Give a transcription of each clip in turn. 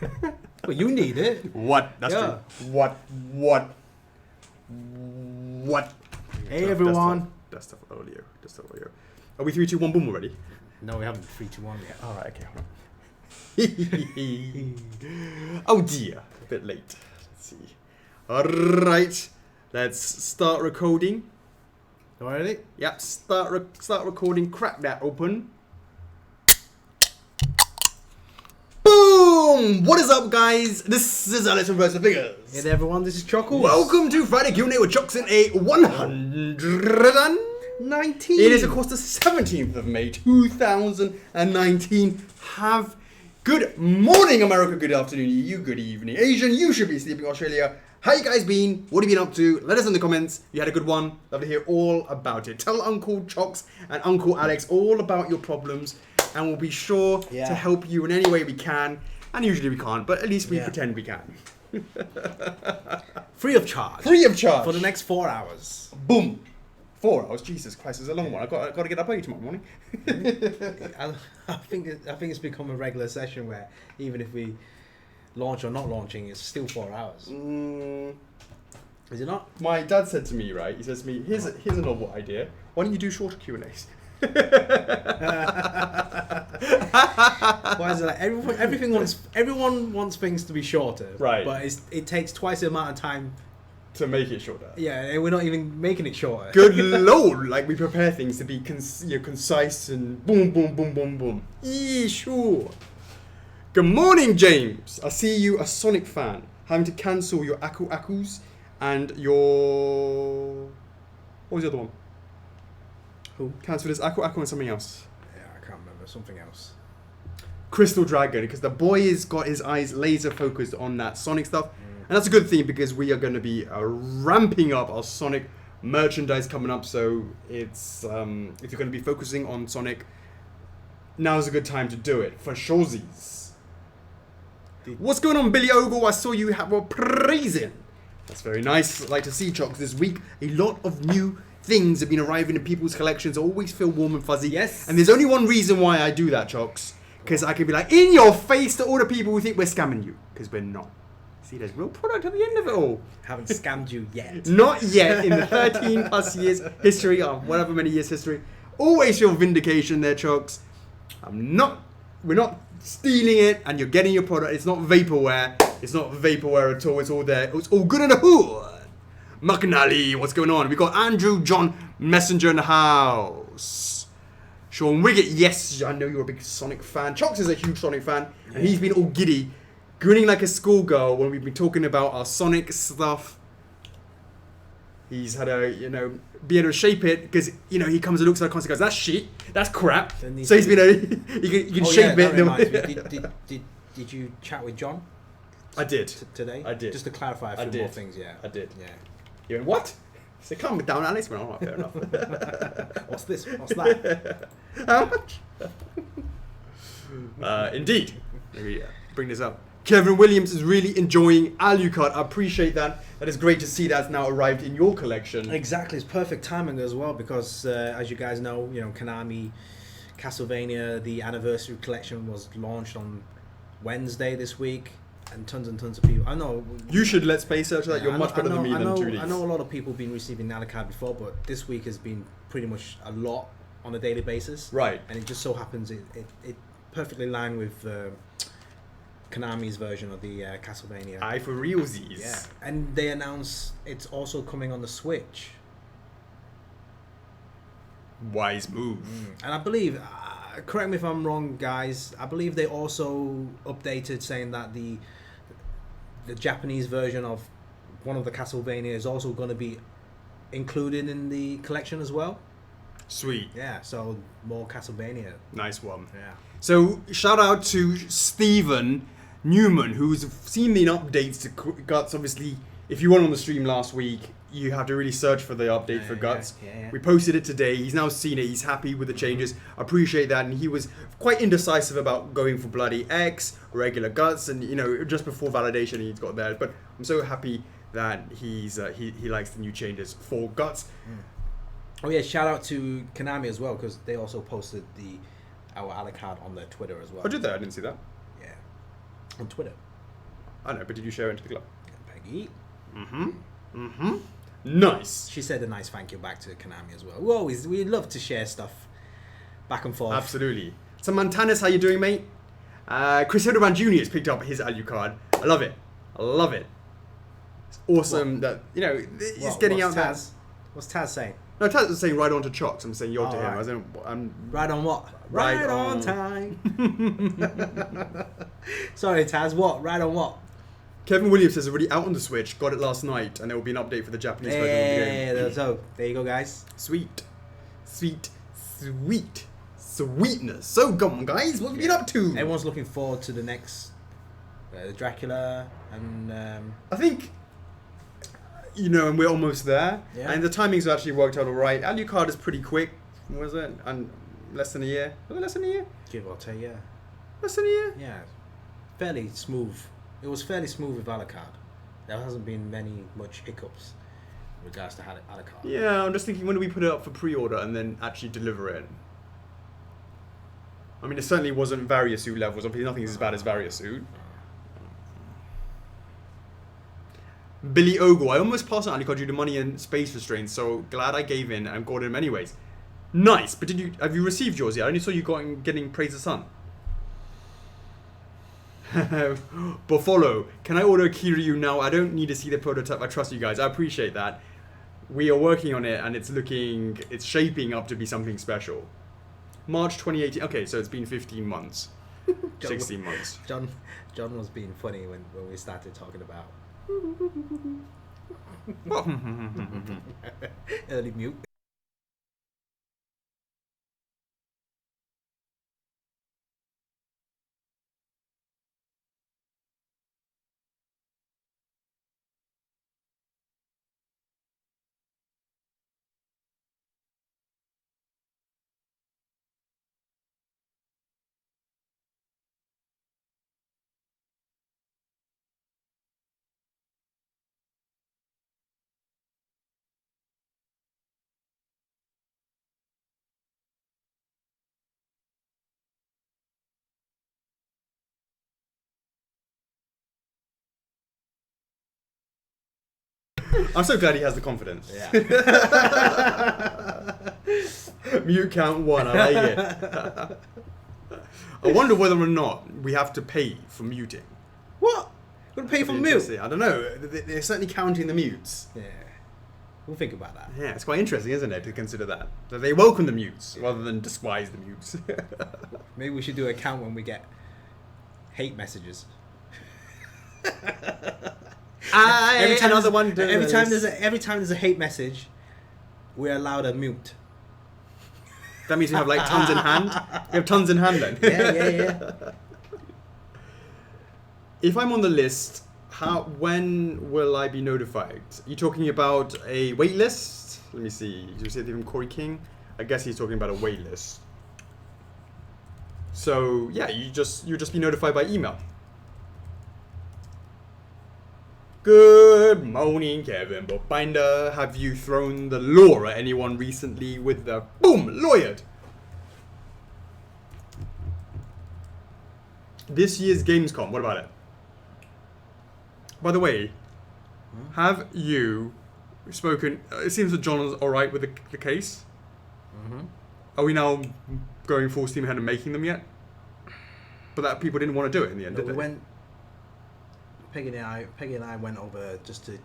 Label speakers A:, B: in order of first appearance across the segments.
A: Well, you need it.
B: What? That's true. What?
A: Hey, everyone.
B: That's tough audio. Are we 3, 2, 1, boom already?
A: No, we haven't 3, 2, 1 yet.
B: All right, okay. Oh dear, a bit late. Let's see. All right, let's start recording.
A: Already?
B: Yep, start recording. Crack that open. Boom! What is up, guys? This is Alex from Versa Figures.
A: Hey there, everyone. This is CHOCKS.
B: Welcome to Friday Q&A with CHOCKS in a 119. It is, of course, the 17th of May, 2019. Have good morning, America. Good afternoon, EU. Good evening, Asian. You should be sleeping, Australia. How you guys been? What have you been up to? Let us know in the comments. You had a good one. Love to hear all about it. Tell Uncle CHOCKS and Uncle Alex all about your problems, and we'll be sure to help you in any way we can. And usually we can't, but at least we pretend we can.
A: Free of charge.
B: Free of charge.
A: For the next 4 hours.
B: Boom. 4 hours. Jesus Christ, it's a long one. I've got to get up early tomorrow morning.
A: I think it's become a regular session where even if we launch or not launching, it's still 4 hours. Is it not?
B: My dad said to me, right? He says to me, "Here's a novel idea. Why don't you do shorter Q&As?"
A: Why is it like everyone wants things to be shorter,
B: right?
A: But it takes twice the amount of time
B: to make it shorter.
A: Yeah, and we're not even making it shorter.
B: Good lord! Like we prepare things to be concise and boom, boom, boom, boom, boom. Sure. Good morning, James. I see you a Sonic fan, having to cancel your Akus and your what was the other one?
A: Who?
B: Cancel this Aku and something else.
A: Yeah, I can't remember. Something else.
B: Crystal Dragon, because the boy has got his eyes laser focused on that Sonic stuff. And that's a good thing because we are going to be ramping up our Sonic merchandise coming up. So it's if you're going to be focusing on Sonic, now's a good time to do it for shoresies. What's going on, Billy Ogle? I saw you were praising. That's very nice. I'd like to see CHOCKS this week. A lot of new things have been arriving in people's collections. I always feel warm and fuzzy.
A: Yes.
B: And there's only one reason why I do that, CHOCKS. Because I can be like, in your face to all the people who think we're scamming you. Because we're not. See, there's real product at the end of it all.
A: Haven't scammed you yet.
B: Not yet. In the 13 plus years history, or whatever many years history. Always feel vindication there, CHOCKS. We're not stealing it, and you're getting your product. It's not vaporware. It's not vaporware at all. It's all there. It's all good in the hood. McNally, what's going on? We got Andrew John Messenger in the house. Sean Wiggett, yes, I know you're a big Sonic fan. CHOCKS is a huge Sonic fan, and he's been all giddy, grinning like a schoolgirl when we've been talking about our Sonic stuff. He's had to, be able to shape it because, he comes and looks at the console and goes, that's shit, that's crap. So he's been you can shape it.
A: Did you chat with John?
B: I did.
A: Today?
B: I did.
A: Just to clarify a few more things, yeah.
B: I did.
A: Yeah.
B: You went, what? So calm down, Alex. Well, all right, fair enough.
A: What's this? What's that?
B: How much? Indeed. Maybe bring this up. Kevin Williams is really enjoying Alucard. I appreciate that. That is great to see that's now arrived in your collection.
A: Exactly. It's perfect timing as well because, as you guys know, Konami Castlevania, the anniversary collection was launched on Wednesday this week. And tons of people. I know.
B: You should let's play search that. You're much better than me than 2Ds.
A: I know a lot of people have been receiving Alucard before, but this week has been pretty much a lot on a daily basis.
B: Right.
A: And it just so happens it perfectly aligned with Konami's version of the Castlevania.
B: Aye, for realsies.
A: Yeah. And they announced it's also coming on the Switch.
B: Wise move.
A: And I believe... correct me if I'm wrong, guys. I believe they also updated saying that the Japanese version of one of the Castlevania is also going to be included in the collection as well.
B: Sweet.
A: Yeah, so more Castlevania.
B: Nice one.
A: Yeah.
B: So shout out to Stephen Newman, who's seen the updates to Guts. Obviously, if you weren't on the stream last week, you have to really search for the update for Guts.
A: Yeah.
B: We posted it today. He's now seen it. He's happy with the changes. I appreciate that. And he was quite indecisive about going for Bloody X, regular Guts, and just before validation he's got there. But I'm so happy that he likes the new changes for Guts.
A: Oh yeah, shout out to Konami as well because they also posted our Alucard on their Twitter as well.
B: Oh, did they? I didn't see that.
A: Yeah, on Twitter.
B: I know, but did you share it into the club?
A: Peggy.
B: Nice.
A: She said a nice thank you back to Konami as well. We love to share stuff back and forth.
B: Absolutely. So Montanus, how you doing, mate? Chris Hildebrand Jr. has picked up his Alucard. I love it. It's awesome that, you know, he's getting out there.
A: What's Taz saying?
B: No, Taz is saying ride on to Chocks. I'm saying yo to him.
A: Right.
B: I'm
A: Ride on what?
B: Ride
A: on time. Sorry, Taz. What? Ride on what?
B: Kevin Williams says already out on the Switch. Got it last night, and there will be an update for the Japanese version of the game.
A: Yeah, so there you go, guys.
B: Sweetness. So come on, guys. What have you been up to?
A: Everyone's looking forward to the next Dracula, and
B: I think, you know, and we're almost there.
A: Yeah.
B: And the timing's actually worked out all right. Alucard is pretty quick, was it? And less than a year. Was it less than a year?
A: give or take, yeah.
B: Less than a year?
A: Yeah, fairly smooth. It was fairly smooth with Alucard. There hasn't been much hiccups in regards to Alucard.
B: Yeah, I'm just thinking, when do we put it up for pre-order and then actually deliver it? I mean, it certainly wasn't Variasuit levels. Obviously, nothing's as bad as Variasuit. Billy Ogle. I almost passed on Alucard due to money and space restraints, so glad I gave in and got him anyways. Nice, but have you received yours yet? I only saw you getting Praise the Sun. Buffalo, can I order Kiryu now? I don't need to see the prototype. I trust you guys. I appreciate that. We are working on it, and it's shaping up to be something special. March 2018. Okay, so it's been 15 months. 16 months.
A: John was being funny when we started talking about early mute.
B: I'm so glad he has the confidence.
A: Yeah.
B: Mute count 1, I like it. I wonder whether or not we have to pay for muting.
A: What? We're gonna pay for mute?
B: I don't know. They're certainly counting the mutes.
A: Yeah. We'll think about that.
B: Yeah, it's quite interesting, isn't it, to consider that they welcome the mutes rather than despise the mutes.
A: Maybe we should do a count when we get hate messages. Every time there's a hate message, we're allowed a mute.
B: That means we have like tons in hand. We have tons in hand then.
A: Yeah.
B: If I'm on the list, when will I be notified? Are you talking about a wait list? Let me see. Did you say even Corey King? I guess he's talking about a wait list. So yeah, you just be notified by email. Good morning, Kevin Bookbinder. Have you thrown the law at anyone recently with the boom lawyered? This year's Gamescom, what about it? By the way, have you spoken? It seems that John is alright with the case.
A: Mm-hmm.
B: Are we now going full steam ahead and making them yet? But that people didn't want to do it in the end, did they?
A: Peggy and I went over just to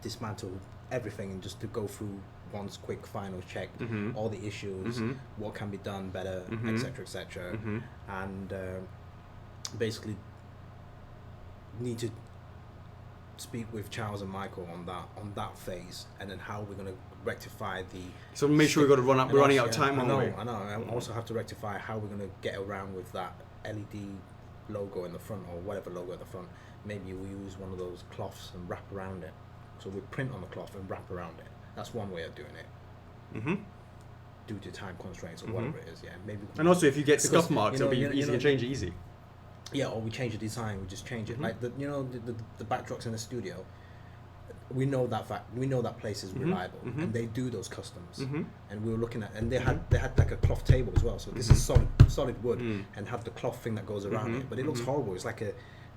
A: dismantle everything and just to go through one quick final check, all the issues, what can be done better, etc., and basically need to speak with Charles and Michael on that phase, and then how we're going to rectify the.
B: So make sure we've got to run up. We're running out of time.
A: I know. I also have to rectify how we're going to get around with that LED logo in the front, or whatever logo at the front. Maybe we use one of those cloths and wrap around it. So we print on the cloth and wrap around it. That's one way of doing it. Due to time constraints or whatever it is, yeah. Maybe.
B: And also, if you get scuff marks, it'll be easy to change it easy.
A: Yeah, or we change the design. We just change it. Like the backdrops in the studio. We know that we know that place is reliable, and they do those customs. And we were looking at, and they had like a cloth table as well. So this is solid wood, and have the cloth thing that goes around it. But it looks horrible. It's like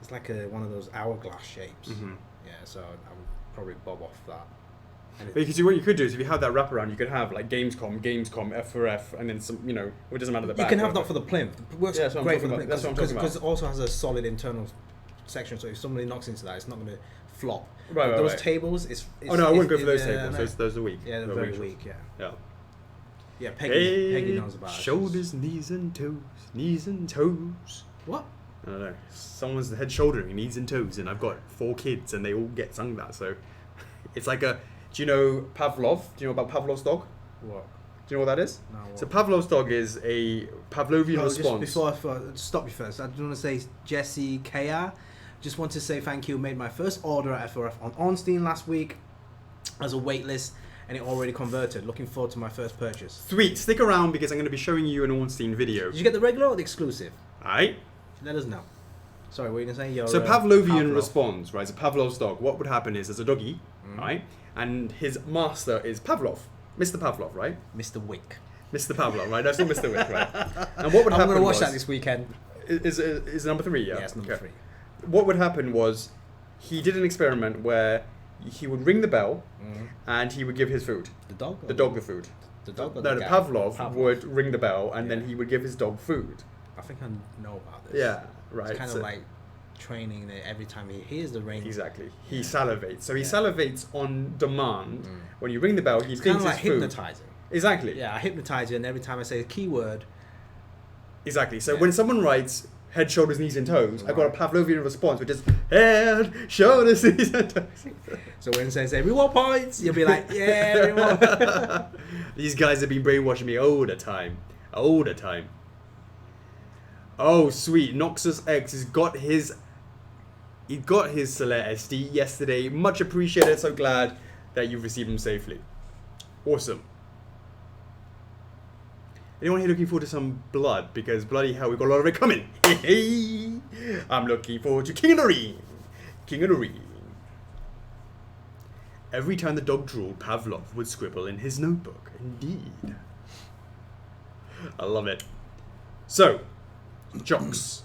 A: It's like one of those hourglass shapes.
B: Mm-hmm.
A: Yeah, so I would probably bob off that.
B: Because what you could do is if you have that wraparound, you could have like Gamescom, F4F, and then some, it doesn't matter the back.
A: You can have that for the plinth. It works
B: that's what
A: great
B: I'm
A: for the
B: talking
A: plinth
B: about. That's what I'm talking
A: because it also has a solid internal section. So if somebody knocks into that, it's not going to flop.
B: Right,
A: those
B: right.
A: tables, it's
B: oh no, I wouldn't go for those tables.
A: no.
B: Those are weak.
A: Yeah, they're very weak. Yeah.
B: Yeah.
A: Yeah, Peggy knows about it.
B: Shoulders, knees and toes.
A: What?
B: I don't know. Someone's head, shouldering, knees and toes, and I've got 4 kids, and they all get sung that. So it's like a. Do you know Pavlov? Do you know about Pavlov's dog?
A: What?
B: Do you know what that is?
A: No. What?
B: So Pavlov's dog is a Pavlovian response.
A: Just before I stop you first, I just want to say Jesse Kaya. Just want to say thank you. Made my first order at F4F on Ornstein last week as a waitlist, and it already converted. Looking forward to my first purchase.
B: Sweet. Stick around because I'm going to be showing you an Ornstein video.
A: Did you get the regular or the exclusive?
B: Alright.
A: Let us know. Sorry, what were you going to say?
B: So Pavlovian response, right? So Pavlov's dog. What would happen is there's a doggy, right? And his master is Pavlov. Mr. Pavlov, right?
A: Mr. Wick.
B: Mr. Pavlov, right? That's not Mr. Wick, right? And what would happen
A: I'm going to watch that this weekend.
B: Is number 3, yeah?
A: Yeah, it's number 3.
B: What would happen was he did an experiment where he would ring the bell and he would give his food.
A: The dog?
B: The dog the food.
A: The dog or
B: No,
A: the guy?
B: Pavlov would ring the bell and then he would give his dog food.
A: I think I know about this.
B: Yeah, right.
A: It's kind of like training it every time he hears the ring.
B: Exactly. He salivates. So he salivates on demand. When you ring the bell, he
A: it's
B: thinks
A: kind of like
B: it's food.
A: hypnotizing.
B: Exactly.
A: Yeah, I hypnotize you, and every time I say a keyword.
B: Exactly. So when someone writes head, shoulders, knees, and toes, I've got a Pavlovian response, which is head, shoulders, knees, and toes.
A: So when they say reward points, you'll be like, yeah, reward.
B: These guys have been brainwashing me all the time. All the time. Oh, sweet. Noxus X has got his... He got his Soler SD yesterday. Much appreciated. So glad that you've received him safely. Awesome. Anyone here looking forward to some blood? Because bloody hell, we've got a lot of it coming. I'm looking forward to King of the Ring. King of the Ring. Every time the dog drooled, Pavlov would scribble in his notebook. Indeed. I love it. So, CHOCKS.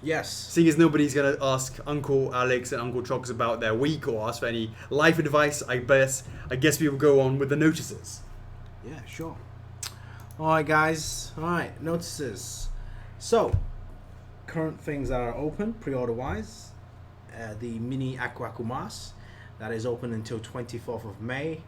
A: Yes.
B: Seeing as nobody's going to ask Uncle Alex and Uncle CHOCKS about their week or ask for any life advice, I guess we will go on with the notices.
A: Yeah, sure. Alright, guys. Alright, notices. So, current things that are open, pre-order wise. The Mini Aku Aku Mas. That is open until 24th of May.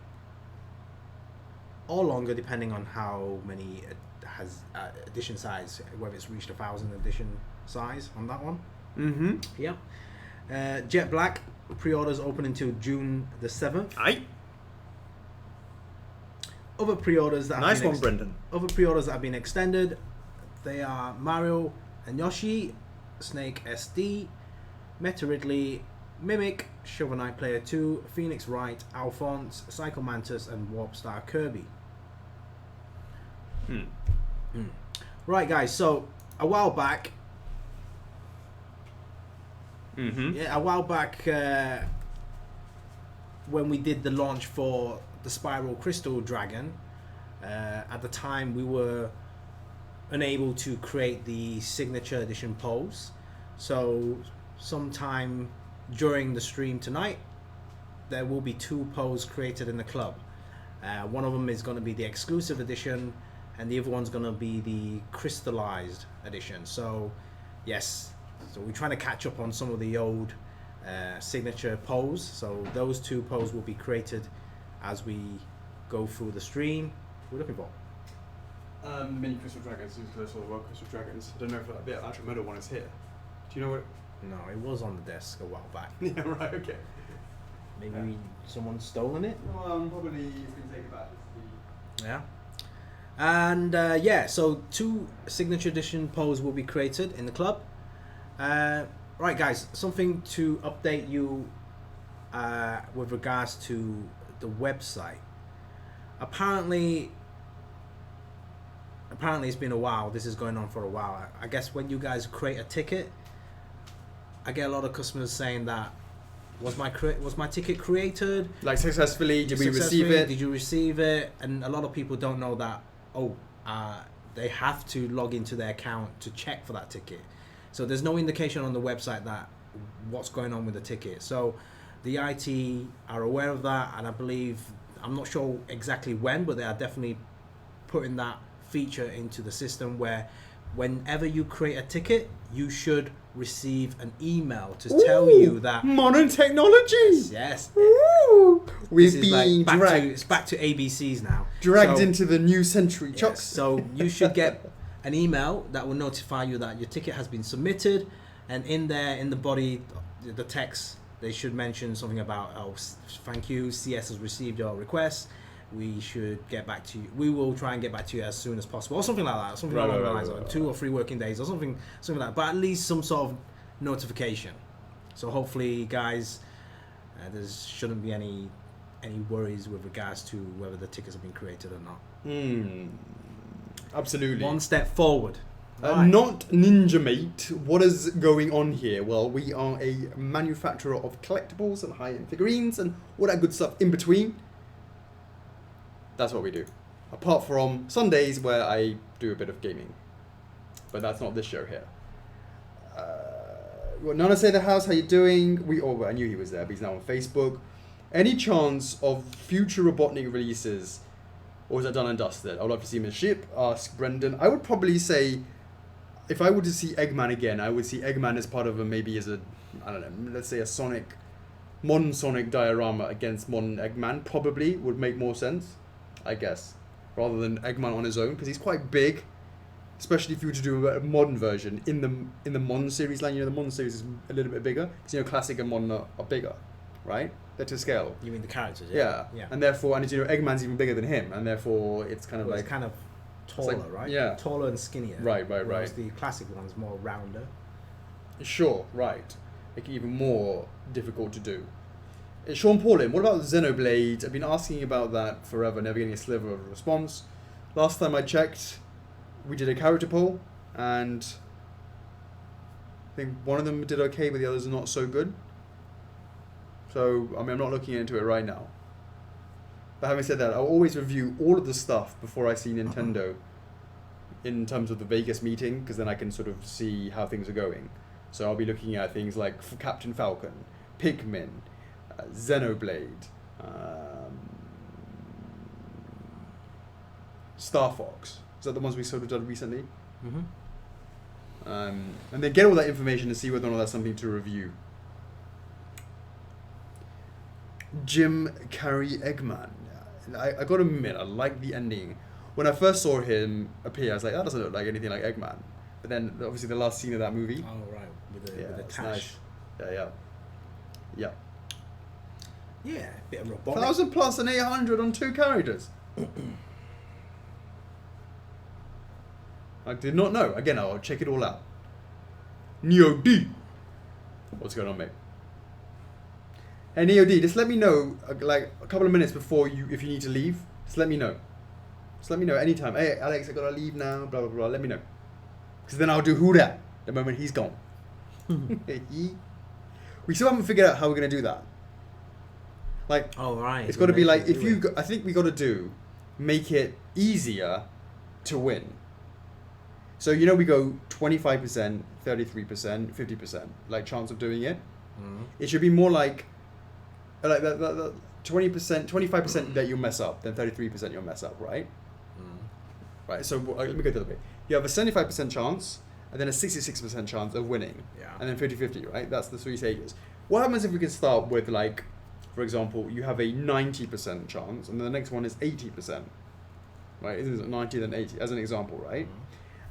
A: Or longer, depending on how many it has edition size, whether it's reached 1,000 edition size on that one.
B: Mm-hmm.
A: Yeah. Jet Black pre-orders open until June the 7th.
B: Aye.
A: Other pre-orders that
B: nice one, Brendan.
A: Other pre-orders that have been extended, they are Mario and Yoshi, Snake SD, Meta Ridley, Mimic, Shovel Knight Player 2, Phoenix Wright, Alphonse, Psycho Mantis, and Warp Star Kirby. Right, guys. So a while back, a while back, when we did the launch for the Spiral Crystal Dragon, at the time we were unable to create the signature edition pose. So sometime during the stream tonight, there will be 2 poses created in the club. One of them is going to be the exclusive edition, and the other one's going to be the crystallized edition. So yes, so we're trying to catch up on some of the old signature pose. So those 2 poses will be created as we go through the stream. What are we looking for?
B: Mini Crystal Dragons. These are sort of Crystal Dragons. I don't know if that bit actual metal one is here. Do you know what?
A: No, it was on the desk a while back.
B: Yeah, right, okay.
A: Maybe someone's stolen it?
B: Probably you can take it back.
A: Yeah. And yeah, so 2 signature edition poses will be created in the club. Right, guys, something to update you with regards to the website. Apparently it's been a while. This is going on for a while. I guess when you guys create a ticket, I get a lot of customers saying that was my ticket created?
B: Like successfully? Did we receive it?
A: Did you receive it? And a lot of people don't know that. They have to log into their account to check for that ticket. So there's no indication on the website that what's going on with the ticket. So the IT are aware of that, and I believe, I'm not sure exactly when, but they are definitely putting that feature into the system where whenever you create a ticket, you should receive an email to tell you that
B: modern technology.
A: yes,
B: Ooh, we've
A: this is
B: been
A: like
B: dragged.
A: it's back to ABCs now.
B: Dragged
A: So-
B: into the new century.
A: Yes,
B: Chocks.
A: so you should get an email that will notify you that your ticket has been submitted, and in there, in the body, the text, they should mention something about, oh, thank you, CS has received your request. We should get back to you. We will try and get back to you as soon as possible, or something like that. Something along the lines of 2 or 3 working days, or something like that. But at least some sort of notification. So hopefully, guys, there shouldn't be any worries with regards to whether the tickets have been created or not.
B: Absolutely.
A: One step forward. Right.
B: Not Ninja Mate. What is going on here? Well, we are a manufacturer of collectibles and high-end figurines and all that good stuff in between. That's what we do. Apart from Sundays where I do a bit of gaming. But that's not this show here. Nana Say the House, how you doing? I knew he was there, but he's now on Facebook. Any chance of future Robotnik releases? Or is that done and dusted? I would love to see him in ship. Ask Brendan. I would probably say, if I were to see Eggman again, I would see Eggman as part of I don't know, let's say a modern Sonic diorama against modern Eggman. Probably would make more sense, I guess, rather than Eggman on his own, because he's quite big. Especially if you were to do a modern version in the modern series line. The modern series is a little bit bigger, because classic and modern are bigger, right? They're to scale.
A: You mean the characters?
B: Yeah.
A: Yeah.
B: And therefore, Eggman's even bigger than him, and therefore it's kind of
A: Well,
B: like
A: it's kind of taller,
B: like-
A: right?
B: yeah.
A: Taller and skinnier.
B: Right.
A: Whereas the classic one's more rounder.
B: Sure, right. Make it even more difficult to do. Sean Paulin, what about Xenoblade? I've been asking about that forever, never getting a sliver of a response. Last time I checked, we did a character poll, and I think one of them did okay, but the others are not so good. So, I'm not looking into it right now. But having said that, I'll always review all of the stuff before I see Nintendo in terms of the Vegas meeting, because then I can sort of see how things are going. So I'll be looking at things like Captain Falcon, Pikmin, Xenoblade, Star Fox. Is that the ones we sort of done recently?
A: Mm-hmm.
B: And then get all that information and see whether or not that's something to review. Jim Carrey Eggman. I gotta admit, I like the ending. When I first saw him appear, I was like, that doesn't look like anything like Eggman. But then, obviously, the last scene of that movie.
A: Oh, right. With the
B: it's
A: tash.
B: nice. Yeah.
A: Yeah, a bit of robotic.
B: 1,000 plus and 800 on 2 characters. I did not know. Again, I'll check it all out. Neo D. What's going on, mate? Hey, Neo D, just let me know, like, a couple of minutes before if you need to leave. Just let me know. Just let me know anytime. Hey, Alex, I gotta leave now, blah, blah, blah. Let me know. Because then I'll do who that the moment he's gone. We still haven't figured out how we're going to do that. Like,
A: oh, right.
B: it's got to be like, I think we got to make it easier to win. So, we go 25%, 33%, 50%, like, chance of doing it.
A: Mm-hmm.
B: It should be more like the 20%, 25% that you'll mess up, then 33% you'll mess up, right?
A: Mm.
B: Right, so let me go the other way. You have a 75% chance, and then a 66% chance of winning.
A: Yeah.
B: And then 50-50, right? That's the 3 stages. What happens if we can start with, like, for example, you have a 90% chance, and the next one is 80%. Right? Isn't it 90 then 80, as an example, right? Mm-hmm.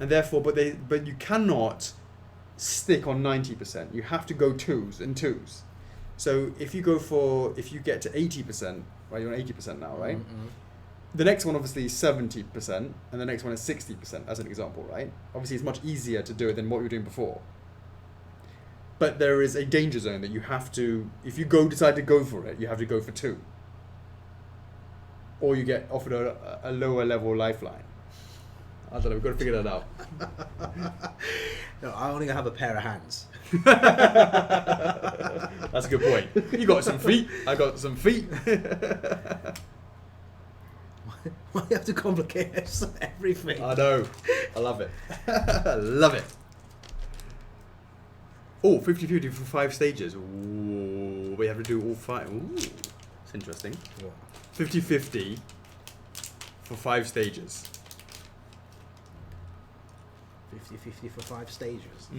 B: And therefore, but you cannot stick on 90%. You have to go 2s and 2s. So if you get to 80%, right, you're on 80% now, right? Mm-hmm. The next one obviously is 70%, and the next one is 60%, as an example, right? Obviously, it's much easier to do it than what you were doing before. But there is a danger zone that you have to, if you decide to go for it, you have to go for 2. Or you get offered a lower level lifeline. I don't know, we've got to figure that out.
A: No, I only have a pair of hands.
B: That's a good point. You got some feet, I got some feet.
A: Why do you have to complicate everything?
B: I know. I love it. I love it. Oh, 50-50 for 5 stages. Ooh, we have to do all 5. Ooh, it's interesting.
A: What?
B: 50-50 for 5 stages.
A: 50-50 for 5 stages.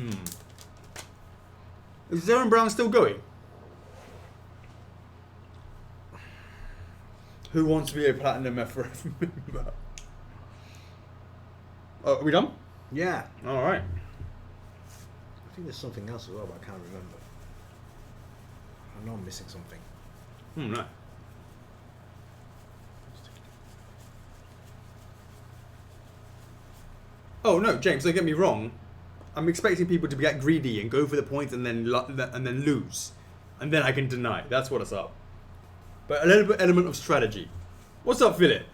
B: Is Darren Brown still going? Who wants to be a Platinum FRF member? Oh, are we done?
A: Yeah.
B: Alright.
A: I think there's something else as well, but I can't remember. I know I'm missing something.
B: No. Oh no, James, don't get me wrong. I'm expecting people to get greedy and go for the points and then lose, and then I can deny. That's what it's up. But a little bit element of strategy. What's up, Philip?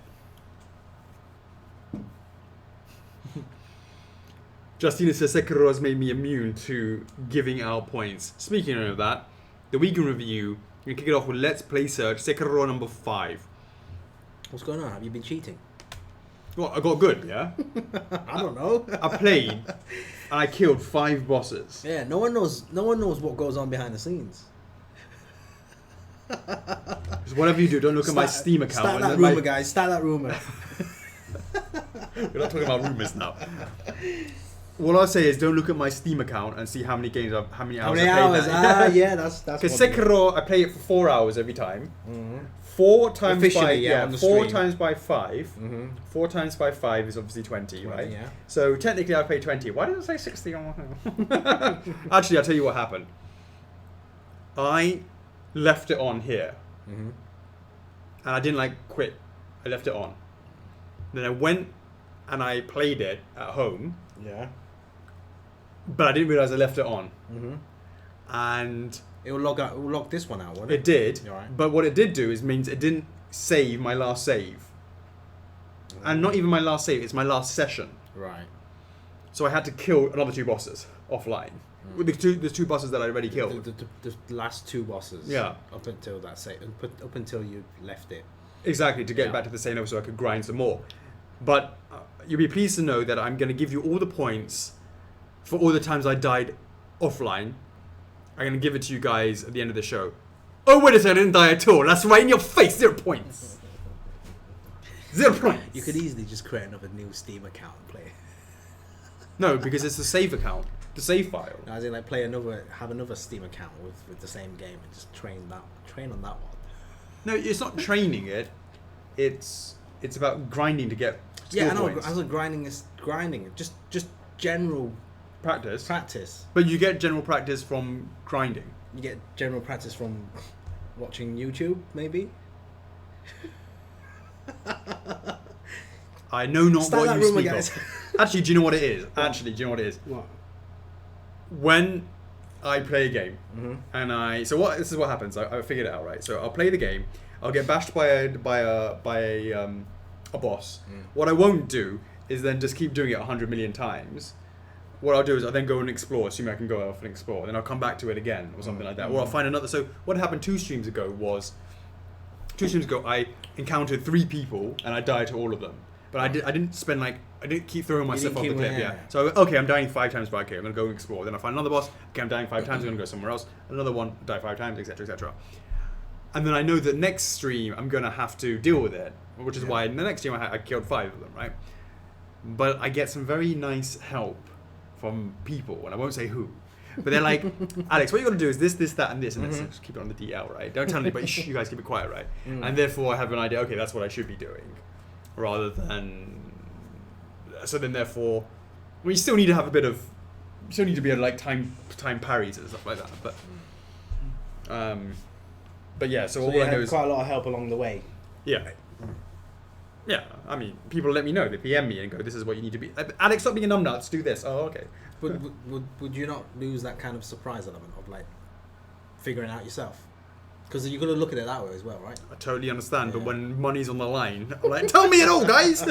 B: Justina says Sekiro has made me immune to giving out points. Speaking of that, the weekend review, you can kick it off with Let's Play Search Sekiro number 5.
A: What's going on? Have you been cheating?
B: Well, I got good, yeah?
A: I don't know.
B: I played and I killed 5 bosses.
A: Yeah, no one knows what goes on behind the scenes.
B: So whatever you do, don't look at my Steam account.
A: Start that rumor, guys. Start that rumor.
B: We're not talking about rumors now. What I'll say is, don't look at my Steam account and see how many hours I've played.
A: Yeah, that's.
B: Because Sekiro, I play it for 4 hours every time.
A: Mm-hmm.
B: 4 times
A: Officially,
B: by
A: on the
B: 4
A: stream.
B: times by 5.
A: Mm-hmm.
B: 4 times by 5 is obviously 20, right?
A: Yeah.
B: So technically, I played 20. Why did I say 60? Actually, I'll tell you what happened. I left it on here, and I didn't quit. I left it on. Then I went and I played it at home.
A: Yeah.
B: But I didn't realize I left it on.
A: Mm-hmm.
B: And
A: It will log this one out, won't it?
B: it did.
A: You're right.
B: But what it did do means it didn't save my last save. And not even my last save, it's my last session.
A: Right.
B: So I had to kill another 2 bosses offline. With the two bosses that I already killed.
A: The last 2 bosses.
B: Yeah.
A: Up until that up until you left it.
B: Exactly, to get back to the same level so I could grind some more. But you'll be pleased to know that I'm going to give you all the points for all the times I died offline. I'm going to give it to you guys at the end of the show. Oh, wait a second, I didn't die at all. That's right in your face. 0 points. 0 points.
A: You could easily just create another new Steam account and play.
B: No, because it's a save account. The save file.
A: As in, have another Steam account with the same game and just train on that one.
B: No, it's not training it. It's about grinding to get skill points.
A: As a grinding is grinding. Just general
B: practice. But you get general practice from grinding.
A: You get general practice from watching YouTube, maybe.
B: I know not
A: Start
B: what
A: that
B: you
A: rumor,
B: speak
A: guys.
B: of. Actually, do you know what it is?
A: What?
B: When I play a game, and this is what happens. I figured it out, right? So I'll play the game. I'll get bashed by a boss. What I won't do is then just keep doing it 100 million times. What I'll do is I'll then go and explore, assuming I can go off and explore. Then I'll come back to it again or something like that. Or I'll find another. So what happened 2 streams ago I encountered 3 people and I died to all of them. But I didn't keep throwing myself off the cliff. Yeah. So okay, I'm dying 5 times, but okay, I'm gonna go and explore. Then I find another boss. Okay, I'm dying 5 times. I'm gonna go somewhere else. Another one, die 5 times, etc., etc. And then I know that next stream I'm gonna have to deal with it, which is why in the next stream I killed 5 of them, right? But I get some very nice help from people, and I won't say who. But they're like, Alex, what you got to do is this, that, and this, and let's just keep it on the DL, right? Don't tell anybody. Shh, you guys keep it quiet, right? And therefore, I have an idea. Okay, that's what I should be doing, rather than. So then, therefore, we still need to have a bit of. Still need to be able to time parries and stuff like that. But yeah. So all
A: you
B: I know
A: had
B: is
A: quite a lot of help along the way.
B: yeah. Yeah, I mean, people let me know. They PM me and go, "This is what you need to be." Alex, stop being a numbnuts. Do this. Oh, okay.
A: But would you not lose that kind of surprise element of figuring it out yourself? Because you're gonna look at it that way as well, right?
B: I totally understand, but when money's on the line, I'm like, "Tell me it all, guys."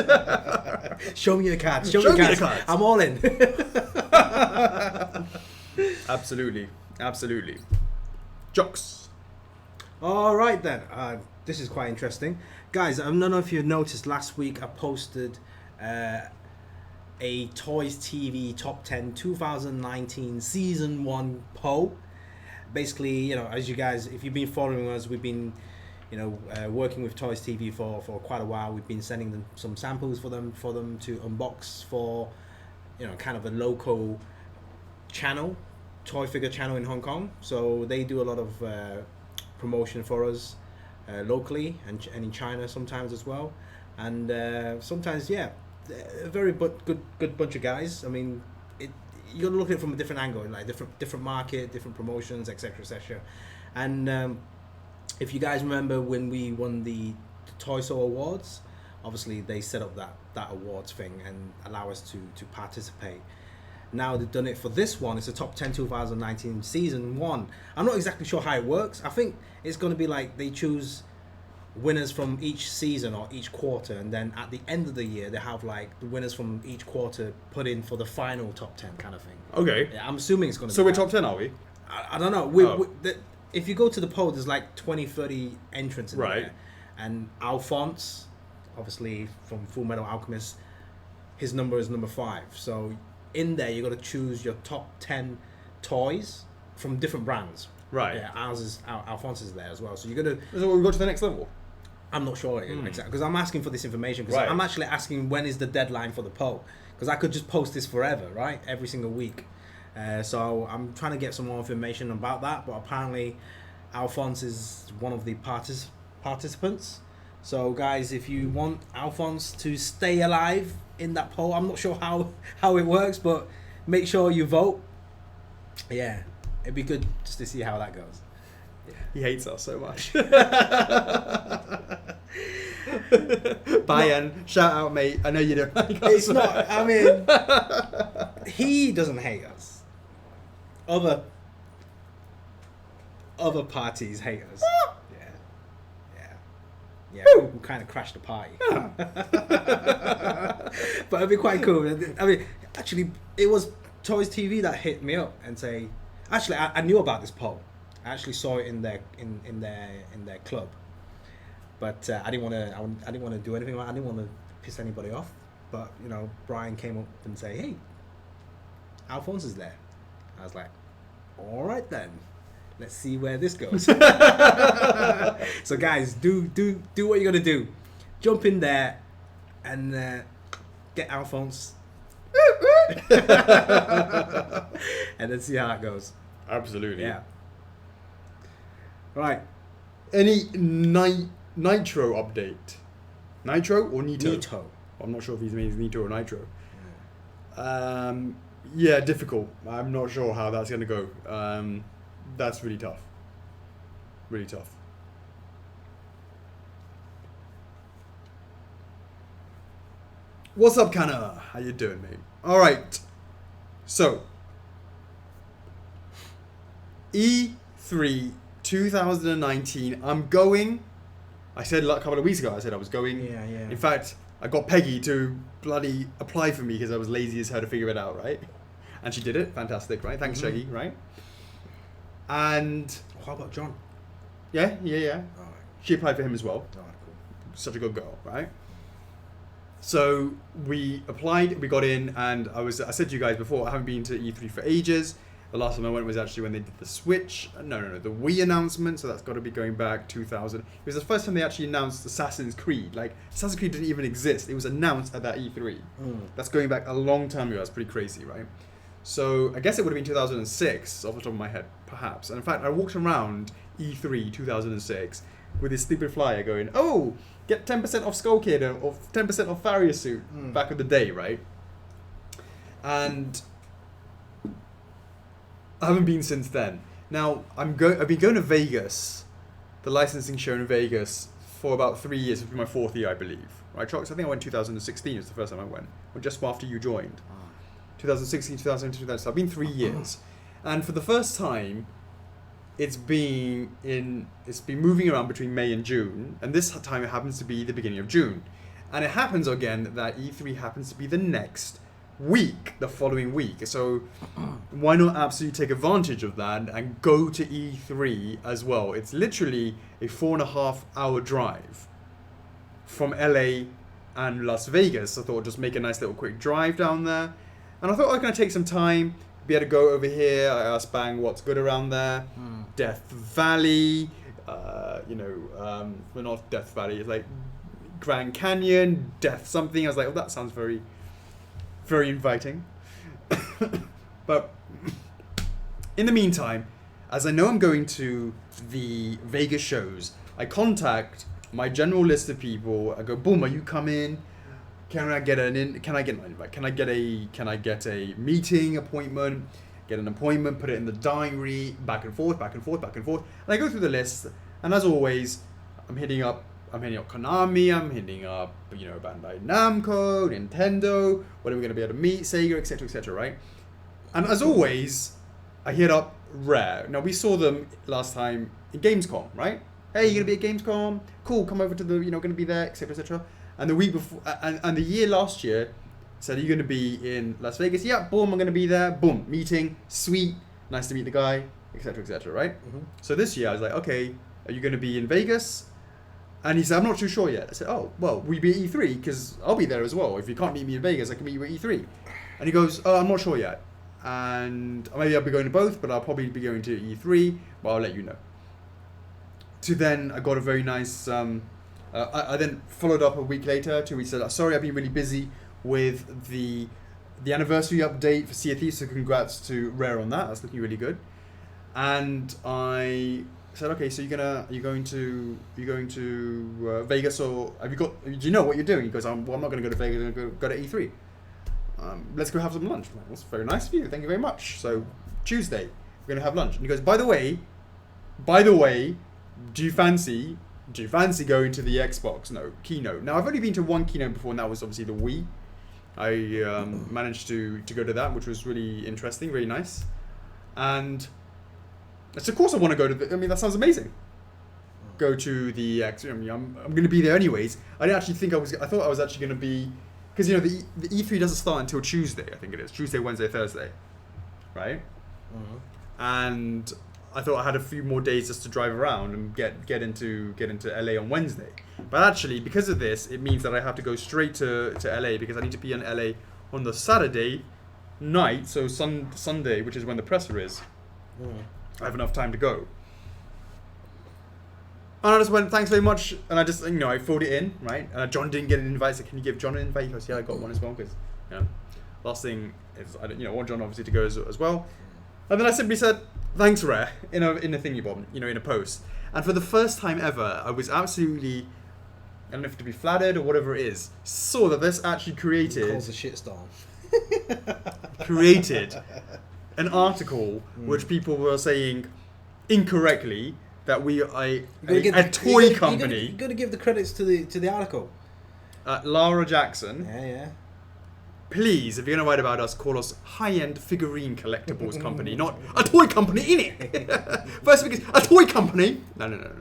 A: Show me the cards. Show
B: me
A: me the
B: the cards.
A: I'm all in.
B: Absolutely. CHOCKS.
A: All right then. This is quite interesting, guys. I don't know if you noticed last week I posted a a Toys TV Top 10 2019 Season 1 poll. Basically, you know, as you guys, if you've been following us, we've been, you know, working with Toys TV for quite a while. We've been sending them some samples for them to unbox for, you know, kind of a local channel, toy figure channel in Hong Kong. So they do a lot of promotion for us locally and in China sometimes as well. And sometimes, yeah, a very good bunch of guys. I mean, you're looking at it from a different angle, like different market, different promotions, etc., etc. And if you guys remember when we won the Toy Show Awards, obviously they set up that awards thing and allow us to participate. Now they've done it for this one. It's a Top 10 2019 Season 1. I'm not exactly sure how it works. I think it's going to be like they choose winners from each season or each quarter, and then at the end of the year they have like the winners from each quarter put in for the final top 10 kind of thing.
B: Okay.
A: Yeah, I'm assuming it's going to
B: So
A: be
B: we're
A: that.
B: top 10, are we?
A: I don't know. If you go to the poll, there's like 20-30 entrants in
B: Right.
A: there. And Alphonse, obviously from Full Metal Alchemist, his number is number 5. So in there you got to choose your top 10 toys from different brands.
B: Right.
A: Yeah, Alphonse is there as well. So you're going to...
B: So we go to the next level?
A: I'm not sure exactly, because I'm asking for this information, because
B: Right.
A: I'm actually asking when is the deadline for the poll, because I could just post this forever, right, every single week. So I'm trying to get some more information about that, but apparently Alphonse is one of the participants. So guys, if you want Alphonse to stay alive in that poll, I'm not sure how it works, but make sure you vote. Yeah, it'd be good just to see how that goes.
B: He hates us so much. Bayan, shout out, mate. I know you don't like us.
A: It's not, I mean, he doesn't hate us. Other parties hate us. Yeah, who kind of crashed the party. But it'd be quite cool. I mean, actually, it was Toys TV that hit me up and say, actually, I knew about this poll. I actually saw it in their club, but I didn't want to do anything. I didn't want to piss anybody off. But you know, Brian came up and say, "Hey, Alphonse is there." I was like, "All right then, let's see where this goes." So guys, do what you're gonna do. Jump in there and get Alphonse, and then see how it goes.
B: Absolutely.
A: Yeah. Right.
B: Any Nitro update? Nitro or Nito?
A: Nito.
B: I'm not sure if he means Nito or Nitro. Yeah, difficult. I'm not sure how that's going to go. That's really tough. Really tough. What's up, Kana? How you doing, mate? All right. So, E3 2019. I'm going. I said a couple of weeks ago. I said I was going.
A: Yeah.
B: In fact, I got Peggy to bloody apply for me because I was lazy as her to figure it out, right? And she did it. Fantastic, right? Thanks, Shaggy, right? And
A: How about John?
B: yeah.
A: All right.
B: She applied for him as well.
A: All right, cool.
B: Such a good girl, right? So we applied, we got in, and I said to you guys before, I haven't been to E3 for ages. The last time I went was actually when they did the Switch. No, the Wii announcement. So that's got to be going back 2000. It was the first time they actually announced Assassin's Creed. Like, Assassin's Creed didn't even exist. It was announced at that E3. That's going back a long time ago. That's pretty crazy, right? So I guess it would have been 2006 off the top of my head, perhaps. And in fact, I walked around E3 2006 with this stupid flyer going, "Oh, get 10% off Skull Kid or 10% off Farrier Suit," back in the day, right? And I haven't been since then. Now, I've been going to Vegas, the licensing show in Vegas, for about 3 years. It's been my 4th year, I believe. Right, Chocks? I think I went 2016 was the first time I went, or just after you joined. 2016, 2017, 2000. So I've been 3 years. And for the first time, it's been moving around between May and June, and this time it happens to be the beginning of June. And it happens again that E3 happens to be the next week, the following week. So why not absolutely take advantage of that and go to E3 as well? It's literally a 4.5 hour drive from LA and Las Vegas. I thought I'd just make a nice little quick drive down there. And I thought I was going to take some time, be able to go over here. I asked Bang what's good around there. Death Valley, well, not Death Valley, it's like Grand Canyon, Death something. I was like, oh, that sounds very, very inviting. But in the meantime, as I know I'm going to the Vegas shows, I contact my general list of people. I go, boom, are you coming? Can I get an invite? Can I get a meeting appointment? Get an appointment, put it in the diary, back and forth. And I go through the list, and as always, I'm hitting up Konami, I'm hitting up, Bandai Namco, Nintendo, when are we going to be able to meet, Sega, etc., right? And as always, I hit up Rare. Now, we saw them last time in Gamescom, right? Hey, you're going to be at Gamescom? Cool, come over to the, going to be there, etc. And the week before, and the year last year, said, are you going to be in Las Vegas? Yeah, boom, I'm going to be there. Boom, meeting, sweet, nice to meet the guy, etc., right? So this year, I was like, okay, are you going to be in Vegas? And he said, I'm not too sure yet. I said, oh, well, we be at E3, because I'll be there as well. If you can't meet me in Vegas, I can meet you at E3. And he goes, oh, I'm not sure yet. And maybe I'll be going to both, but I'll probably be going to E3, but I'll let you know. To then, I got a very nice... I then followed up a week later, 2 weeks later. Sorry, I've been really busy with the anniversary update for Sea of Thieves, so congrats to Rare on that. That's looking really good. And I said, okay, so are you going to Vegas, or do you know what you're doing? He goes, well, I'm not going to go to Vegas. I'm going to go to E3. Let's go have some lunch. I'm like, that's very nice of you. Thank you very much. So Tuesday, we're going to have lunch. And he goes, by the way, do you fancy going to the Xbox keynote? Now, I've only been to one keynote before, and that was obviously the Wii. I managed to go to that, which was really interesting, really nice. And so of course I want to go to that sounds amazing. Go to the I'm going to be there anyways. I didn't actually think I thought I was actually going to be, because the E3 doesn't start until Tuesday, I think it is. Tuesday, Wednesday, Thursday. Right? And I thought I had a few more days just to drive around and get into LA on Wednesday. But actually, because of this, it means that I have to go straight to LA, because I need to be in LA on the Saturday night, so Sunday, which is when the presser is. I have enough time to go. And I just went, thanks very much, and I just, I filled it in, right? And John didn't get an invite, so can you give John an invite? He goes, yeah, I got one as well, because, last thing is, I want John obviously to go as well. And then I simply said, thanks, Rare, in a thingy bomb, in a post. And for the first time ever, I was absolutely, I don't know if to be flattered or whatever it is, saw that this actually created
A: calls a shitstorm.
B: created an article which people were saying incorrectly that we are a toy company.
A: You're gonna give the credits to the article.
B: Lara Jackson.
A: Yeah.
B: Please, if you're going to write about us, call us high-end figurine collectibles company, not a toy company, innit? First thing is, a toy company. No.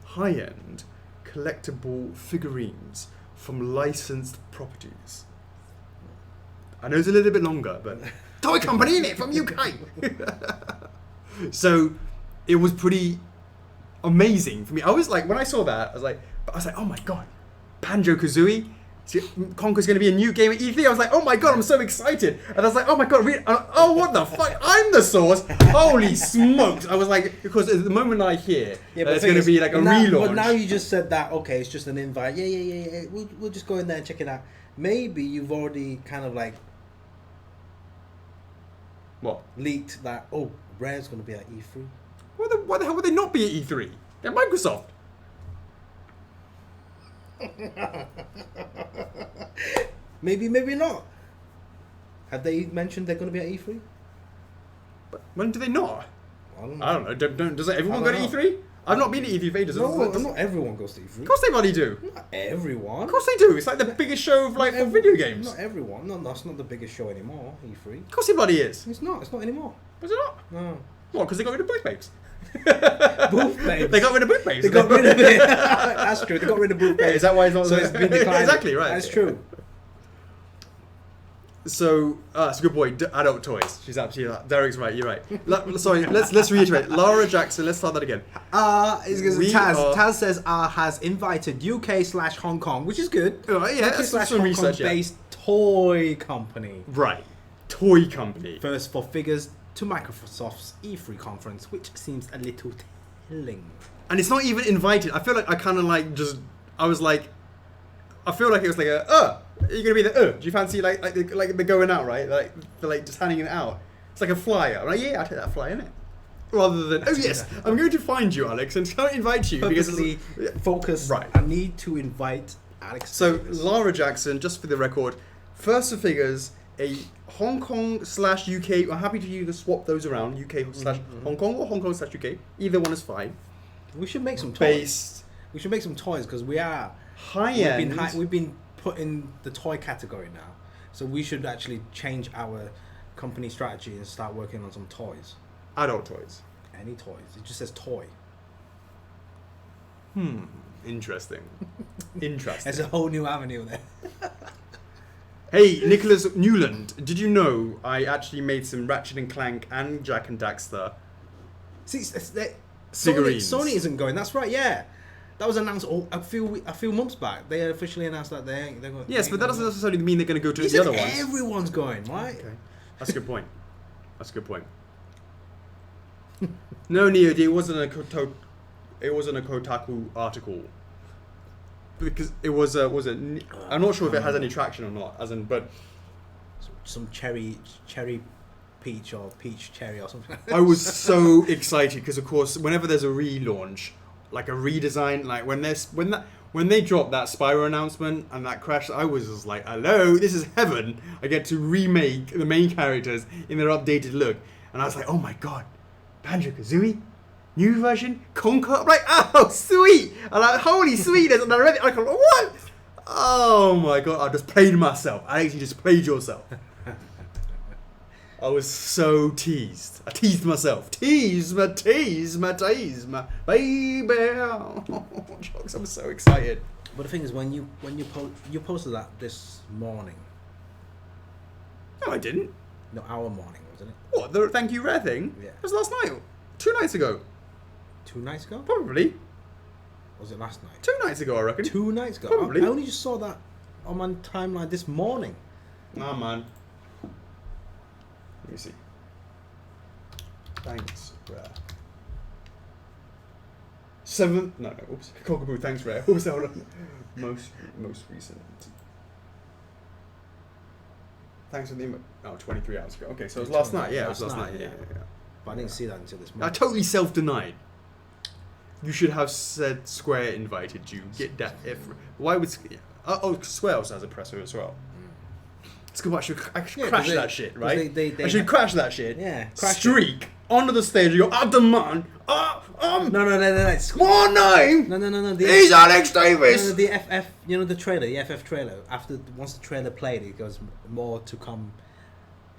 B: High-end collectible figurines from licensed properties. I know it's a little bit longer, but toy company, innit? From UK. So, it was pretty amazing for me. I was like, when I saw that, I was like, oh my god, Banjo-Kazooie? Conker's going to be a new game at E3. I was like, oh my god, I'm so excited. And I was like, oh my god, what the fuck? I'm the source. Holy smokes. I was like, because at the moment I hear it's going to be like a relaunch.
A: But now you just said that, okay, it's just an invite. Yeah. We'll just go in there and check it out. Maybe you've already kind of like...
B: What?
A: Leaked that, Rare's going to be at E3.
B: Why the hell would they not be at E3? They're Microsoft.
A: Maybe not. Have they mentioned they're going to be at E3?
B: But when do they not?
A: I don't know.
B: I don't know. Does everyone go to E3? I've not been to E3 for ages.
A: No, not everyone goes to E3.
B: Of course they bloody do.
A: Not everyone.
B: Of course they do. It's like the biggest show of for video games.
A: Not everyone. No, that's not the biggest show anymore, E3.
B: Of course it bloody is.
A: It's not. It's not anymore.
B: Was it not?
A: No.
B: What? Because they got rid of booth babes.
A: Booth babes.
B: They got rid of booth babes.
A: They got rid of it. That's true. They got rid of booth babes.
B: Is that why it's not?
A: So it's been declined.
B: Exactly right.
A: That's true.
B: So, it's a good boy. Adult toys. She's absolutely right. Derek's right. You're right. Sorry. Let's reiterate. Lara Jackson. Let's start that again.
A: Taz says has invited UK/Hong Kong, which is good.
B: Yeah, that's some
A: UK/Hong
B: research.
A: Kong based toy company.
B: Right. Toy company.
A: First for figures to Microsoft's E3 conference, which seems a little telling.
B: And it's not even invited. I feel like I kind of like just. I was like. I feel like it was like a. You're gonna be the. Do you fancy like they're going out, right? Like they're like just handing it out. It's like a flyer. I'm like, yeah, I'll take that flyer, innit? Rather than, oh yes, I'm going to find you, Alex, and can I invite you
A: Purposely focus.
B: Right.
A: I need to invite Alex.
B: So Lara Jackson, just for the record, first for figures, a Hong Kong/UK. I'm happy to either swap those around, UK/Hong Kong or Hong Kong/UK. Either one is fine.
A: We should make some toys.
B: Based
A: We should make some toys because we are
B: high end.
A: We've been put in the toy category now, so we should actually change our company strategy and start working on some toys.
B: Adult toys.
A: Any toys. It just says toy.
B: Interesting.
A: There's a whole new avenue there.
B: Hey, Nicholas Newland, did you know I actually made some Ratchet and Clank and Jack and Daxter
A: See,
B: figurines?
A: Sony isn't going. That's right. Yeah, that was announced a few months back. They officially announced that they're going.
B: Yes, but that doesn't necessarily mean they're going to go to
A: He
B: the
A: said
B: other ones.
A: everyone's going, right?
B: Okay. That's a good point. No, Neo, it wasn't a Kotaku article. Because it was I'm not sure if it has any traction or not, but
A: some cherry peach or peach cherry or something.
B: I was so excited because of course whenever there's a relaunch, like a redesign, like when they dropped that Spyro announcement and that crash, I was just like, hello, this is heaven. I get to remake the main characters in their updated look. And I was like, oh my god, Banjo-Kazooie? New version? Conquer? I'm like, oh, sweet! I'm like, holy sweetness! And I read it, I'm like, what? Oh my god, I just played myself. I actually just played yourself. I was so teased. I teased myself. Tease my, baby. Oh, Chocks, I'm so excited.
A: But the thing is, when you posted that this morning.
B: No, I didn't.
A: No, our morning, wasn't it?
B: What, the thank you rare thing?
A: Yeah.
B: It was last night. 2 nights ago.
A: 2 nights ago?
B: Probably.
A: Or was it last night?
B: 2 nights ago, I reckon.
A: 2 nights ago?
B: Probably.
A: I only just saw that on my timeline this morning.
B: Nah, man. Let me see. Thanks, rare. 7th. No. Oops. Cockapoo. Thanks, rare. What was that? Hold on. Most recent. Thanks for the email. Oh, 23 hours ago. Okay, so it was last night. Yeah, it was last night. Yeah.
A: But I didn't see that until this
B: I
A: morning.
B: totally self-denied. You should have said Square invited you. Get that. Why would? Square also has a presser as well. It's good. I should crash that shit, right? I should crash that shit.
A: Yeah.
B: Streak onto the stage. You go, I demand.
A: No.
B: More name.
A: No.
B: He's Alex Davis.
A: The FF, the trailer, the FF trailer. Once the trailer played, it goes more to come.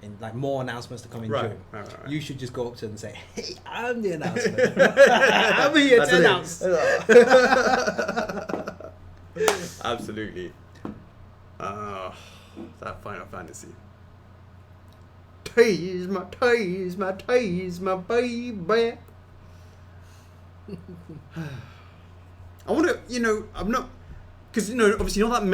A: And like more announcements to come in June.
B: Right.
A: You should just go up to them and say, "Hey, I'm the announcement. I'm here to announce."
B: Absolutely. That Final Fantasy. Tease my baby. I want to, I'm not, because obviously not that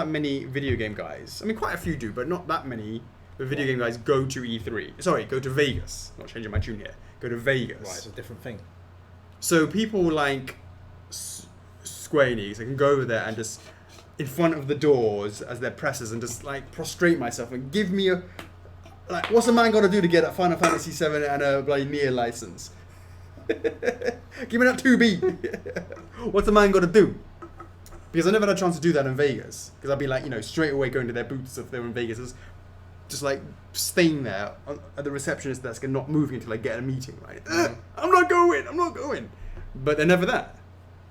B: many video game guys. I mean, quite a few do, but not that many. The video game guys go to E3. Sorry, go to Vegas. Not changing my tune here. Go to Vegas.
A: Right, it's a different thing.
B: So people like Square Enix, I can go over there and just in front of the doors as their presses and just like prostrate myself and give me a what's a man got to do to get a Final Fantasy 7 and a bloody Nier license? Give me that 2B. What's a man got to do? Because I never had a chance to do that in Vegas. Because I'd be like, straight away going to their booths if they were in Vegas. Just like staying there at the receptionist desk and not moving until I get a meeting, right? I'm not going. But they're never there.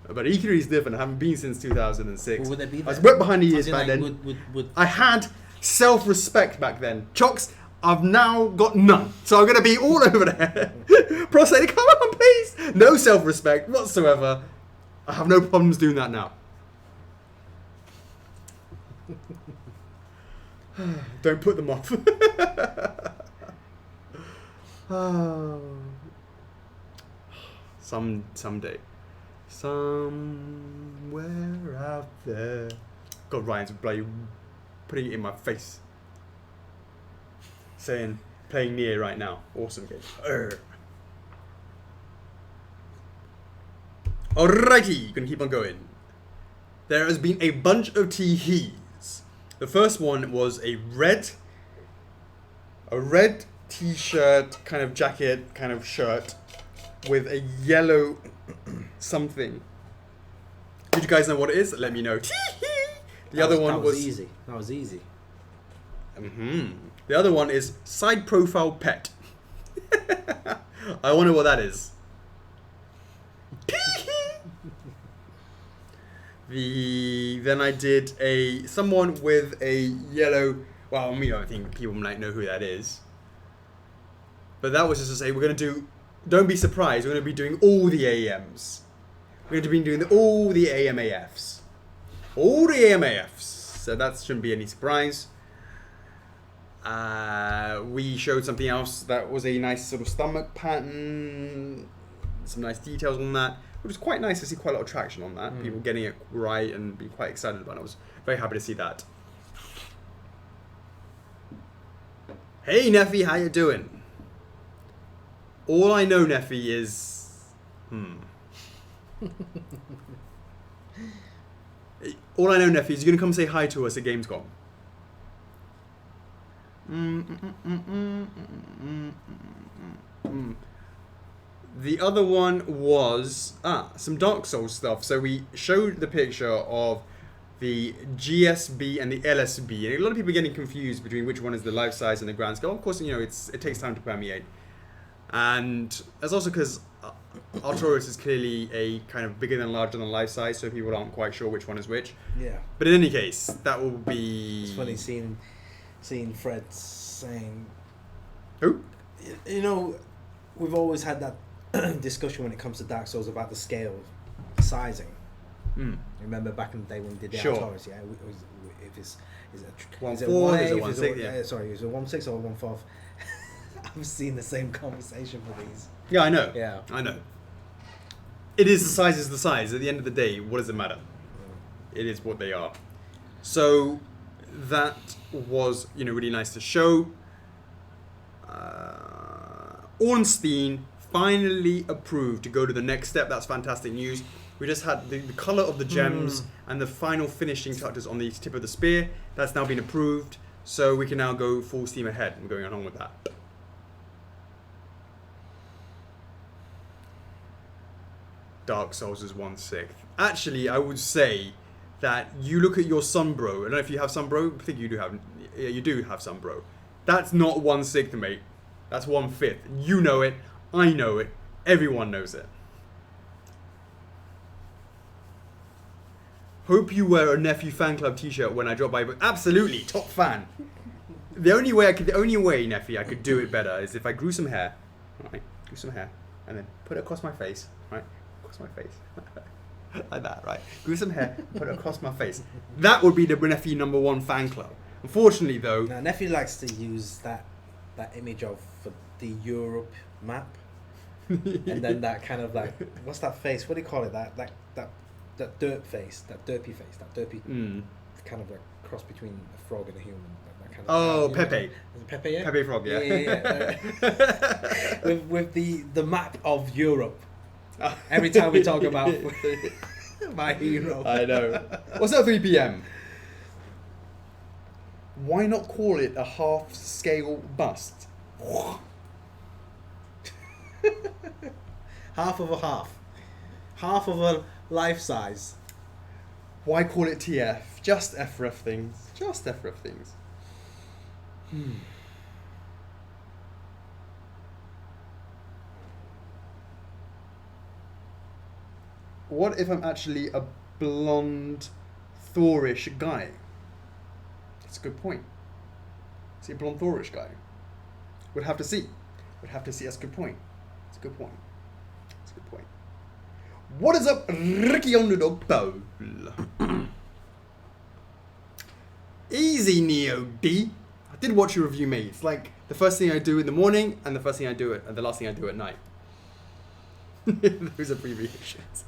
B: But E3 is different. I haven't been since 2006.
A: Well, would they be there?
B: I was wet behind the ears back then.
A: Would
B: I had self-respect back then. Chocks, I've now got none. So I'm going to be all over there. Prostate, come on, please. No self-respect whatsoever. I have no problems doing that now. Don't put them off. Someday. Somewhere out there. God, Ryan's bloody putting it in my face. Saying, playing Nier right now. Awesome game. Alrighty, gonna keep on going. There has been a bunch of teehees. The first one was a red t-shirt, kind of jacket, kind of shirt, with a yellow something. Did you guys know what it is? Let me know. The other one was
A: easy. That was easy.
B: The other one is side profile pet. I wonder what that is. Then I did someone with a yellow. Well, I mean, I think people might know who that is. But that was just to say we're going to do. Don't be surprised. We're going to be doing all the AMs. We're going to be doing all the AMAFs. All the AMAFs. So that shouldn't be any surprise. We showed something else that was a nice sort of stomach pattern. Some nice details on that. It was quite nice to see quite a lot of traction on that. People getting it right and being quite excited about it. I was very happy to see that. Hey Neffy, how you doing? All I know, Neffy, is... All I know, Neffy, is you're going to come say hi to us at Gamescom. The other one was some Dark Souls stuff. So we showed the picture of the GSB and the LSB, and a lot of people are getting confused between which one is the life size and the grand scale. Of course, you know it takes time to permeate, and that's also because Artorias is clearly a kind of bigger than larger than life size, so people aren't quite sure which one is which.
A: Yeah.
B: But in any case, that will be.
A: It's funny seeing Fred saying.
B: Who?
A: You know, we've always had that discussion when it comes to Dark Souls about the scale sizing. Remember back in the day when we did the Artorias, yeah? If it's is it
B: 1/4, is it 1/6? Yeah.
A: Sorry, is it 1/6 or 1/4? I've seen the same conversation for these.
B: Yeah, I know.
A: Yeah.
B: I know. It is the size is the size. At the end of the day, what does it matter? It is what they are. So that was, really nice to show. Ornstein finally approved to go to the next step. That's fantastic news. We just had the color of the gems and the final finishing touches on the tip of the spear. That's now been approved. So we can now go full steam ahead. We're going on with that. Dark Souls is 1/6. Actually, I would say that you look at your Sunbro. I don't know if you have Sunbro. I think you do have. Yeah, you do have Sunbro. That's not 1/6, mate. That's 1/5. You know it. I know it. Everyone knows it. Hope you wear a Nephew Fan Club T-shirt when I drop by. But absolutely, top fan. The only way, Nephew, I could do it better is if I grew some hair. Right, grew some hair, and then put it across my face. Right. My face like that, right? Grew some hair, put it across my face. That would be the Nephew #1 fan club. Unfortunately, though,
A: now Nephew likes to use that image of the Europe map, and then that kind of like what's that face? What do you call it? That dirt face, that derpy face, that derpy kind of like cross between a frog and a human. That kind of,
B: Pepe.
A: Is it Pepe? Yeah.
B: Pepe frog. Yeah.
A: with the map of Europe. Every time we talk about my hero.
B: I know. What's that 3 p.m? Why not call it a half-scale bust?
A: Half of a half. Half of a life size.
B: Why call it TF? Just FRF things. Just FRF things. What if I'm actually a blonde, Thorish guy? That's a good point. Is he a blonde, Thorish guy? We'd have to see. That's a good point. That's a good point. What is up, Ricky Underdog Paul? Easy easy, Neo D. I did watch your review, mate. It's like the first thing I do in the morning and the first thing I do and the last thing I do at night. Those abbreviations.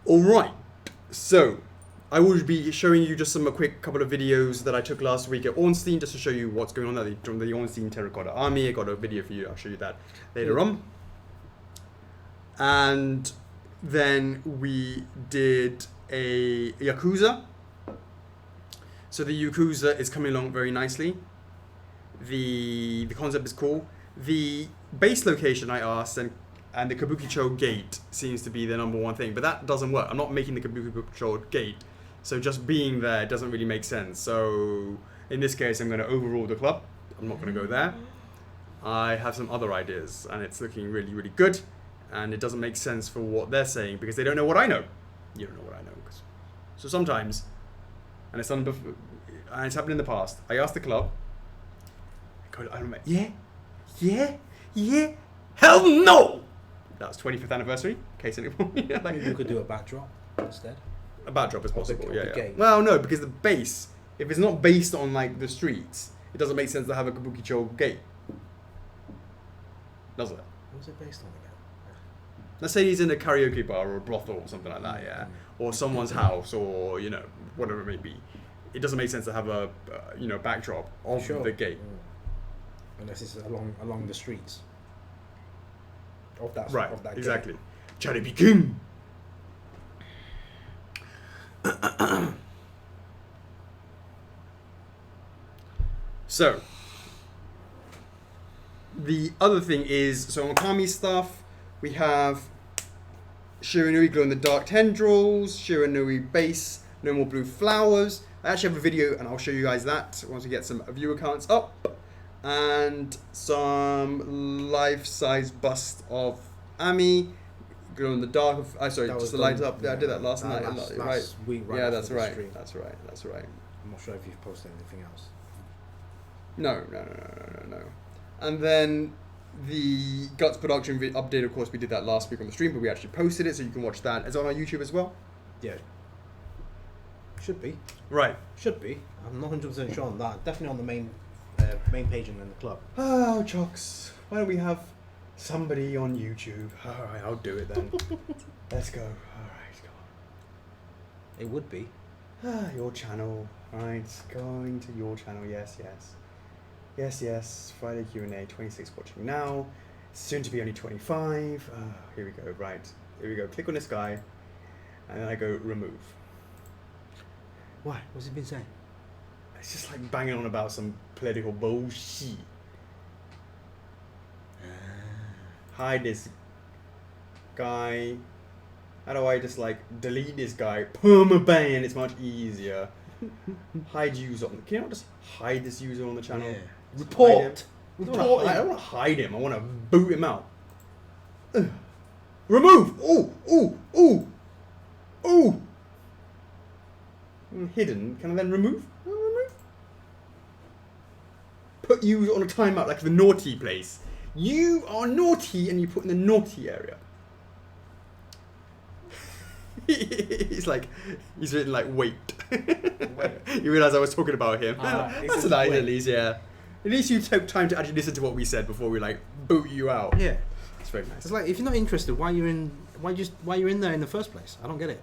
B: All right. So, I will be showing you just a quick couple of videos that I took last week at Ornstein, just to show you what's going on there. The Ornstein Terracotta Army. I got a video for you. I'll show you that later on. And then we did a Yakuza. So the Yakuza is coming along very nicely. The concept is cool. The base location I asked and the Kabukicho gate seems to be the number one thing, but that doesn't work. I'm not making the Kabukicho gate, so just being there doesn't really make sense. So in this case, I'm going to overrule the club. I'm not going to go there. I have some other ideas, and it's looking really, really good. And it doesn't make sense for what they're saying because they don't know what I know. You don't know what I know. So sometimes, and it's done before, and it's happened in the past. I asked the club. I don't know. Yeah. Hell no. That was 25th anniversary. In case anyone.
A: Maybe you could do a backdrop instead.
B: A backdrop is possible.
A: Yeah.
B: Well, no, because the base, if it's not based on like the streets, it doesn't make sense to have a Kabukicho gate. Does it?
A: What was it based on again?
B: Let's say he's in a karaoke bar or a brothel or something like that, yeah, or someone's house or whatever it may be. It doesn't make sense to have a backdrop of the gate.
A: Unless it's along the streets. Of that
B: exactly.
A: Gate.
B: Charity King. So the other thing is, so on Kami stuff, we have Shiranui Glow in the Dark Tendrils, Shiranui Base, No More Blue Flowers. I actually have a video and I'll show you guys that once we get some viewer counts up. And some life-size bust of Ami, Glow in the Dark. Just the lights up. Yeah, I did that last night.
A: Last week, right?
B: Yeah, that's right. That's right.
A: I'm not sure if you've posted anything else.
B: No. And then the Guts production update, of course, we did that last week on the stream, but we actually posted it, so you can watch that. It's on our YouTube as well?
A: Yeah. Should be.
B: Right.
A: Should be. I'm not 100% sure on that. Definitely on the main page and in the club.
B: Oh, Chocks. Why don't we have somebody on YouTube? Alright, I'll do it then. Let's go. Alright, go on.
A: It would be.
B: Your channel. Right, going to your channel. Yes. Friday Q&A, 26 watching now. Soon to be only 25. Here we go. Right. Here we go. Click on this guy. And then I go remove.
A: Why? What's he been saying?
B: It's just like banging on about some political bullshit. Hide this guy. How do I just like delete this guy? Permaban. It's much easier. Hide user. Can you not just hide this user on the channel?
A: Yeah. Report.
B: I don't want to hide him. I want to boot him out. Remove. Ooh. Hidden. Can I then remove? Put you on a timeout like the naughty place. You are naughty and you put in the naughty area. He's written like wait. You realise I was talking about him. That's nice at least, yeah. At least you took time to actually listen to what we said before we like boot you out.
A: Yeah.
B: It's very nice.
A: It's like if you're not interested, why you're in there in the first place? I don't get it.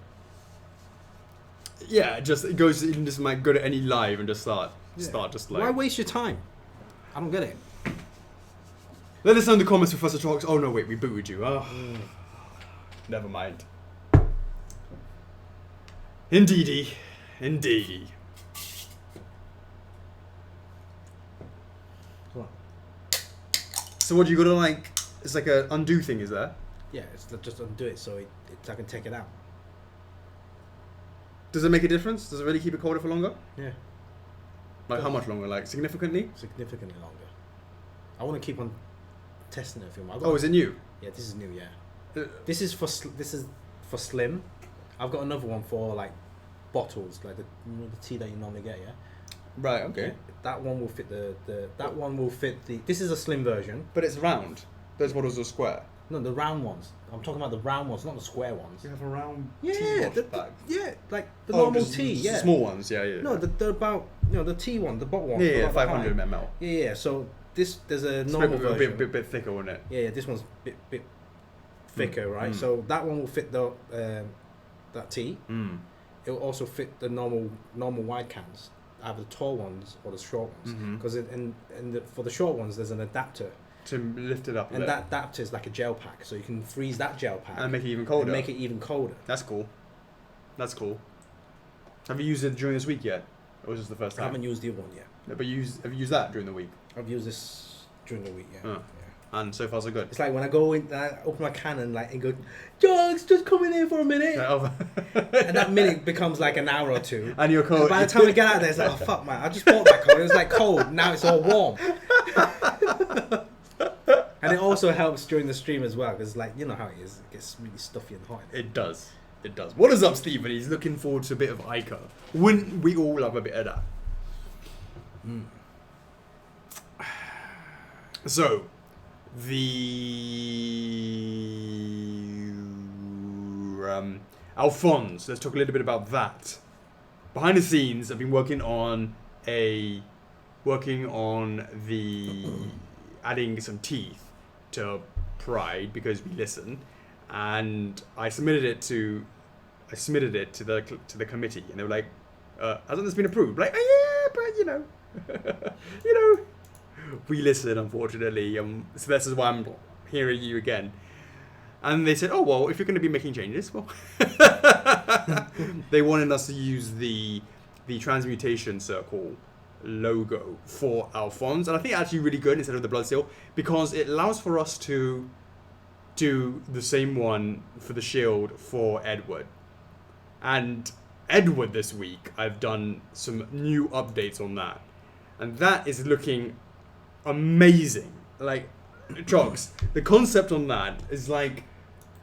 B: Yeah, it goes in just like go to any live and just start just like.
A: Why waste your time? I don't get it.
B: Let us know in the comments, Professor Chalks. Oh no, wait, we booted you. Oh, never mind. Indeedy.
A: What?
B: So what, you gotta like, it's like a undo thing, is there?
A: Yeah, it's just undo it so I can take it out.
B: Does it make a difference? Does it really keep it colder for longer?
A: Yeah.
B: Like how much longer? Like significantly?
A: Significantly longer. I want to keep on testing it for you.
B: Oh, is it new?
A: Yeah, this is new. Yeah. This is for slim. I've got another one for like bottles, like the tea that you normally get. Yeah.
B: Right. Okay.
A: Yeah, that one will fit the. That one will fit the. This is a slim version.
B: But it's round. Those bottles are square.
A: No, the round ones. I'm talking about the round ones, not the square ones.
B: You have a round
A: Yeah,
B: tea wash
A: the,
B: bag.
A: yeah, like the normal
B: just
A: tea.
B: the
A: Yeah,
B: small ones. Yeah, yeah.
A: No, they're about the tea one, the bottle one.
B: yeah,
A: about
B: 500
A: high.
B: ml.
A: Yeah. So there's a
B: It's
A: normal
B: a
A: version.
B: bit thicker, wouldn't it?
A: Yeah, this one's bit thicker, right?
B: Mm.
A: So that one will fit the that tea.
B: Mm.
A: It will also fit the normal wide cans, either the tall ones or the short ones.
B: Mhm.
A: Because for the short ones, there's an adapter,
B: To lift it up a
A: and
B: bit.
A: that adapter is like a gel pack, so you can freeze that gel pack
B: And make it even colder.
A: and make it even colder.
B: That's cool. That's cool. Have you used it during this week yet? Or was this the first
A: I
B: time?
A: haven't used the other one yet.
B: No, but have you used that during the week?
A: I've used this during the week. Yeah.
B: Oh. And so far so good.
A: It's like when I go in, I open my can and go, Jugs, just come in here for a minute. And that minute becomes like an hour or two.
B: And you're cold.
A: And by the time we get out there, it's like, oh fuck, man, I just bought that cold. It was like cold. Now it's all warm. And it also helps during the stream as well, because like you know how it is, it gets really stuffy and hot.
B: It does. It does. What is up, Stephen? He's looking forward to a bit of Ica. Wouldn't we all love a bit of that?
A: Mm.
B: So, Alphonse. Let's talk a little bit about that. Behind the scenes, I've been working on adding some teeth to Pride because we listen, and I submitted it to the committee, and they were like, "Hasn't this been approved?" Like, "Oh, yeah, but you know, we listen, unfortunately. So this is why I'm hearing you again." And they said, "Oh well, if you're going to be making changes, well," they wanted us to use the transmutation circle logo for Alphonse, and I think it's actually really good instead of the blood seal because it allows for us to do the same one for the shield for Edward. And Edward this week, I've done some new updates on that, and that is looking amazing. Like, Chocks, the concept on that is like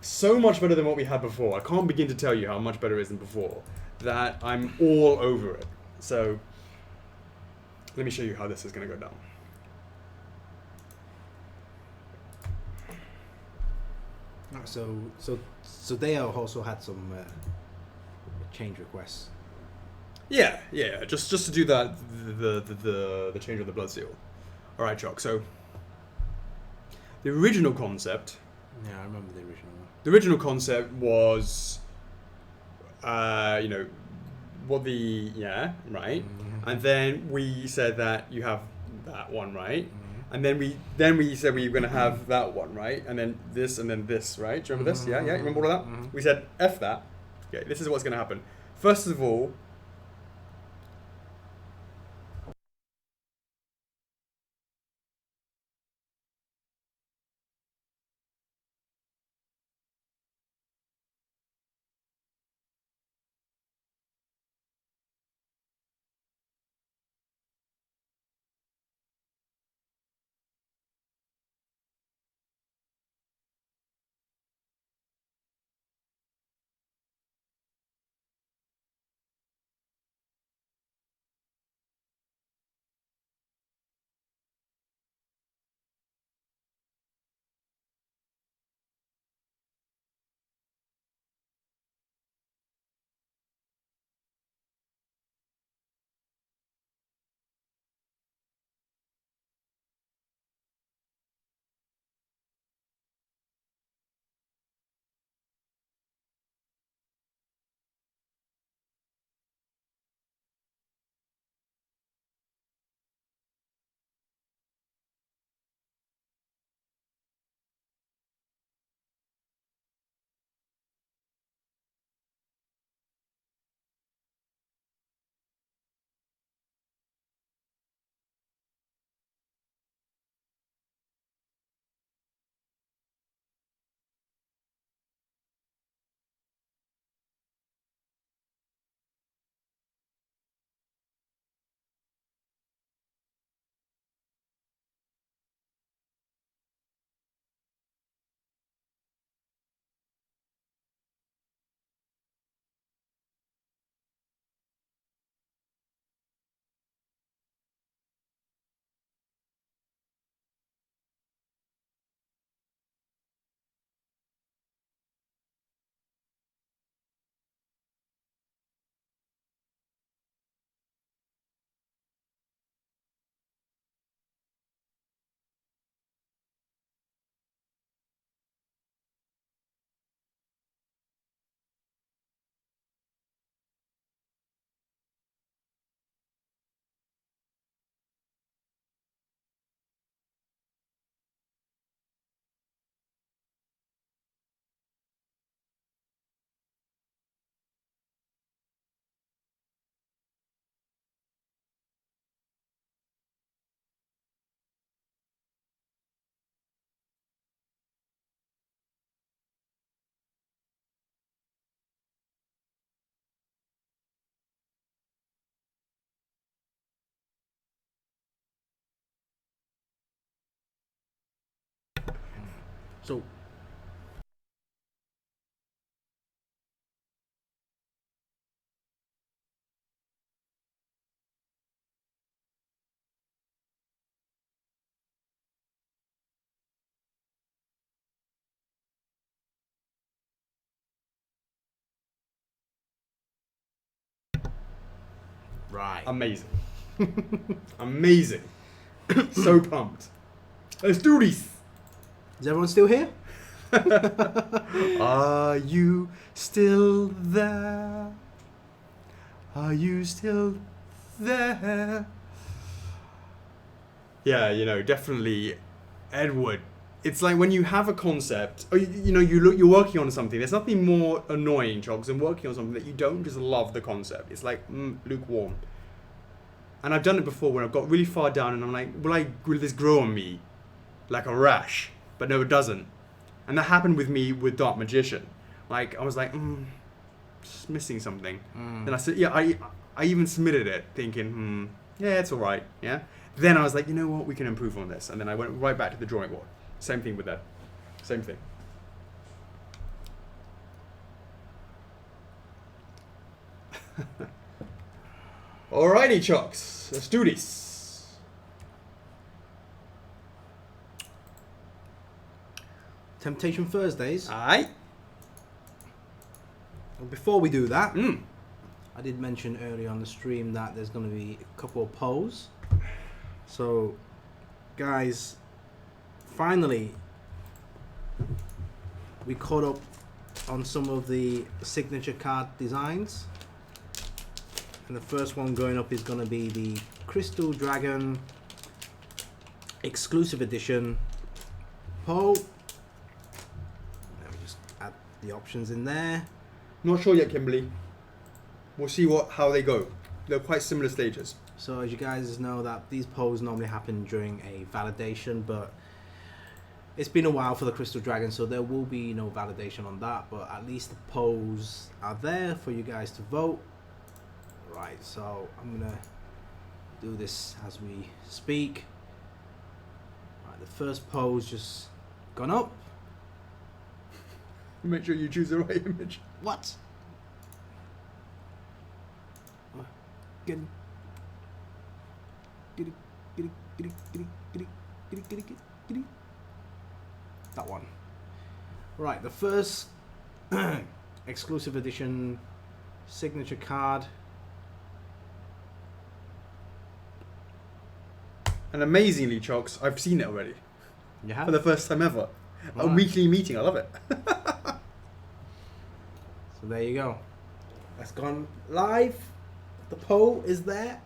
B: so much better than what we had before. I can't begin to tell you how much better it is than before. That I'm all over it. So let me show you how this is going to go down.
A: So they also had some change requests.
B: Yeah. Just to do that, the change of the blood seal. All right, Chock. So the original concept.
A: Yeah, I remember the original one.
B: The original concept was, what right, and then we said that you have that one, right, and then we said we were gonna have that one, right, and then this, right? Do you remember this? Yeah. You remember all of that? We said F that. Okay, this is what's gonna happen. First of all,
A: So right.
B: Amazing. Amazing. So pumped. Let's do this.
A: Is everyone still here?
B: Are you still there? Are you still there? Yeah, you know, definitely Edward. It's like when you have a concept, or you're working on something. There's nothing more annoying, Chocks, than working on something that you don't just love the concept. It's like lukewarm. And I've done it before when I've got really far down and I'm like, will this grow on me like a rash? But no, it doesn't. And that happened with me with Dark Magician. Like, I was like, just missing something. Then I said, yeah, I even submitted it thinking, yeah, it's all right, yeah. Then I was like, you know what, we can improve on this. And then I went right back to the drawing board. Same thing with that. Same thing. Alrighty, Chocks. Let's do this.
A: Temptation Thursdays.
B: Aye.
A: Well, before we do that, I did mention earlier on the stream that there's going to be a couple of polls. So, guys, finally, we caught up on some of the signature card designs. And the first one going up is going to be the Crystal Dragon Exclusive Edition poll. Let me just add the options in there.
B: Not sure yet, Kimberly. We'll see how they go. They're quite similar stages.
A: So as you guys know that these polls normally happen during a validation, but it's been a while for the Crystal Dragon, so there will be no validation on that, but at least the polls are there for you guys to vote. Right, so I'm gonna do this as we speak. Right, the first poll's just gone up.
B: Make sure you choose the right image.
A: What? Get it. Get it. Get it. Get it. Get it. Get it. Get it. Get it. Get it. That one. Right, the first exclusive edition signature card.
B: And amazingly, Chocks, I've seen it already.
A: You have?
B: For the first time ever. A
A: Right.
B: weekly meeting, I love it.
A: So there you go. That's gone live. The poll is there.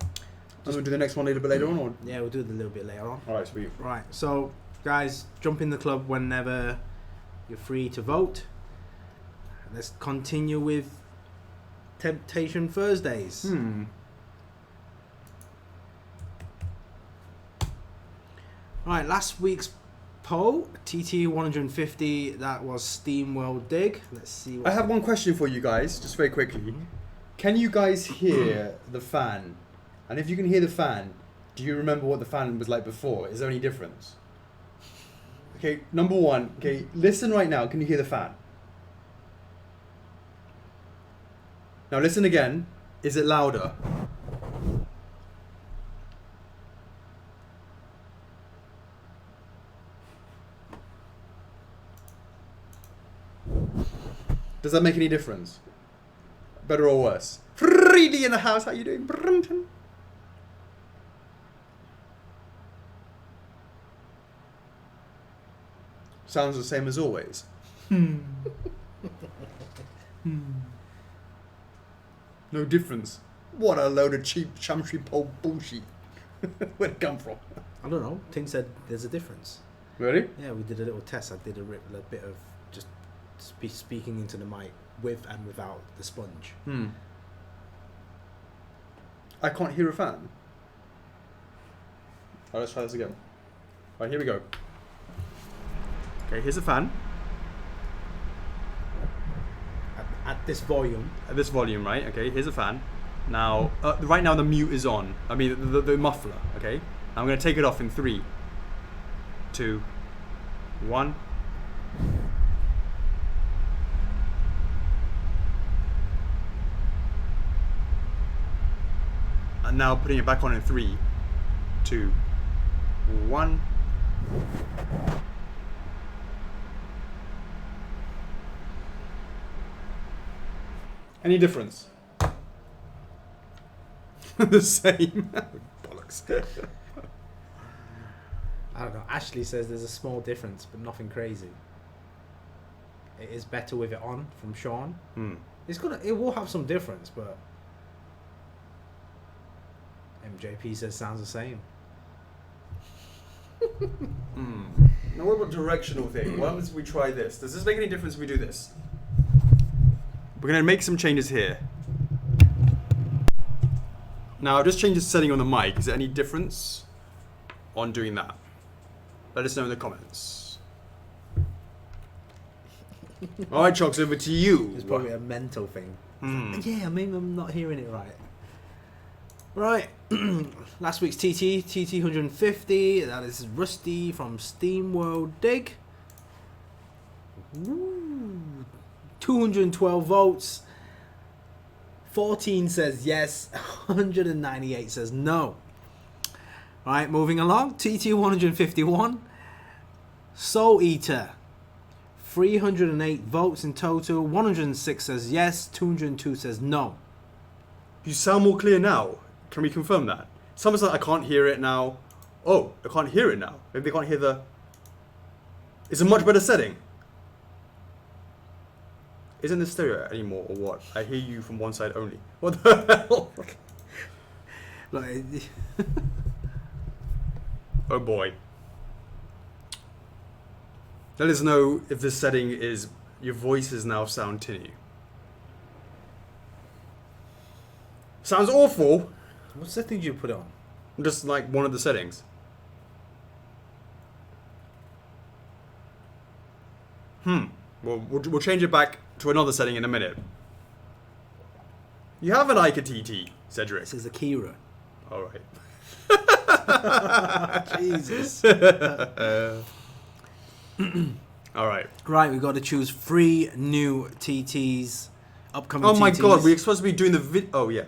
B: I'm going to do the next one a little bit later on? Or?
A: Yeah, we'll do it a little bit later on.
B: Alright, sweet.
A: Right, so guys, jump in the club whenever you're free to vote. Let's continue with Temptation Thursdays. Right, last week's poll, TT 150, that was Steamworld Dig. Let's see what
B: I have one question for you guys, just very quickly. Can you guys hear the fan? And if you can hear the fan, do you remember what the fan was like before? Is there any difference? Okay, number one. Okay, listen right now. Can you hear the fan? Now listen again. Is it louder? Does that make any difference? Better or worse? Freely in the house. How you doing, Brunton? Sounds the same as always. No difference. What a load of cheap chamshy pole bullshit. Where'd it come from?
A: I don't know. Ting said there's a difference.
B: Really?
A: Yeah, we did a little test. I did a bit of just speaking into the mic with and without the sponge.
B: I can't hear a fan. Alright, let's try this again. Alright, here we go. Okay, here's a fan.
A: At this volume.
B: At this volume, right? Okay, here's a fan. Now, right now the mute is on. I mean, the muffler, okay? I'm going to take it off in 3, 2, 1. And now putting it back on in 3, 2, 1. Any difference? The same. Bollocks.
A: I don't know. Ashley says there's a small difference, but nothing crazy. It is better with it on, from Sean. It will have some difference, but MJP says sounds the same.
B: Now what about directional thing? Why don't we try this? Does this make any difference if we do this? We're going to make some changes here. Now I've just changed the setting on the mic. Is there any difference on doing that? Let us know in the comments. Alright, Chocks, over to you.
A: It's probably a mental thing. Yeah, maybe I'm not hearing it right. Right, last week's TT 150. That is Rusty from SteamWorld Dig. Ooh, 212 votes. 14 says yes. 198 says no. Right, moving along. TT 151. Soul Eater. 308 votes in total. 106 says yes. 202 says no.
B: You sound more clear now. Can we confirm that? Someone said I can't hear it now. Oh, I can't hear it now. Maybe they can't hear the... It's a much better setting. Isn't this stereo anymore or what? I hear you from one side only. What the hell?
A: Like,
B: oh boy. Let us know if this setting is... Your voices now sound tinny. Sounds awful.
A: what setting did you put on?
B: Just like one of the settings. Well, we'll change it back to another setting in a minute. You have an Ica TT, Cedric.
A: This is Akira.
B: All right.
A: Jesus.
B: All right.
A: Right, we got to choose 3 new TTs. Upcoming
B: Oh my
A: TTs.
B: god, we're supposed to be doing the vid. Oh yeah.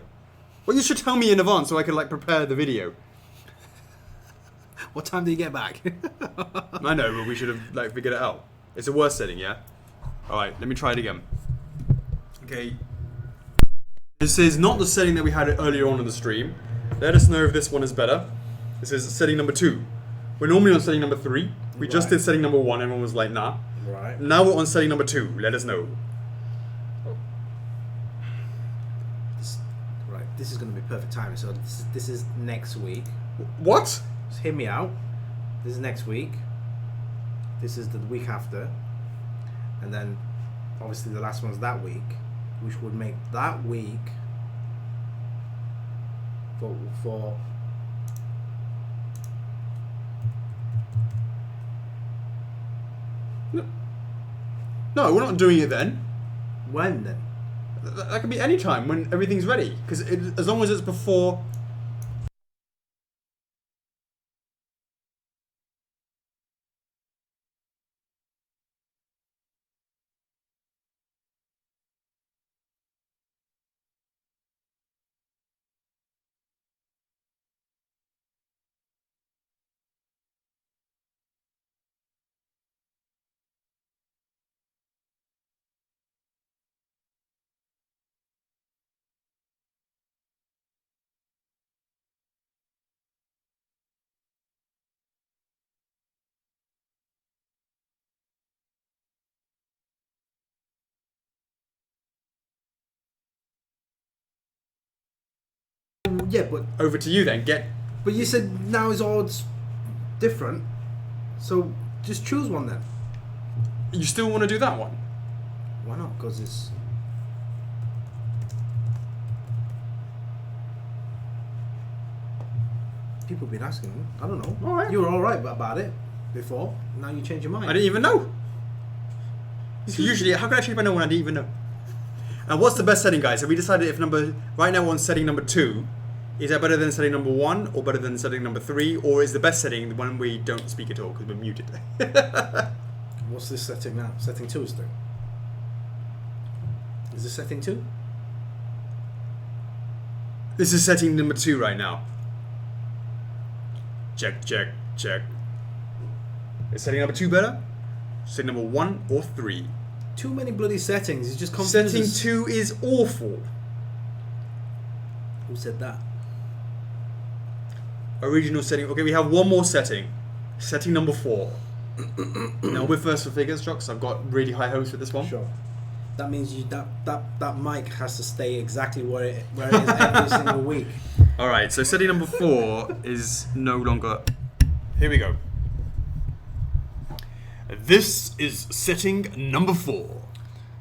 B: Well, you should tell me in advance so I can like prepare the video.
A: What time do you get back?
B: I know, but we should have like figured it out. It's a worse setting, yeah. All right, let me try it again. Okay. This is not the setting that we had earlier on in the stream. Let us know if this one is better. This is setting number 2. We're normally on setting number 3. We just did setting number 1. Everyone was like, nah.
A: Right.
B: Now we're on setting number 2. Let us know.
A: This is going to be perfect timing. So this is next week.
B: What?
A: Just hear me out. This is next week. This is the week after. And then, obviously, the last one's that week. Which would make that week for
B: No, we're not doing it then.
A: when then?
B: That could be any time when everything's ready. Because as long as it's before...
A: Yeah, but
B: Over to you then.
A: you said now is all different. So just choose one then.
B: You still want to do that one?
A: Why not? Because it's... People have been asking me. I don't know.
B: All right.
A: You were alright about it before. Now you change your mind.
B: I didn't even know. So usually, how can I change my mind when I didn't even know? And what's the best setting, guys? So we decided if right now we're on setting number 2. Is that better than setting number 1 or better than setting number 3? Or is the best setting the one we don't speak at all because we're muted?
A: What's this setting now? Setting 2 is thing. Is this setting 2?
B: This is setting number 2 right now. Check, check, check. Is setting number 2 better? Setting number 1 or 3?
A: Too many bloody settings. It's just
B: Setting
A: confuses.
B: 2 is awful.
A: Who said that?
B: Original setting. Okay, we have one more setting. Setting number 4. Now we're first for figures, Chocks. I've got really high hopes for this one.
A: Sure. That means that mic has to stay exactly where it is every single week.
B: All right, so setting number 4 is no longer. Here we go. This is setting number 4.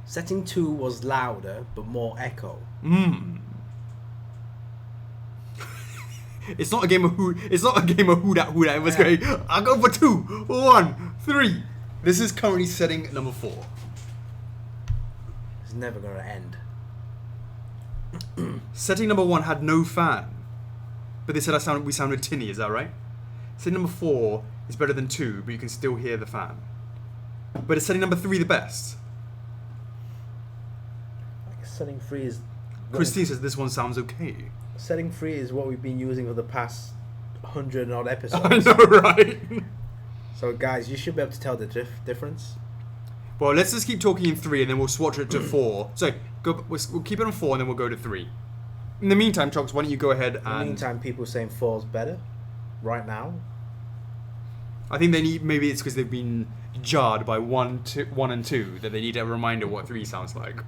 A: Setting 2 was louder but more echo.
B: It's not a game of who. It's not a game of who that. It was going. I'll go for 2, 1, 3. This is currently setting number 4.
A: It's never gonna end.
B: Setting number 1 had no fan, but they said we sounded tinny. Is that right? Setting number 4 is better than 2, but you can still hear the fan. But is setting number 3 the best?
A: Setting 3 is.
B: Christine says this one sounds okay.
A: Setting 3 is what we've been using for the past 100 odd
B: I
A: episodes.
B: know, right?
A: So guys, you should be able to tell the difference.
B: Well, let's just keep talking in 3, and then we'll swatch it to 4. So we'll keep it on 4, and then we'll go to 3. In the meantime, Chocks, why don't you go ahead and...
A: In the meantime, people saying 4 is better right now.
B: I think they need... Maybe it's because they've been jarred by 1 and 2 that they need a reminder what 3 sounds like.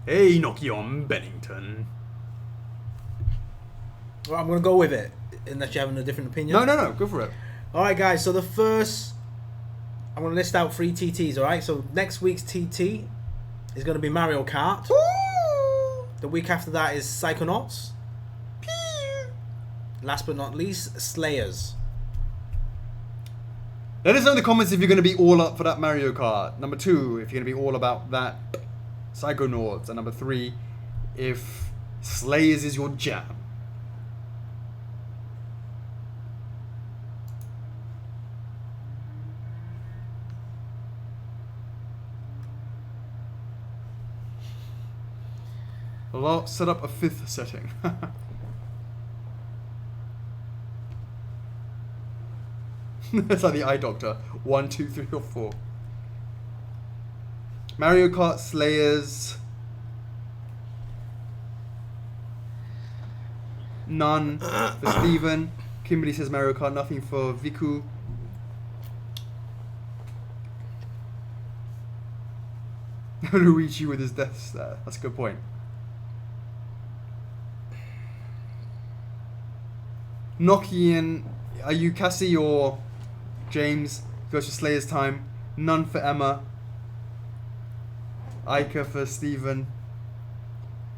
B: Hey, Nokion Bennington.
A: Well, I'm going to go with it, unless you're having a different opinion.
B: No, go for it.
A: Alright guys, so the first... I'm going to list out 3 TTs, alright? So next week's TT is going to be Mario Kart.
B: Woo!
A: The week after that is Psychonauts. Last but not least, Slayers.
B: Let us know in the comments if you're going to be all up for that Mario Kart. Number 2, if you're going to be all about that Psychonauts. And number 3, if Slayers is your jam. I'll set up a 5th setting. That's like the eye doctor. 1, 2, 3, or 4. Mario Kart Slayers. None for Steven. Kimberly says Mario Kart, nothing for Viku. Luigi with his death stare. That's a good point. Nokian, are you Cassie or James? Goes for Slayer's time. None for Emma. Ica for Steven.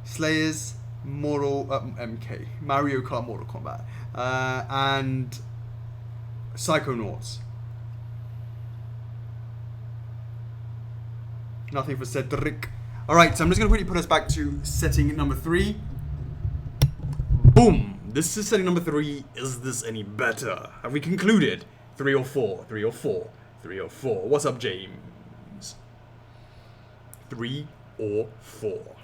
B: Slayers, Mortal MK. Mario Kart Mortal Kombat. And Psychonauts. Nothing for Cedric. Alright, so I'm just going to quickly put us back to setting number 3. Boom! This is setting number 3. Is this any better? Have we concluded? 3 or 4? 3 or 4? 3 or 4? What's up, James? 3 or 4?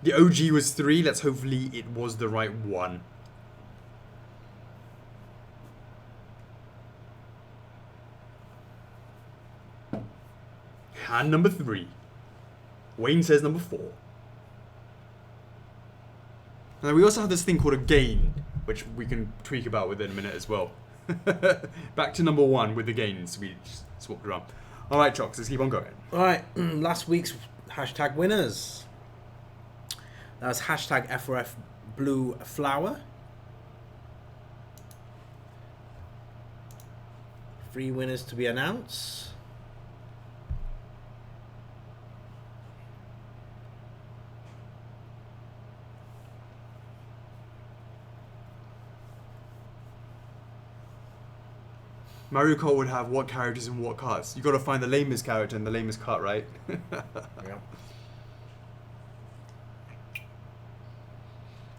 B: The OG was 3. Let's hopefully it was the right one. And number 3. Wayne says number 4. And we also have this thing called a gain, which we can tweak about within a minute as well. Back to number 1 with the gains. We just swapped around. Alright, Chocks, let's keep on going.
A: Alright, last week's hashtag winners. That was hashtag FRF Blue Flower. 3 winners to be announced.
B: Mario Kart would have what characters in what carts? You got to find the lamest character in the lamest cart, right?
A: Yeah.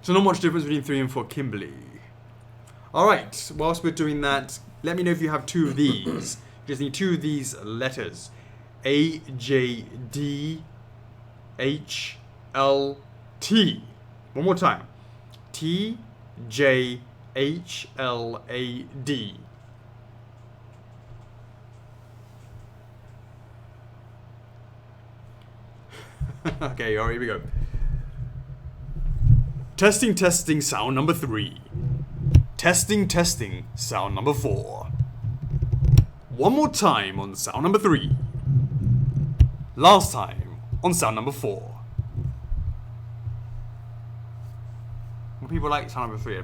B: So not much difference between 3 and 4 Kimberly. Alright, whilst we're doing that, let me know if you have 2 of these. You just need 2 of these letters. A, J, D, H, L, T. One more time. T, J, H, L, A, D. Okay, alright, here we go. Testing, testing, sound number 3. Testing, testing, sound number 4. One more time on sound number 3. Last time on sound number 4. When people like sound number 3,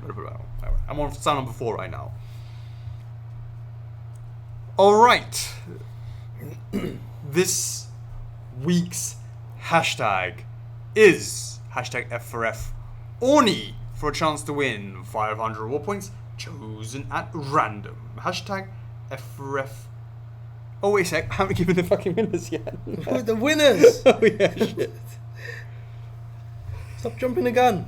B: I'm on sound number 4 right now. Alright. This week's hashtag is hashtag F4F Orny for a chance to win 500 reward points chosen at random. Hashtag F4F. Oh, wait a sec. I haven't given the fucking winners yet.
A: The winners!
B: Oh, yeah, shit.
A: Stop jumping the gun.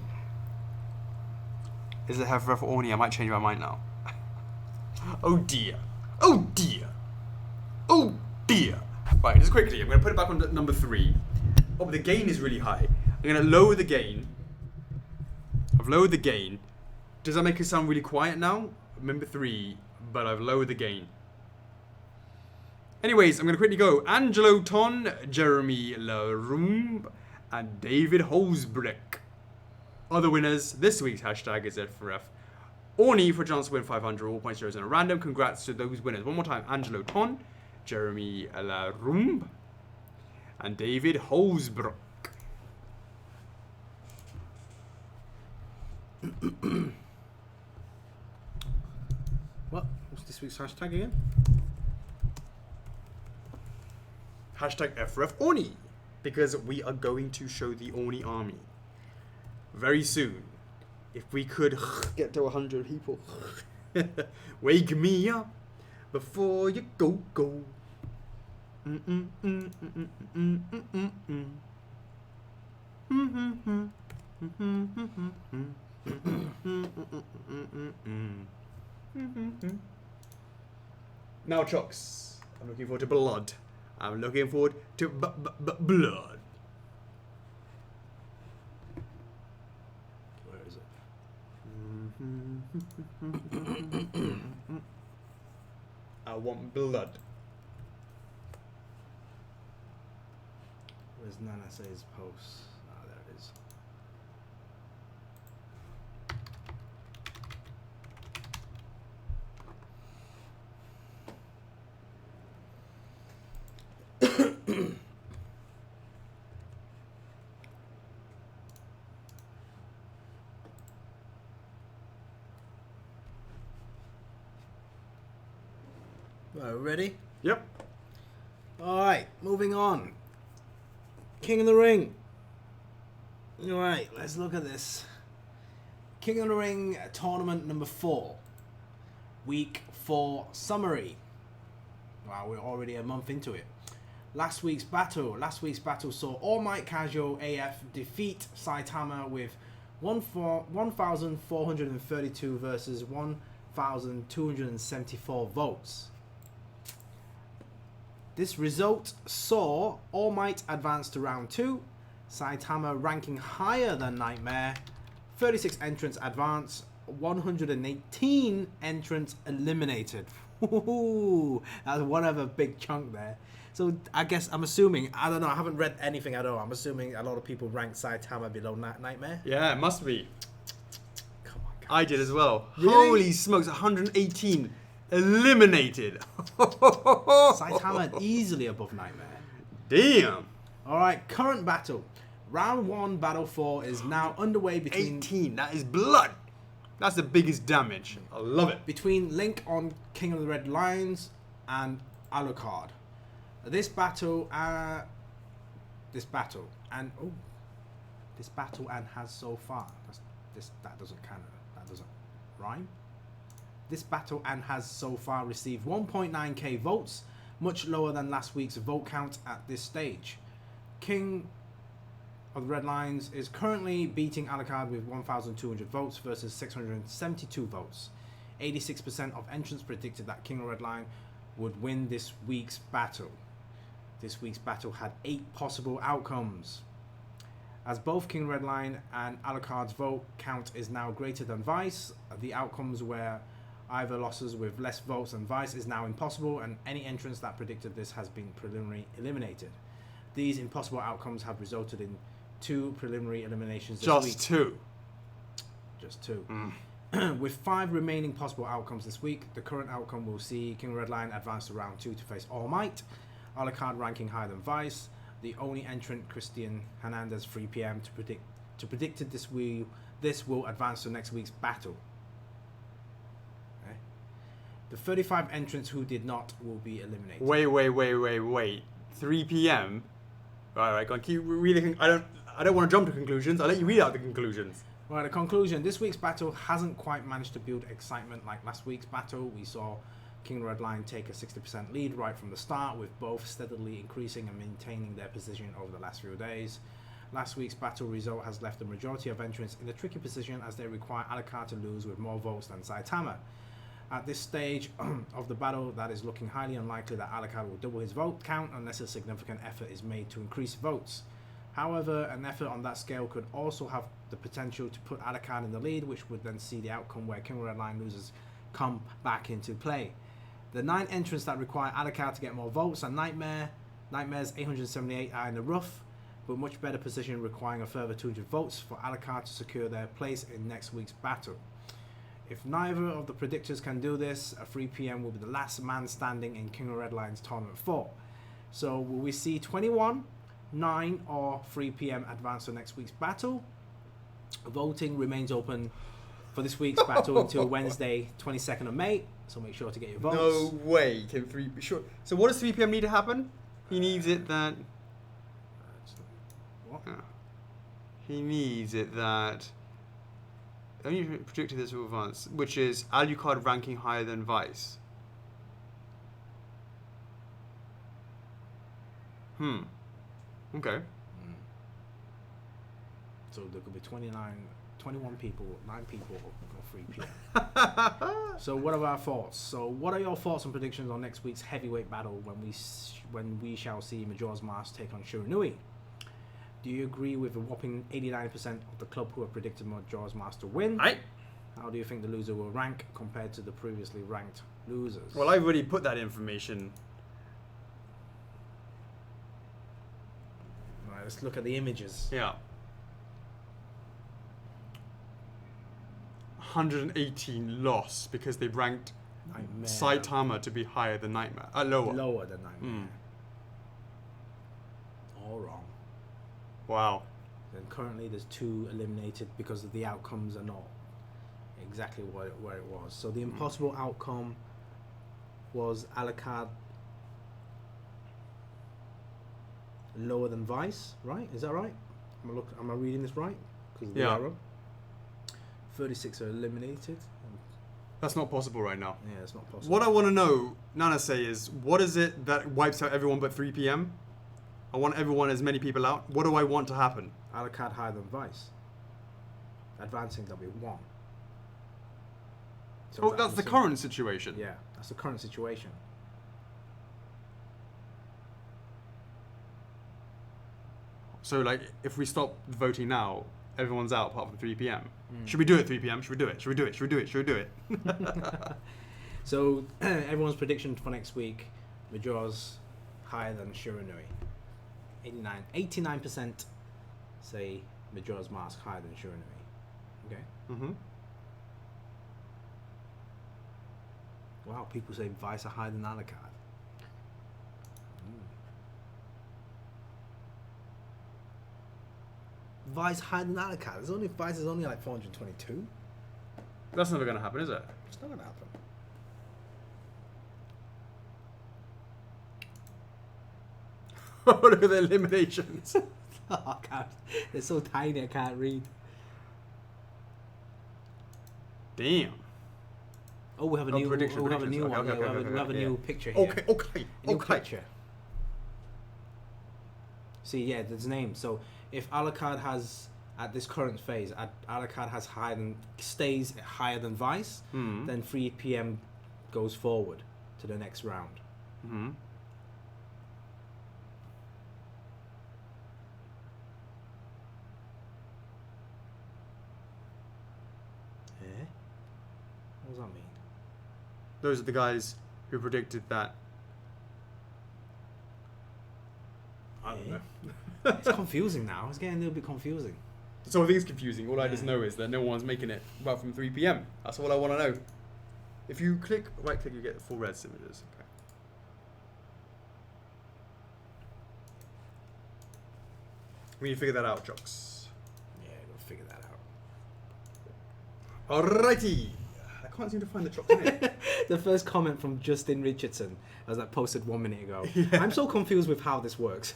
B: Is it F4F Orny? I might change my mind now. Oh, dear. Oh, dear. Oh, dear. Right, just quickly. I'm going to put it back on number 3. Oh, but the gain is really high. I'm going to lower the gain. I've lowered the gain. Does that make it sound really quiet now? Number 3, but I've lowered the gain. Anyways, I'm going to quickly go. Angelo Ton, Jeremy Larumbe, and David Holsbrick. Other winners, this week's hashtag is F4F Orny for a chance to win 500 all points chosen at random. Congrats to those winners. One more time. Angelo Ton, Jeremy Larumbe, and David Holsbrick.
A: What? What's this week's hashtag again?
B: Hashtag F4F Orny. Because we are going to show the Orny army very soon. If we could get to 100 people. Wake me up before you go. Now, Chocks, I'm looking forward to blood. I'm looking forward to blood.
A: Where is it?
B: I want blood.
A: Where's Nana Say's post? Ah, there it is. Ready?
B: Yep.
A: Alright, moving on. King of the Ring. Alright, let's look at this. King of the Ring tournament number 4. Week 4 summary. Wow, we're already a month into it. Last week's battle saw All Might Casual AF defeat Saitama with 1,432 versus 1,274 votes. This result saw All Might advance to round 2, Saitama ranking higher than Nightmare, 36 entrants advance, 118 entrants eliminated. Ooh, that's one of a big chunk there. So I guess I'm assuming, I don't know, I haven't read anything at all. I'm assuming a lot of people rank Saitama below Nightmare.
B: Yeah, it must be.
A: Come on, guys.
B: I did as well.
A: Really?
B: Holy smokes, 118 eliminated.
A: Saitama easily above Nightmare.
B: Damn.
A: Alright, current battle. Round 1, Battle 4 is now underway between
B: 18, that is blood. That's the biggest damage. I love it.
A: between Link on King of the Red Lions and Alucard. This battle and has so far. That doesn't rhyme. this battle and has so far received 1.9k votes, much lower than last week's vote count at this stage. King of the Red Lions is currently beating Alucard with 1,200 votes versus 672 votes. 86% of entrants predicted that King of Red Lion would win this week's battle. This week's battle had 8 possible outcomes. As both King Red Lion and Alucard's vote count is now greater than Vice, the outcomes where either losses with less votes than Vice is now impossible, and any entrance that predicted this has been preliminarily eliminated. These impossible outcomes have resulted in 2 preliminary eliminations this week. Just two. With 5 remaining possible outcomes this week, the current outcome will see King Red Lion advance to round 2 to face All Might, Alucard ranking higher than Vice. The only entrant, Christian Hernandez 3 PM, predicted this will advance to next week's battle. Okay. The 35 entrants who did not will be eliminated.
B: Wait. 3 p.m. Alright, go on, keep reading. I don't want to jump to conclusions. I'll let you read out the conclusions.
A: Right, the conclusion. This week's battle hasn't quite managed to build excitement like last week's battle. We saw King Red Lion take a 60% lead right from the start, with both steadily increasing and maintaining their position over the last few days. Last week's battle result has left the majority of entrants in a tricky position as they require Alucard to lose with more votes than Saitama. At this stage of the battle, that is looking highly unlikely that Alucard will double his vote count unless a significant effort is made to increase votes. However, an effort on that scale could also have the potential to put Alucard in the lead, which would then see the outcome where King Red Lion losers come back into play. The 9 entrants that require Alucard to get more votes are Nightmare's 878 are in the rough, but much better position, requiring a further 200 votes for Alucard to secure their place in next week's battle. If neither of the predictors can do this, a 3 p.m. will be the last man standing in King of Red Lion's Tournament 4. So will we see 21, 9 or 3 p.m. advance to next week's battle? Voting remains open for this week's battle until Wednesday, 22nd of May, so make sure to get your votes.
B: No way can 3 p.m. Sure. So what does 3 p.m. need to happen? He needs it that...
A: What?
B: He needs it that... Only predicted this will advance, which is Alucard ranking higher than Vice. Okay.
A: So there could be 21 people, 9 people, or 3 p.m. So what are our thoughts? So what are your thoughts and predictions on next week's heavyweight battle when we shall see Majora's Mask take on Shiranui? Do you agree with the whopping 89% of the club who have predicted Majora's Mask to win?
B: Right.
A: How do you think the loser will rank compared to the previously ranked losers?
B: Well, I've already put that information.
A: Right, let's look at the images.
B: Yeah. 118 loss because they ranked
A: Nightmare.
B: Saitama to be higher than Nightmare. Lower.
A: Lower than Nightmare. All wrong.
B: Wow.
A: Then currently there's 2 eliminated because of the outcomes are not exactly where it was. So the impossible outcome was Alucard lower than Vice, right? Is that right? Am I reading this right? Because of the arrow. 36 are eliminated.
B: That's not possible right now.
A: Yeah, it's not possible.
B: What I want to know, Nana say, is what is it that wipes out everyone but 3 p.m.? I want everyone, as many people out. What do I want to happen?
A: Alucard higher than Vice. Advancing W1. So
B: Oh, that's the current situation.
A: Yeah, that's the current situation.
B: So, like, if we stop voting now, everyone's out apart from 3 p.m. Should we do it 3 p.m.? Should we do it? Should we do it? Should we do it? Should we do it?
A: So, everyone's prediction for next week, Majora's higher than Shiranui. 89% say Majora's Mask higher than Shiranui. Okay.
B: Mm-hmm.
A: Wow, people say Vice are higher than Alucard. Vice higher than Alucard. Vice is only like 422.
B: That's never going to happen, is it?
A: It's not gonna happen.
B: Look at the eliminations.
A: Oh, I can't. They're so tiny I can't read.
B: Damn.
A: Oh, we have a new.
B: prediction,
A: We have a new
B: predictions.
A: one.
B: Okay,
A: Yeah,
B: okay,
A: we have a
B: okay,
A: new
B: yeah.
A: picture here.
B: Okay.
A: A new picture. See, yeah, there's names. So if Alucard has at this current phase, Alucard has stays higher than Vice, then 3 PM goes forward to the next round.
B: Mm-hmm.
A: Yeah. What does that mean?
B: Those are the guys who predicted that. I don't know.
A: It's confusing now. It's getting a little bit confusing.
B: This whole thing's confusing. All I just
A: Yeah.
B: know is that no one's making it apart from 3 PM. That's all I want to know. If you right click, you get full red images. Okay. We need to figure that out, Chocks.
A: Yeah, we'll figure that out.
B: Alrighty. I can't seem to find the Chocks in it.
A: The first comment from Justin Richardson, as I posted 1 minute ago. I'm so confused with how this works.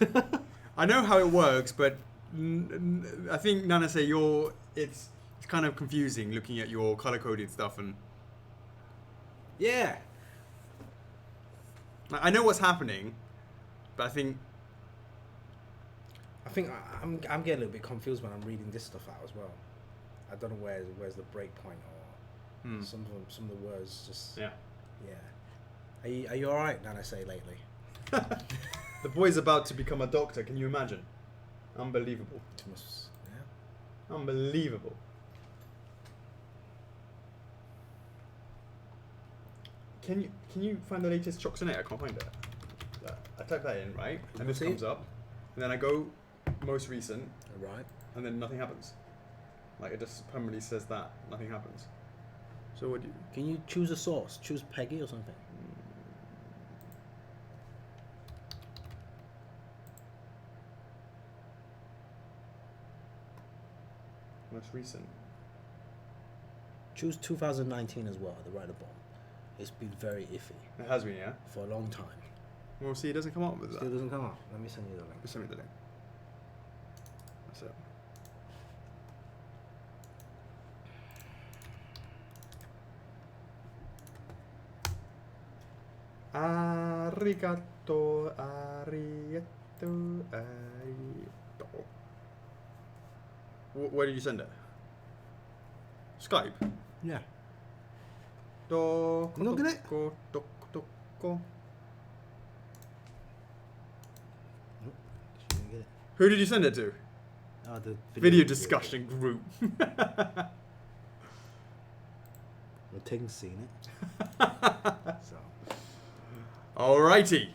B: I know how it works, but I think Nana say it's kind of confusing looking at your color coded stuff, and
A: Yeah.
B: I know what's happening, but I think
A: I'm getting a little bit confused when I'm reading this stuff out as well. I don't know where's the break point or some of the words just
B: yeah.
A: Are you all right? Nana say lately.
B: The boy's about to become a doctor. Can you imagine? Unbelievable.
A: Yeah.
B: Unbelievable. Can you find the latest Chocks in it? I can't find it. I type that in, right? And this comes up. And then I go most recent.
A: Right.
B: And then nothing happens. Like it just permanently says that. Nothing happens. So what do you...
A: Can you choose a source? Choose Peggy or something.
B: Most recent.
A: Choose 2019 as well, the right above. It's been very iffy
B: It has been, yeah?
A: for a long time.
B: Well, see, it doesn't come up with
A: Still
B: that.
A: doesn't come up. Let me send you the link.
B: Just send me the link. That's it. Arigato, arigato, arigato. Where did you send it? Skype?
A: Yeah.
B: Toko,
A: Look at it.
B: toko, toko.
A: Nope. She didn't get it.
B: Who did you send it to?
A: Oh, the
B: Video discussion group.
A: Well, Ting's seen it. So.
B: Alrighty.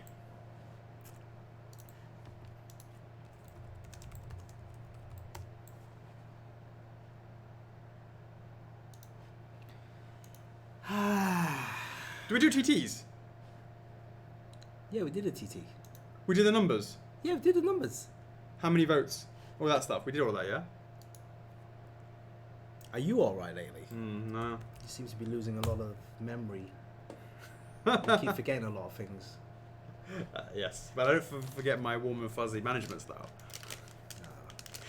B: Do we do TTs?
A: Yeah, we did a TT.
B: We did the numbers.
A: Yeah, we did the numbers.
B: How many votes? All that stuff. We did all that, yeah?
A: Are you all right lately?
B: No.
A: You seem to be losing a lot of memory. You keep forgetting a lot of things.
B: Yes, but I don't forget my warm and fuzzy management style.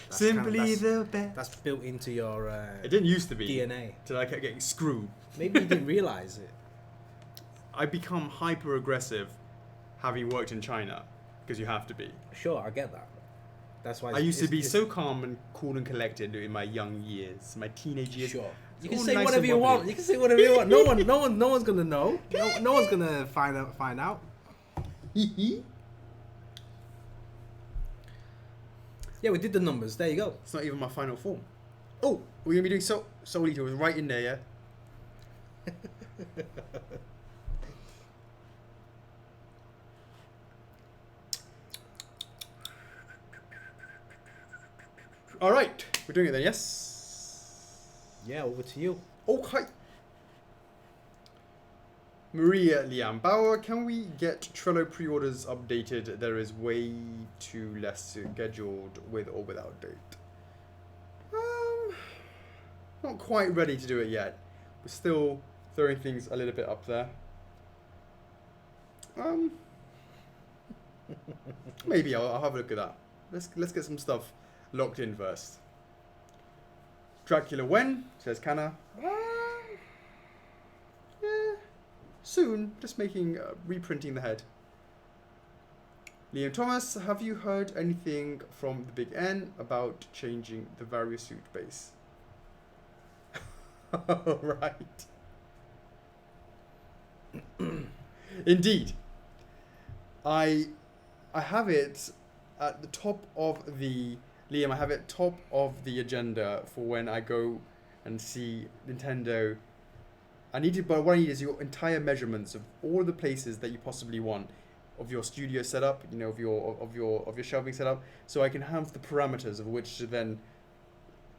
A: That's
B: Simply
A: kind of-
B: the best.
A: That's built into your
B: It didn't used to be.
A: DNA.
B: Till I kept getting screwed.
A: Maybe you didn't realize it.
B: I become hyper aggressive having worked in China because you have to be.
A: Sure, I get that. That's why
B: I used to be so calm and cool and collected in my young years, my teenage years.
A: Sure. You
B: It's
A: can
B: all
A: say
B: nice
A: whatever
B: and
A: you
B: bubbly.
A: want. You can say whatever you want. No one's gonna know. No one's gonna find out. Yeah, we did the numbers. There you go.
B: It's not even my final form. Oh, we're gonna be doing Soul Eater was right in there, yeah. All right, we're doing it then. Yes.
A: Yeah, over to you.
B: Okay. Maria Liam Bauer, can we get Trello pre-orders updated? There is way too less scheduled with or without date. Not quite ready to do it yet. We're still throwing things a little bit up there. Maybe I'll have a look at that. Let's get some stuff locked in first. Dracula when? Says Canna. Yeah. soon, just reprinting the head. Liam Thomas, have you heard anything from the Big N about changing the various suit base? Right. Indeed. I have it at the top of the Liam. I have it top of the agenda for when I go and see Nintendo. But what I need is your entire measurements of all the places that you possibly want of your studio setup, of your shelving setup, so I can have the parameters of which to then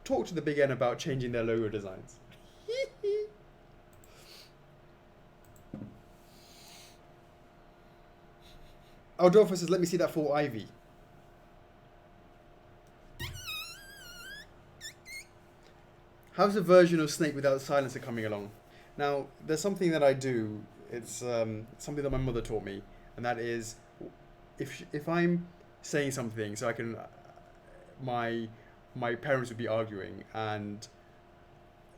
B: talk to the Big N about changing their logo designs. Aldolfo says, let me see that full Ivy. How's a version of Snake without silencer coming along? Now, there's something that I do. It's something that my mother taught me, and that is, if I'm saying something, so I can, my parents would be arguing, and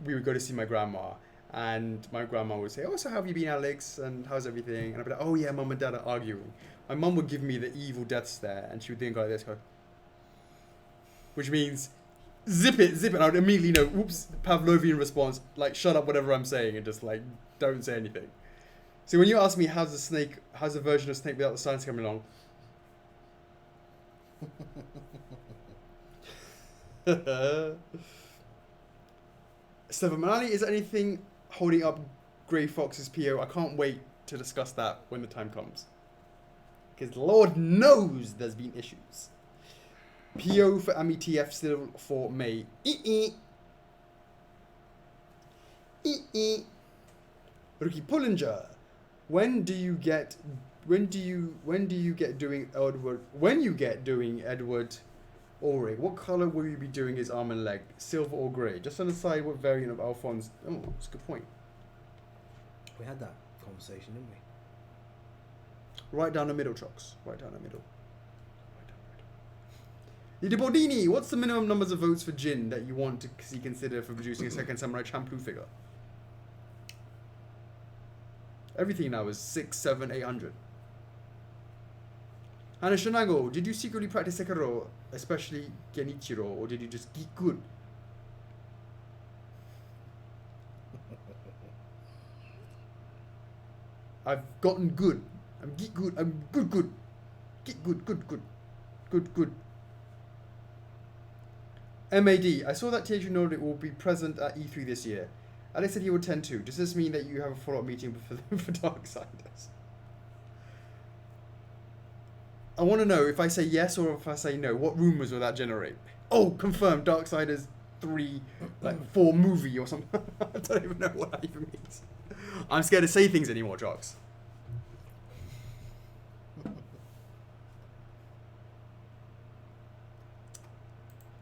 B: we would go to see my grandma, and my grandma would say, "Oh, so how have you been, Alex? And how's everything?" And I'd be like, "Oh yeah, mum and dad are arguing." My mum would give me the evil death stare, and she would then go like this, which means, zip it. And I would immediately know, oops, Pavlovian response, like, shut up, whatever I'm saying, and just, like, don't say anything. So when you ask me, how's the version of Snake without the silence coming along? Stephen Manali, is there anything holding up Grey Fox's PO? I can't wait to discuss that when the time comes. Because Lord knows there's been issues. PO for METF still for May. Rookie Pullinger, when you get doing Edward Ulrich, what color will you be doing his arm and leg? Silver or grey? Just on the side, what variant of Alphonse? Oh, that's a good point.
A: We had that conversation, didn't we?
B: Right down the middle, Chocks. Right down the middle. Lidi Bordini, what's the minimum numbers of votes for Jin that you want to see considered for producing a second Samurai Champloo figure? Everything now is 6, 7, 800. Hana Shinago, did you secretly practice Sekiro, especially Genichiro, or did you just geek good? I've gotten good. I'm geek good. I'm good. Geek good. MAD, I saw that THQ Nordic will be present at E3 this year. Alex said he would attend too. Does this mean that you have a follow-up meeting for Darksiders? I want to know if I say yes or if I say no, what rumours will that generate? Oh, confirmed, Darksiders 3, 4 movie or something. I don't even know what that even means. I'm scared to say things anymore, Jocks.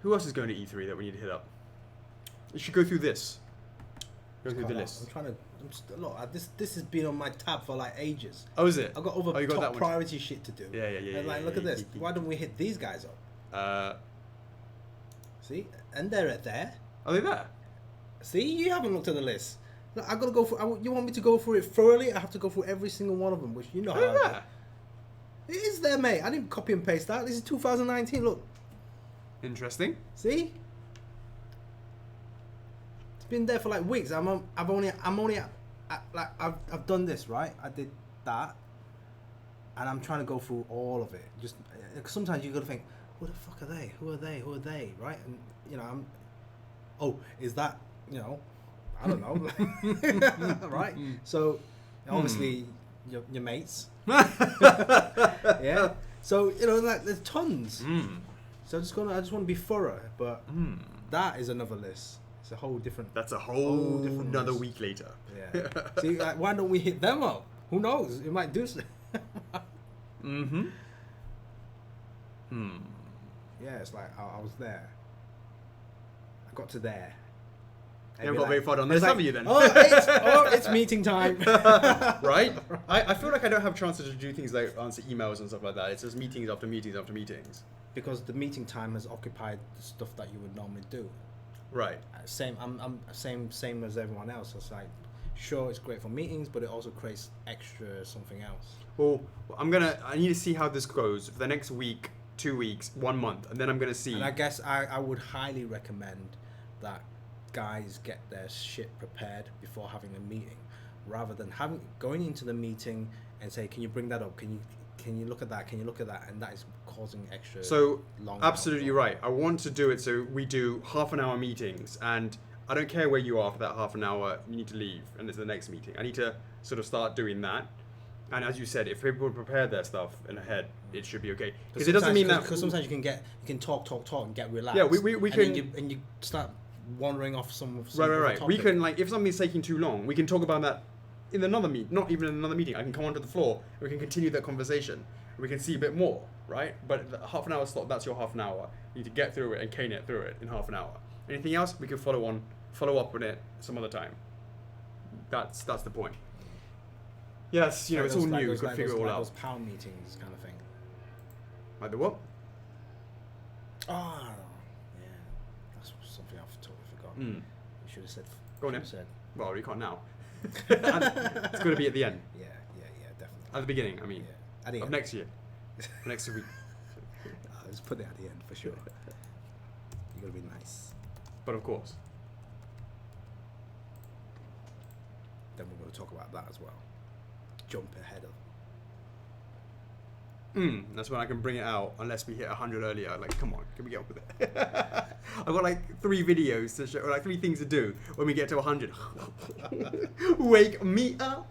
B: Who else is going to E3 that we need to hit up? You should go through this. Go through the list.
A: I'm trying to. Look, this has been on my tab for like ages.
B: Oh, is it?
A: I've got other top priority shit to do.
B: Yeah.
A: And like, look at this. Why don't we hit these guys up? See, and they're at there.
B: Are they there?
A: See, you haven't looked at the list. Look, I gotta go for. You want me to go through it thoroughly? I have to go through every single one of them, which you know how.
B: Are they there?
A: It is there, mate. I didn't copy and paste that. This is 2019. Look.
B: Interesting.
A: See. Been there for like weeks. I've done this, right? I did that, and I'm trying to go through all of it. Just sometimes you got to think, who the fuck are they? Who are they? Right? And is that I don't know, right? So obviously your mates, yeah. So like there's tons. So I just want to be thorough, but that is another list. It's a whole different.
B: That's a whole another week later.
A: Yeah. See, like, why don't we hit them up? Who knows? It might do something. Yeah, it's like I was there. I got to there.
B: You haven't got very far on this, have you then?
A: It's meeting time.
B: Right? I feel like I don't have chances to do things like answer emails and stuff like that. It's just meetings after meetings after meetings.
A: Because the meeting time has occupied the stuff that you would normally do.
B: Right.
A: I'm same as everyone else. It's like sure, it's great for meetings, but it also creates extra something else.
B: Well, I need to see how this goes for the next week, 2 weeks, 1 month, and then I'm gonna see.
A: And I guess I would highly recommend that guys get their shit prepared before having a meeting, rather than going into the meeting and say, "Can you bring that up? Can you look at that? Can you look at that?" And that is causing extra.
B: So
A: long
B: absolutely
A: outflow.
B: right. I want to do it so we do half-an-hour meetings, and I don't care where you are for that half an hour. You need to leave, and it's the next meeting. I need to sort of start doing that. And as you said, if people prepare their stuff in ahead, it should be okay. Because it doesn't mean that
A: because sometimes you can talk and get relaxed.
B: Yeah, we can.
A: and you start wandering off some
B: Right. We
A: topic.
B: can, like, if something's taking too long, we can talk about that in another meet. Not even in another meeting. I can come onto the floor. And we can continue that conversation. We can see a bit more, right? But the half an hour slot, that's your half an hour. You need to get through it and cane it through it in half an hour. Anything else, we can follow up on it some other time. That's the point. Yes, it's all new. We've got to figure it all out.
A: Those pound meetings kind of thing.
B: Like the what?
A: Oh, yeah. That's something I've totally forgotten.
B: Mm.
A: You should have said.
B: Go on then.
A: Said.
B: Well, you can't now. It's going to be at the end.
A: Yeah, definitely.
B: At the beginning, I mean.
A: Yeah. At the
B: Of
A: end.
B: next year. Next week.
A: I'll just put it at the end for sure. You gotta be nice.
B: But of course.
A: Then we're going to talk about that as well. Jump ahead of.
B: That's when I can bring it out, unless we hit 100 earlier. Like, come on, can we get up with it? I've got like 3 videos to show, or like 3 things to do when we get to 100. Wake me up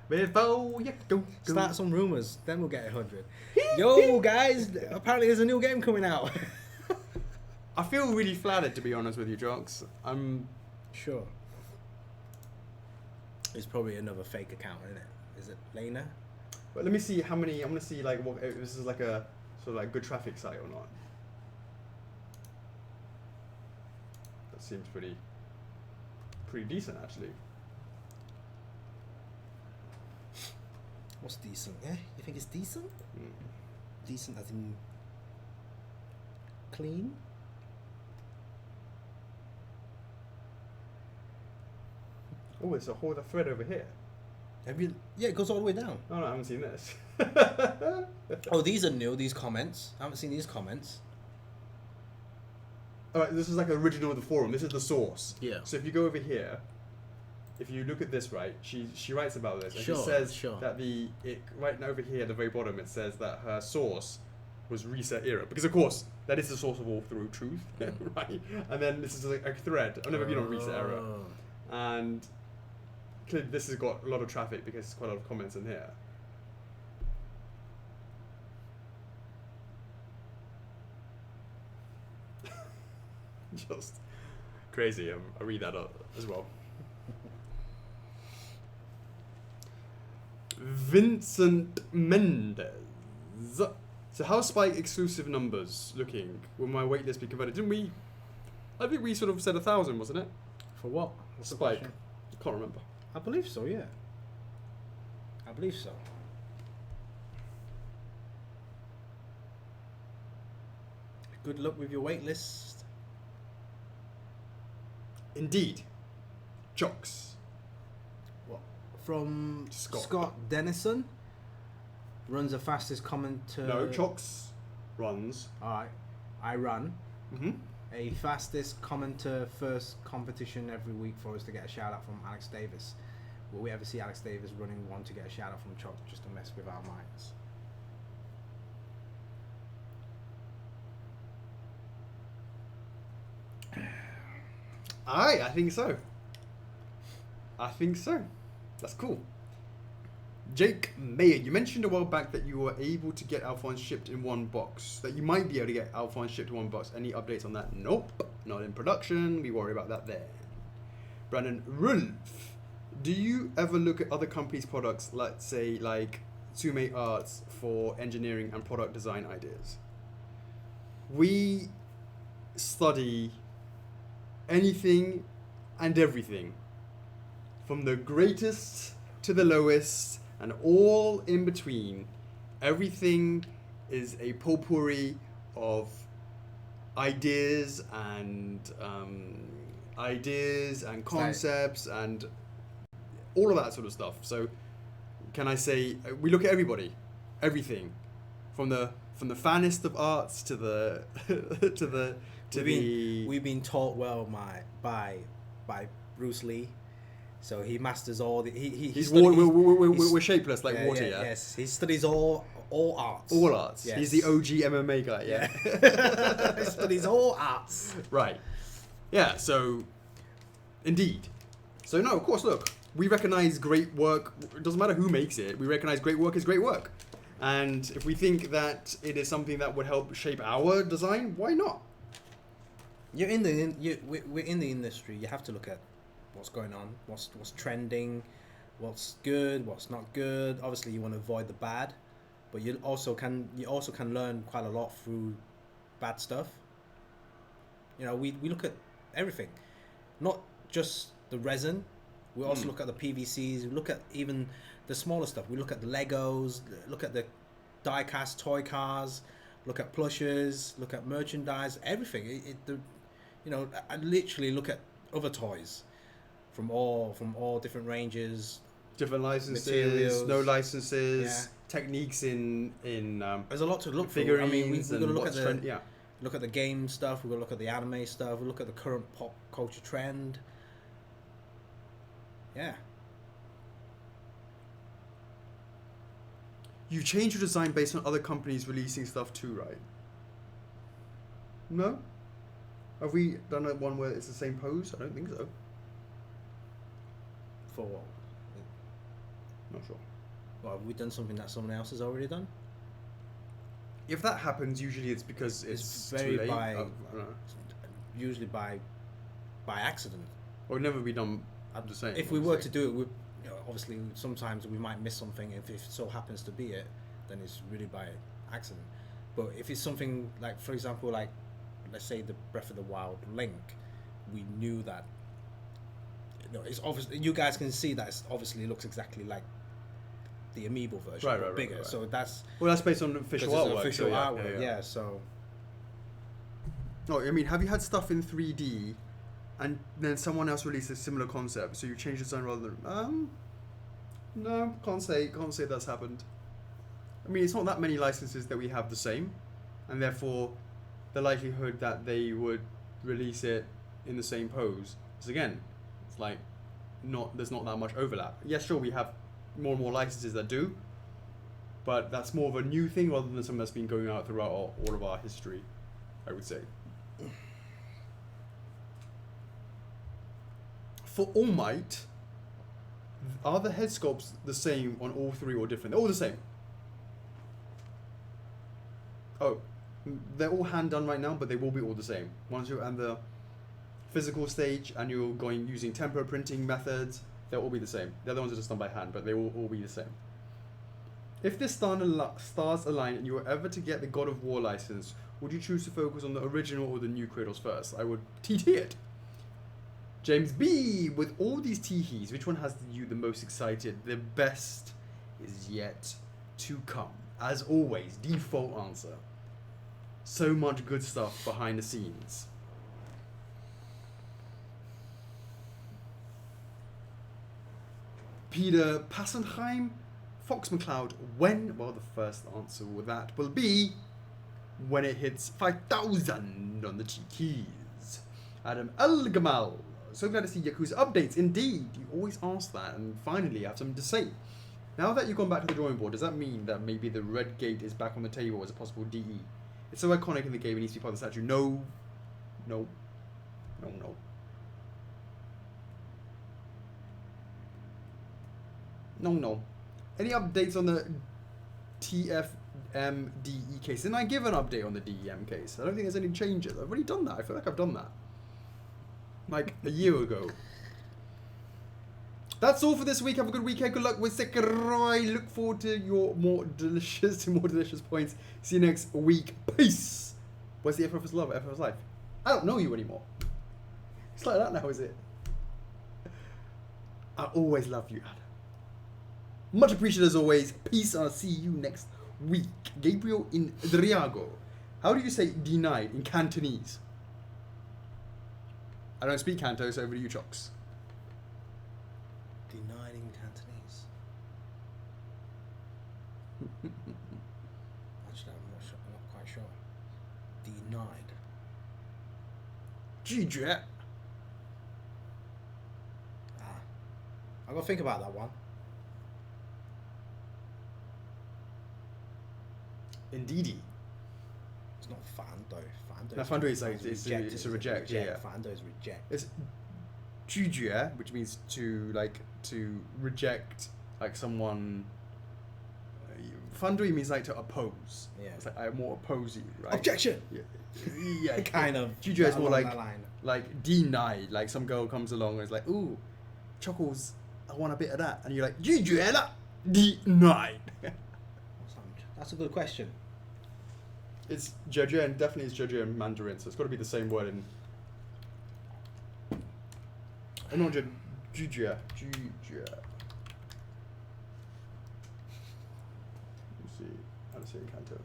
B: before you go.
A: Start some rumors, then we'll get 100. Yo, guys, apparently there's a new game coming out.
B: I feel really flattered, to be honest with you, Chocks. I'm
A: sure. It's probably another fake account, isn't it? Is it Lena?
B: But let me see how many. I'm gonna see like what if this is like a sort of like good traffic site or not. That seems pretty decent actually.
A: What's decent? Yeah, you think it's decent? Decent as in clean?
B: Oh, it's a whole other thread over here.
A: Have you? Yeah, it goes all the way down.
B: Oh no, I haven't seen this.
A: Oh, these are new. These comments. I haven't seen these comments.
B: Alright, this is like original of the forum. This is the source.
A: Yeah.
B: So if you go over here, if you look at this, right, she writes about this, and
A: Sure,
B: she says
A: sure.
B: that right over here at the very bottom it says that her source was Reset Era, because of course that is the source of all through truth, right? And then this is like a thread. I've never been on Reset Era,
A: Oh.
B: and clearly this has got a lot of traffic because there's quite a lot of comments in here. Just crazy. I read that as well. Vincent Mendez. So how's Spike exclusive numbers looking? Will my waitlist be converted? Didn't we? I think we sort of said 1,000, wasn't it?
A: For what? What's the
B: Spike.
A: question?
B: I can't remember.
A: I believe so, yeah. I believe so. Good luck with your wait list.
B: Indeed. Chocks.
A: What? From
B: Scott.
A: Scott Dennison. Runs the fastest commenter.
B: No, Chocks runs.
A: Alright. I run
B: Mm-hmm.
A: a fastest commenter first competition every week for us to get a shout out from Alex Davis. Will we ever see Alex Davis running one to get a shout out from Chocks just to mess with our minds?
B: I think so. I think so. That's cool. Jake Mayer, you mentioned a while back that you were able to get Alphonse shipped in one box. That you might be able to get Alphonse shipped in one box. Any updates on that? Nope. Not in production. We worry about that then. Brandon Rulf, do you ever look at other companies' products, let's say like Tsume Arts, for engineering and product design ideas? We study anything and everything, from the greatest to the lowest and all in between. Everything is a potpourri of ideas and concepts and all of that sort of stuff. So, can I say we look at everybody, everything, from the fanest of arts to the
A: We've been taught well by Bruce Lee, so he masters all the
B: we're shapeless like water. Yeah.
A: Yes, he studies all arts.
B: All arts.
A: Yes.
B: He's the OG MMA guy. Yeah.
A: He studies all arts.
B: Right. Yeah. So, indeed. So no, of course. Look, we recognize great work. It doesn't matter who makes it. We recognize great work is great work, and if we think that it is something that would help shape our design, why not?
A: We're in the industry. You have to look at what's going on, what's trending, what's good, what's not good. Obviously, you want to avoid the bad, but you also can learn quite a lot through bad stuff. You know, we look at everything, not just the resin. We also look at the PVCs. We look at even the smaller stuff. We look at the Legos. Look at the die-cast toy cars. Look at plushes. Look at merchandise. Everything. I literally look at other toys from all different ranges,
B: different licenses,
A: materials,
B: no licenses, techniques in
A: there's a lot to look for. I mean, we're gonna look at look at the game stuff. We're gonna look at the anime stuff. We look at the current pop culture trend. Yeah.
B: You change your design based on other companies releasing stuff too, right? No? Have we done one where it's the same pose? I don't think so.
A: For what?
B: Not sure.
A: Well, have we done something that someone else has already done?
B: If that happens, usually it's because it's
A: very
B: too late.
A: Usually by accident.
B: Or it'd never be done. I'm just saying.
A: If we were to do it, obviously sometimes we might miss something. If it so happens to be it, then it's really by accident. But if it's something like, for example, like let's say the Breath of the Wild Link, we knew that. It's obviously, you guys can see that it obviously looks exactly like the amiibo version, but bigger. Right. So that's
B: based on official artwork.
A: Yeah. So.
B: No, I mean, have you had stuff in 3D, and then someone else released a similar concept, so you change the design rather than no, can't say that's happened. I mean, it's not that many licenses that we have the same, and therefore, the likelihood that they would release it in the same pose is again. Like, there's not that much overlap. Yes, sure, we have more and more licenses that do, but that's more of a new thing rather than something that's been going out throughout all of our history, I would say. For All Might, are the head sculpts the same on all three or different? They're all the same. Oh, they're all hand done right now, but they will be all the same. Once you're at the physical stage and you're using tempo printing methods, they'll all be the same. The other ones are just done by hand, but they will all be the same. If the stars align and you were ever to get the God of War license, would you choose to focus on the original or the new Kratos first? I would TT it. James B, with all these teehees, which one has you the most excited? The best is yet to come. As always, default answer. So much good stuff behind the scenes. Peter Passenheim, Fox McCloud, when? Well, the first answer with that will be when it hits 5,000 on the cheekies. Adam El-Gamal, so glad to see Yakuza updates. Indeed, you always ask that, and finally I have something to say. Now that you've gone back to the drawing board, does that mean that maybe the red gate is back on the table as a possible DE? It's so iconic in the game, it needs to be part of the statue. No. No. No, no. No, no. Any updates on the TFMDE case? Didn't I give an update on the DEM case? I don't think there's any changes. I've already done that. I feel like I've done that. Like a year ago. That's all for this week. Have a good weekend. Good luck with Sekirai. Look forward to your more delicious points. See you next week. Peace. Where's the FF's love? FF's life? I don't know you anymore. It's like that now, is it? I always love you, Adam. Much appreciated as always. Peace, and I'll see you next week. Gabriel in Driago. How do you say denied in Cantonese? I don't speak Canto, so over to you, Chocks.
A: Denied in Cantonese. Actually, I'm not sure. I'm not quite sure. Denied.
B: 拒绝.
A: Ah, I gotta think about that one.
B: Indeedy.
A: It's not fando. Fando.
B: No, fando is like it's a reject. Yeah.
A: Fando is reject.
B: It's 拒绝, which means to reject like someone. Fandui means like to oppose.
A: Yeah.
B: It's like I more oppose you, right?
A: Objection.
B: Yeah.
A: Kind of.
B: 拒绝 is more
A: along
B: like
A: that line.
B: like denied. Like some girl comes along and is like, ooh, Chockles, I want a bit of that, and you're like 拒绝了, denied.
A: That's a good question.
B: It's Jeju and definitely it's Jeju in Mandarin, so it's got to be the same word in. No, Juju. Let me see how to say in Canto.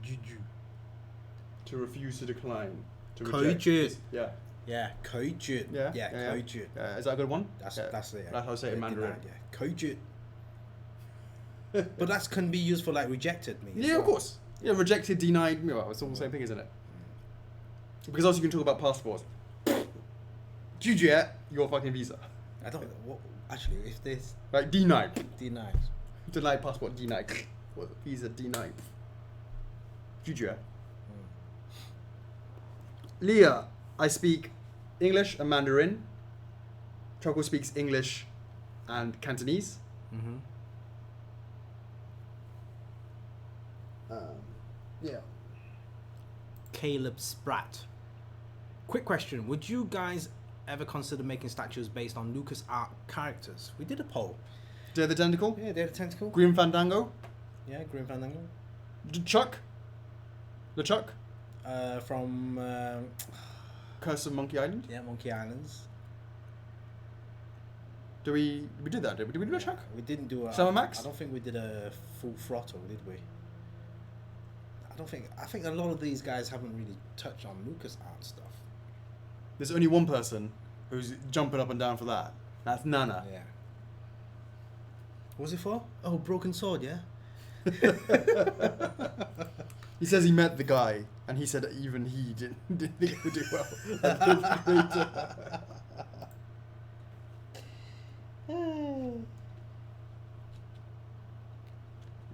A: Juju.
B: To refuse to decline. To
A: Reject.
B: reject. Yeah.
A: Yeah, 拒絕.
B: Yeah.
A: Yeah, 拒絕.
B: Is that a good one?
A: That's
B: yeah.
A: that's it.
B: That's how I say it in Mandarin.
A: Denied, yeah. 拒絕. But that can be used for like rejected me.
B: Yeah, of course. Yeah, rejected, denied. It's all the same thing, isn't it? Because also you can talk about passports. 拒绝 your fucking visa.
A: I don't. What, actually, if this
B: Like denied.
A: denied.
B: Denied passport, denied. Visa denied. 拒绝. Leah, I speak English and Mandarin. Choco speaks English and Cantonese.
A: Mm-hmm.
B: Yeah.
A: Caleb Spratt. Quick question: would you guys ever consider making statues based on LucasArts characters? We did a poll.
B: Day of the Tentacle.
A: Yeah, they're the tentacle.
B: Grim Fandango.
A: Yeah, Grim Fandango.
B: Chuck. The Chuck.
A: From
B: Curse of Monkey Island.
A: yeah, Monkey Islands.
B: We did that, did we do a Chuck?
A: We didn't do a
B: Summer Max?
A: I don't think we did a full throttle, did we? I think a lot of these guys haven't really touched on LucasArts stuff.
B: There's only one person who's jumping up and down for that. That's Nana.
A: Yeah. What was it for? Oh, Broken Sword, yeah?
B: He says he met the guy, and he said even he didn't think he would do well.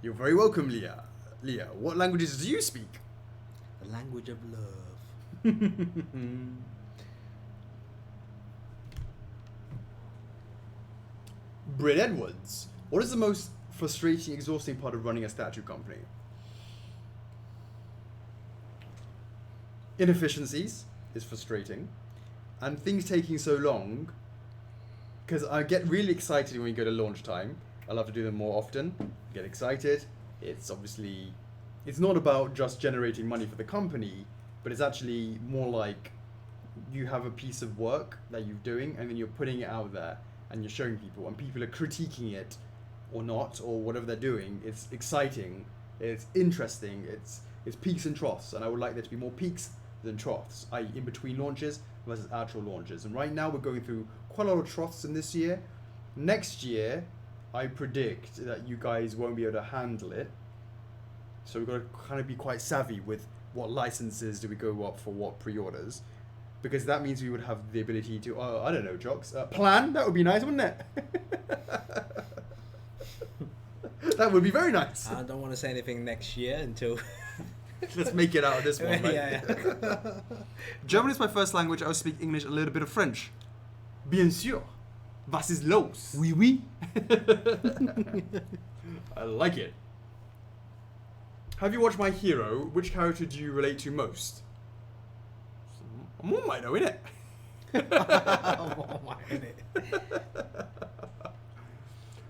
B: You're very welcome, Leah. Leah, what languages do you speak?
A: The language of love.
B: Britt Edwards, what is the most frustrating, exhausting part of running a statue company? Inefficiencies is frustrating, and things taking so long, because I get really excited when we go to launch time. I love to do them more often, get excited. It's obviously, it's not about just generating money for the company, but it's actually more like you have a piece of work that you're doing and then you're putting it out there and you're showing people and people are critiquing it or not, or whatever they're doing. It's exciting, it's interesting, it's peaks and troughs, and I would like there to be more peaks than troughs, i.e. in between launches versus actual launches. And right now we're going through quite a lot of troughs in this year. Next year, I predict that you guys won't be able to handle it. So we've got to kind of be quite savvy with what licenses do we go up for what pre-orders. Because that means we would have the ability to, I don't know, Jocks, plan. That would be nice, wouldn't it? That would be very nice.
A: I don't want to say anything next year until...
B: Let's make it out of this one, right?
A: Yeah.
B: German is my first language. I speak English, a little bit of French. Bien sûr. Was ist los?
A: Oui, oui.
B: I like it. Have you watched My Hero? Which character do you relate to most? I'm all might know, innit?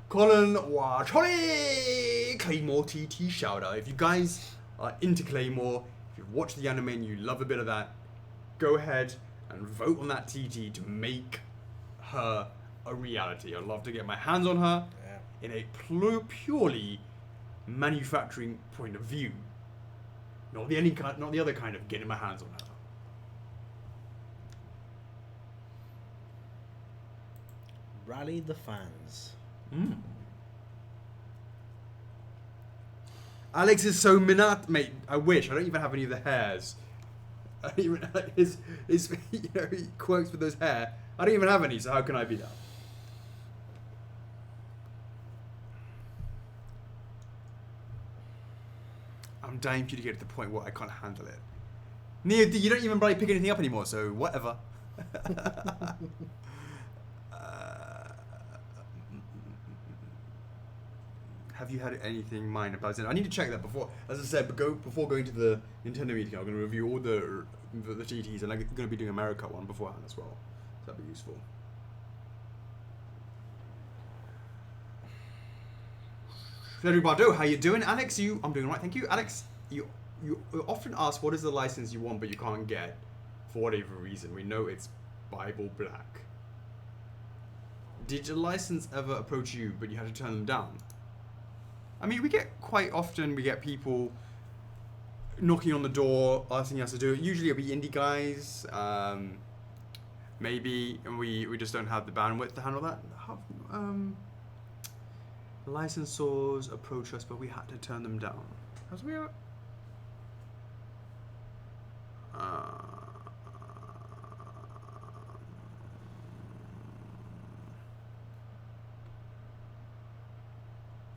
B: Colin Wacholi Claymore TT shout out. If you guys are into Claymore, if you've watched the anime and you love a bit of that, go ahead and vote on that TT to make her a reality. I'd love to get my hands on her in a purely manufacturing point of view. Not the other kind of getting my hands on her.
A: Rally the fans.
B: Alex is so minat, mate. I wish I don't even have any of the hairs. I don't even his you know, he quirks with those hair. I don't even have any, so how can I be that? I'm dying for you to get to the point where I can't handle it. Near, you don't even probably pick anything up anymore, so whatever. Have you had anything mind about it? I need to check that before, as I said, before going to the Nintendo meeting, I'm going to review all the GTs, and I'm going to be doing America one beforehand as well. So that'd be useful. Frederick Bardot, how you doing? Alex, I'm doing right, thank you. Alex, you often ask what is the license you want, but you can't get for whatever reason. We know it's Bible Black. Did your license ever approach you, but you had to turn them down? I mean, we get people knocking on the door, asking us to do it. Usually it'll be indie guys. Maybe we just don't have the bandwidth to handle that. Licensors approach us, but we had to turn them down. How's we are?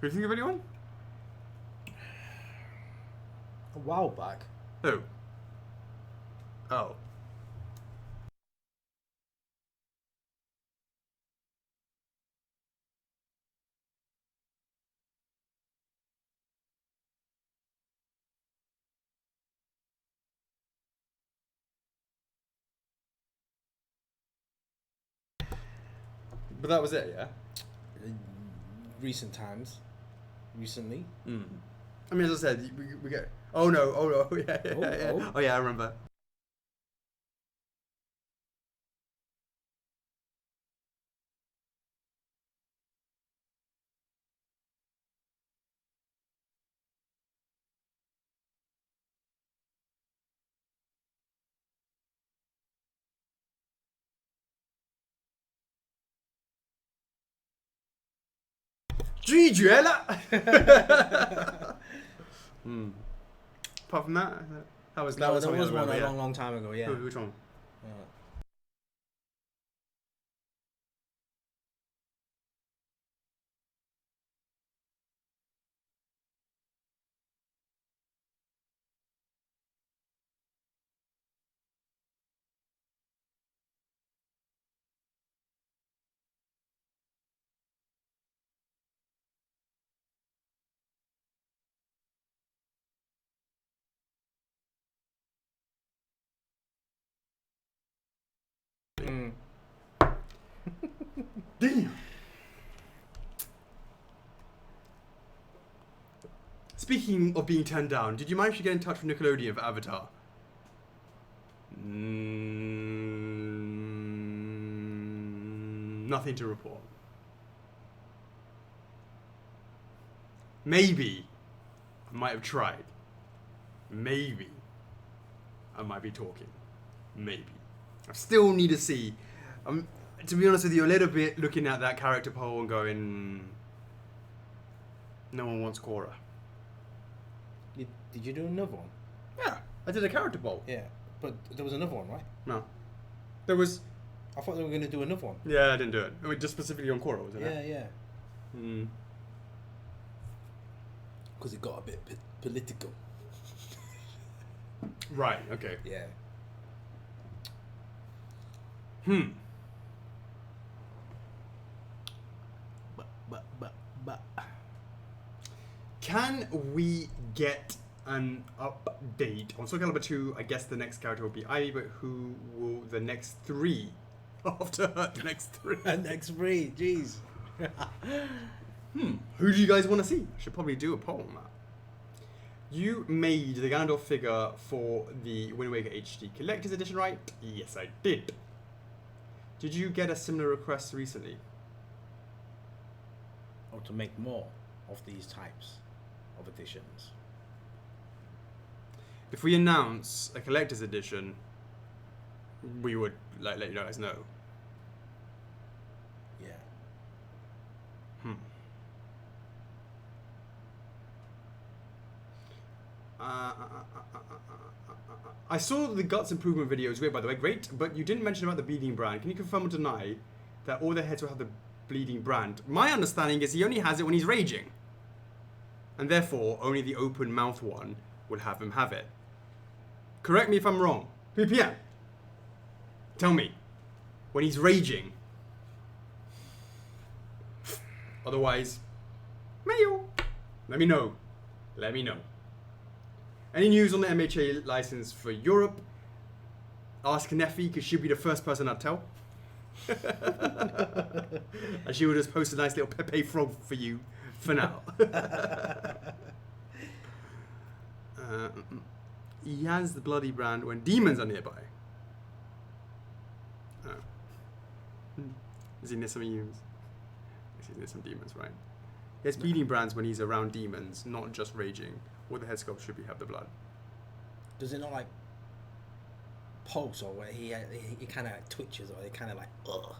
B: Can you think of anyone?
A: A while back.
B: Who? Oh. But that was it, yeah?
A: Recent times. Recently.
B: Mm. I mean, as I said, we get... Oh no, yeah.
A: Oh.
B: Oh yeah, I remember. Apart from that was
A: There was
B: something I
A: one
B: remember,
A: a long time ago, yeah.
B: Which one? Damn. Speaking of being turned down, did you manage to get in touch with Nickelodeon for Avatar? Nothing to report. Maybe I might have tried. Maybe I might be talking. Maybe. I still need to see. To be honest with you, a little bit looking at that character poll and going, no one wants Korra.
A: Did you do another one?
B: Yeah, I did a character poll.
A: Yeah, but there was another one, right?
B: No. There was...
A: I thought they were going to do another one.
B: Yeah, I didn't do it. I mean, just specifically on Korra, wasn't
A: Yeah,
B: it?
A: yeah.
B: Hmm.
A: Because it got a bit political.
B: Right, okay.
A: Yeah. But.
B: Can we get an update on Soul Calibur 2? I guess the next character will be Ivy, but who will the next three after her? The next three.
A: Next three, jeez.
B: Who do you guys want to see? Should probably do a poll on that. You made the Ganondorf figure for the Wind Waker HD Collector's Edition, right? Yes, I did. Did you get a similar request recently?
A: Or to make more of these types of editions.
B: If we announce a Collector's Edition, we would let you guys know.
A: Yeah.
B: I saw the guts improvement video. It was great, by the way. Great, but you didn't mention about the bleeding brand. Can you confirm or deny that all their heads will have the bleeding brand? My understanding is he only has it when he's raging, and therefore only the open mouth one will have him have it. Correct me if I'm wrong. PPM. Tell me, when he's raging. Otherwise, mail. Let me know. Let me know. Any news on the MHA license for Europe? Ask Neffy, because she'll be the first person I'd tell. And she will just post a nice little Pepe frog for you for now. He has the bloody brand when demons are nearby. Oh. Is he near some humans? He's near some demons, right? He has bleeding brands when he's around demons, not just raging. Or the head sculpt should be have the blood.
A: Does it not like pulse, or where he kind of twitches, or he kind of like ugh?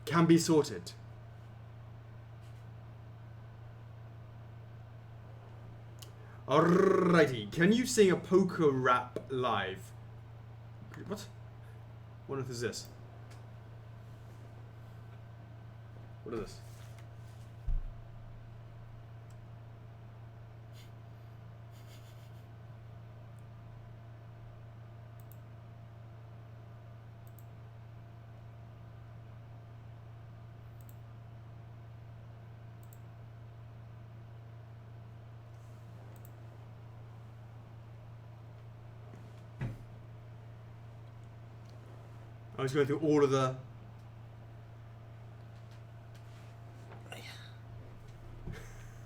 B: Can be sorted. Alrighty, can you sing a poker rap live? What? What is this? What is this? I was going through all of the...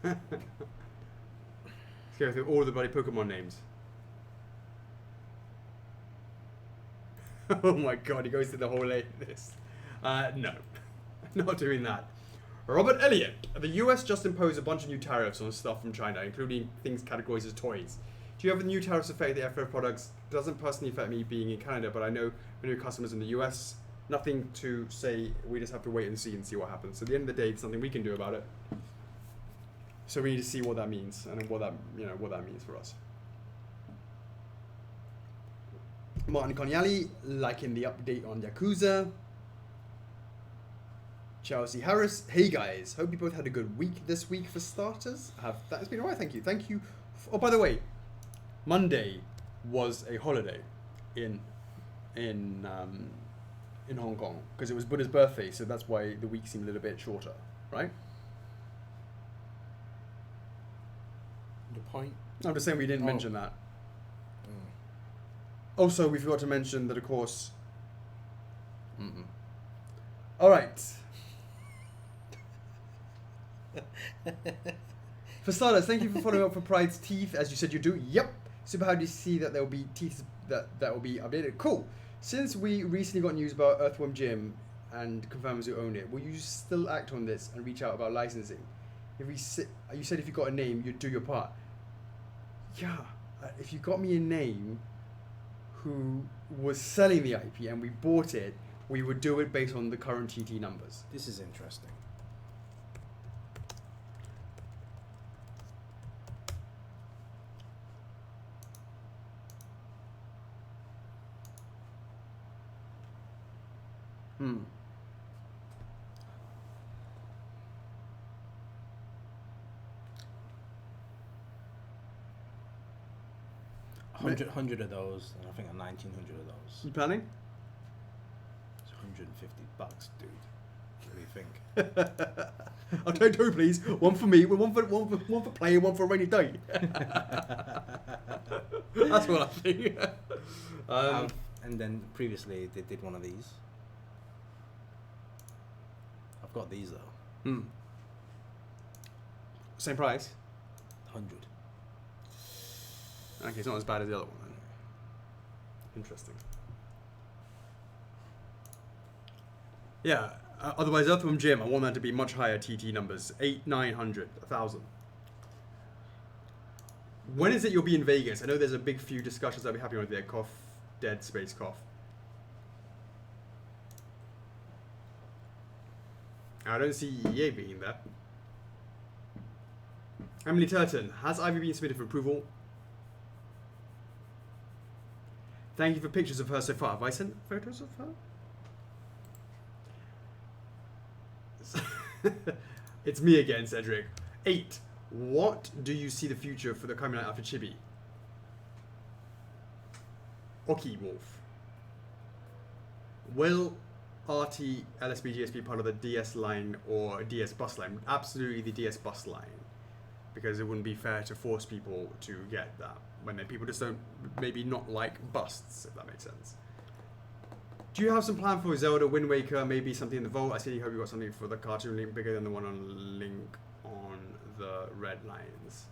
B: Let's go through all of the bloody Pokemon names. Oh my god, he goes through the whole list. No, not doing that. Robert Elliott. The US just imposed a bunch of new tariffs on stuff from China, including things categorized as toys. Do you have the new tariffs affect the FF products? Doesn't personally affect me being in Canada, but I know many customers in the US. Nothing to say. We just have to wait and see what happens. So at the end of the day, there's nothing we can do about it. So we need to see what that means and what that means for us. Martin Coniali liking the update on Yakuza. Chelsea Harris. Hey guys, hope you both had a good week this week for starters. It's been alright, thank you. Thank you. Oh, by the way, Monday was a holiday in Hong Kong because it was Buddha's birthday, so that's why the week seemed a little bit shorter, right?
A: The point?
B: I'm just saying we didn't mention that. Also, we forgot to mention that, of course. All right. For starters, thank you for following up for Pride's teeth, as you said you do. Yep. Super happy to see that there will be teeth that will be updated. Cool. Since we recently got news about Earthworm Jim and confirms who own it, will you still act on this and reach out about licensing? You said if you got a name, you'd do your part. Yeah. If you got me a name who was selling the IP and we bought it, we would do it based on the current TT numbers.
A: This is interesting. $100 of those, and I think 1,900 of those.
B: You planning?
A: It's $150, dude. What do you think?
B: I'll take two, please. One for me, one for playing, one for a rainy day. That's what I think.
A: And then previously they did one of these. I've got these though.
B: Same price.
A: 100.
B: Okay, it's not as bad as the other one then. Interesting. Yeah. Otherwise, Earthworm Jim, I want that to be much higher TT numbers. 800, 900, 1,000. When is it you'll be in Vegas? I know there's a big few discussions I'll be happening with there. Cough, Dead Space Cough. I don't see EA being there. Emily Turton, has Ivy been submitted for approval? Thank you for pictures of her so far. Have I sent photos of her? It's me again, Cedric. 8. What do you see the future for the coming out after Chibi? Oki Wolf. Will RT LSB GS be part of the DS line or DS bus line? Absolutely the DS bus line. Because it wouldn't be fair to force people to get that when people just don't, maybe not like busts, if that makes sense. Do you have some plan for Zelda Wind Waker? Maybe something in the vault? I see you hope you got something for the cartoon Link bigger than the one on Link on the red lines.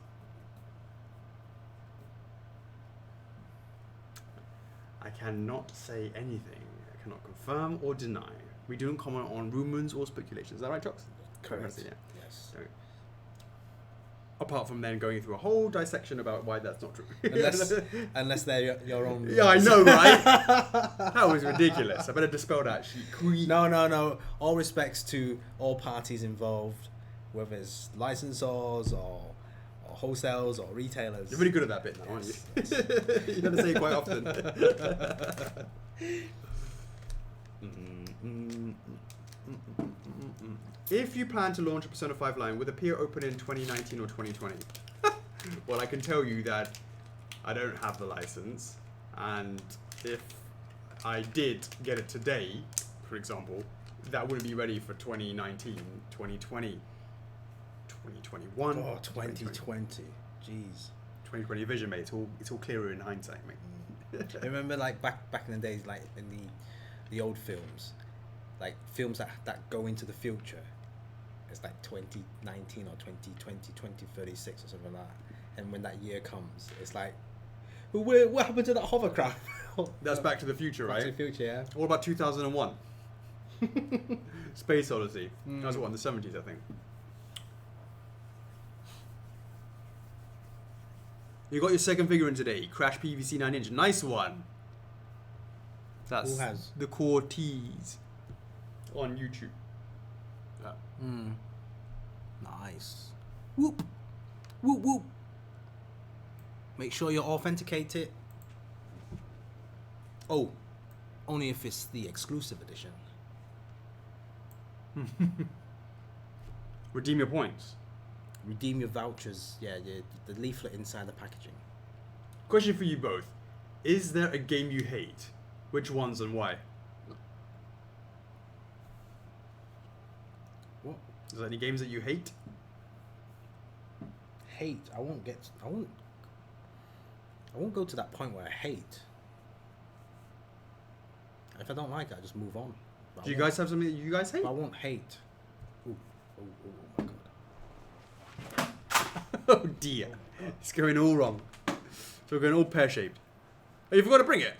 B: I cannot say anything. I cannot confirm or deny. We don't comment on rumors or speculations. Is that right, Chocks?
A: Correct.
B: Yeah.
A: Yes.
B: Don't. Apart from then going through a whole dissection about why that's not true.
A: Unless they're your own.
B: Yeah, I know, right? That was ridiculous. I better dispel that shit.
A: No. All respects to all parties involved, whether it's licensors or wholesales or retailers.
B: You're really good at that bit now, aren't you? You have to say it quite often. If you plan to launch a Persona 5 line, would the PO open in 2019 or 2020? Well, I can tell you that I don't have the license, and if I did get it today, for example, that wouldn't be ready for 2019, 2020, 2021.
A: Oh, 2020. Jeez.
B: 2020 vision, mate. It's all clearer in hindsight, mate.
A: I remember, like, back in the days, like in the old films, like films that go into the future. It's like 2019 or 2020, 2036 or something like that. And when that year comes, it's like, what happened to that hovercraft?
B: That's Back to the Future, right?
A: Back to the Future, yeah.
B: What about 2001? Space Odyssey. That was what, in the 70s, I think. You got your second figure in today. Crash PVC 9-inch. Nice one. That's
A: Who has?
B: the Cortez on YouTube. Yeah.
A: Nice. Whoop. Whoop, whoop. Make sure you authenticate it. Oh, only if it's the exclusive edition.
B: Redeem your points.
A: Redeem your vouchers. Yeah, the leaflet inside the packaging.
B: Question for you both. Is there a game you hate? Which ones and why?
A: What?
B: Is there any games that you hate?
A: Hate. I won't go to that point where I hate. If I don't like it, I just move on. But
B: Do you guys have something that you guys hate?
A: I won't hate. Ooh, oh my god.
B: Oh dear. It's going all wrong. So we're going all pear-shaped. Oh, you forgot to bring it?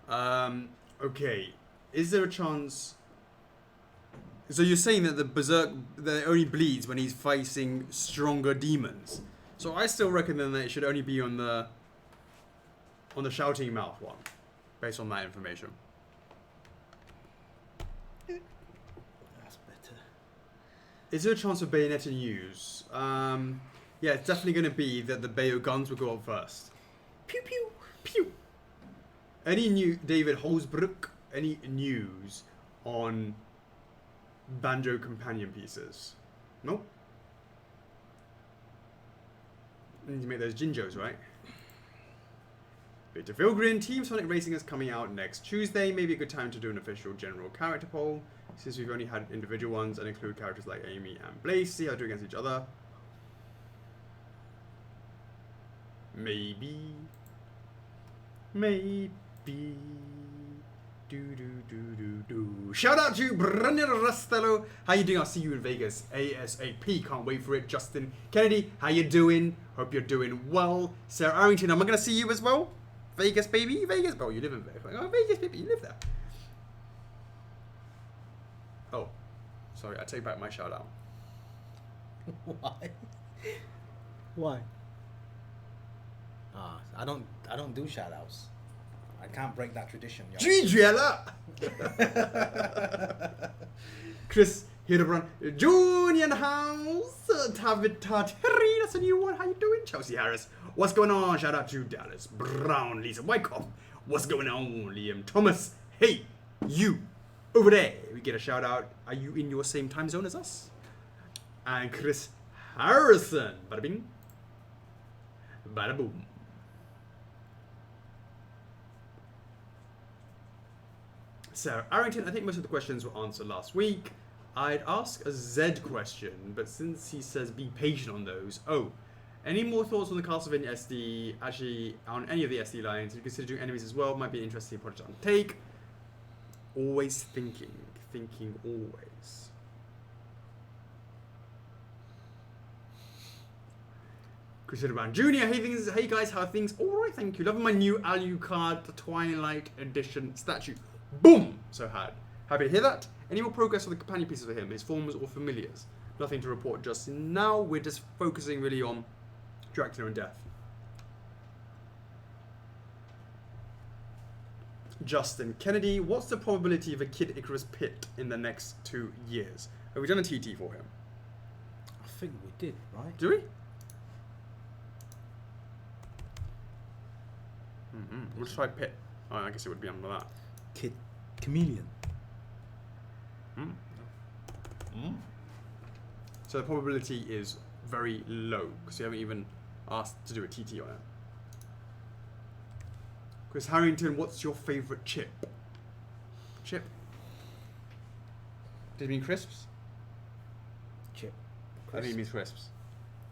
A: I know.
B: Okay. Is there a chance... So you're saying that the Berserk that only bleeds when he's facing stronger demons. So I still reckon then that it should only be on the shouting mouth one, based on that information.
A: That's better.
B: Is there a chance of Bayonetta news? Yeah, it's definitely going to be that the Bayo guns will go up first.
A: Pew pew.
B: Pew! Any new David Holzbrook? Any news on Banjo companion pieces? Nope. Need to make those Jinjos, right? Victor Vilgrin, Team Sonic Racing is coming out next Tuesday. Maybe a good time to do an official general character poll, since we've only had individual ones and include characters like Amy and Blaze. See how they do against each other. Maybe. Shout out to Brendan Rastello. How you doing? I'll see you in Vegas ASAP. Can't wait for it. Justin Kennedy, how you doing? Hope you're doing well. Sarah Arrington, am I gonna see you as well? Vegas, baby, Vegas. Oh, you live in Vegas. Oh, Vegas, baby, you live there. Oh, sorry, I take back my shout out.
A: Why? Why? I don't do shout outs. I can't break that tradition.
B: Gigella! Chris Hildebrand, Junior House, Tavita Terry, that's a new one. How you doing? Chelsea Harris, what's going on? Shout out to Dallas Brown, Lisa Wyckoff, what's going on? Liam Thomas, hey, you over there. We get a shout out. Are you in your same time zone as us? And Chris Harrison, bada bing, bada boom. Sarah Arrington, I think most of the questions were answered last week. I'd ask a Z question, but since he says be patient on those. Oh, any more thoughts on the Castlevania SD? Actually, on any of the SD lines, you consider doing enemies as well. Might be an interesting project to undertake. Always thinking always. Chris Hildebrand Jr. Hey guys, how are things? Alright, thank you. Loving my new Alucard, the Twilight Edition statue. Boom! So happy to hear that. Any more progress on the companion pieces for him? His forms or familiars? Nothing to report just now. We're just focusing really on Dracula and Death. Justin Kennedy, what's the probability of a Kid Icarus pit in the next 2 years? Have we done a TT for him?
A: I think we did, right?
B: Do we? We'll try pit. Oh, I guess it would be under that.
A: Kid Chameleon.
B: So the probability is very low because you haven't even asked to do a TT on it. Chris Harrington, what's your favourite chip? Chip? Did he mean crisps?
A: Chip.
B: I think he means crisps.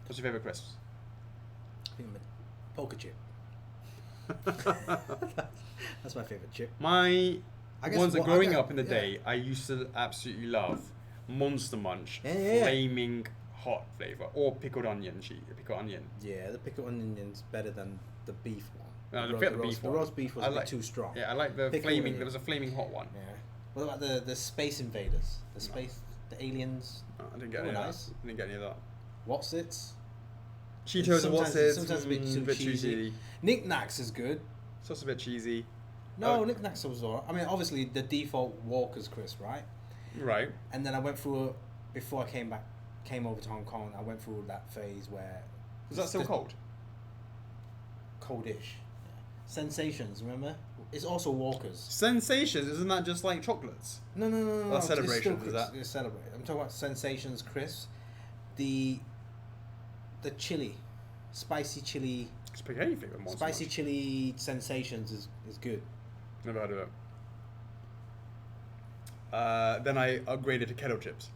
B: What's your favourite crisps?
A: I think poker chip. That's my favourite chip.
B: My
A: I guess
B: ones that
A: what-
B: growing
A: I got-
B: up in the day, I used to absolutely love Monster Munch,
A: Yeah.
B: flaming hot flavour, or pickled onion cheese, pickled onion.
A: Yeah, the pickled onion's better than the beef one.
B: No, the
A: ro-
B: beef
A: the
B: one.
A: roast beef was
B: I
A: a bit
B: like-
A: too strong.
B: Yeah, I like the
A: Pickled
B: flaming.
A: onion.
B: There was a flaming hot one.
A: Yeah. What about the Space Invaders? The aliens?
B: No, I didn't get
A: Oh,
B: any
A: nice.
B: of that. I didn't get any of that.
A: What's it?
B: Cheetos and what's it?
A: Sometimes a bit too cheesy. Knickknacks is good.
B: It's also a bit cheesy.
A: No,
B: Oh.
A: Knickknacks was alright. I mean, obviously the default Walker's crisp, right?
B: Right.
A: And then I went through before I came over to Hong Kong. I went through that phase where
B: Was that still cold?
A: coldish. Yeah. Sensations, remember? It's also Walker's.
B: Sensations, isn't that just like chocolates?
A: No.
B: That's
A: it's
B: Celebrations,
A: still
B: is
A: crisp.
B: that?
A: It's Celebrate. I'm talking about Sensations crisps. The chili, spicy chili,
B: Just pick anything with Monster
A: spicy
B: Munch.
A: chili Sensations is good.
B: Never heard of it. Then I upgraded to kettle chips.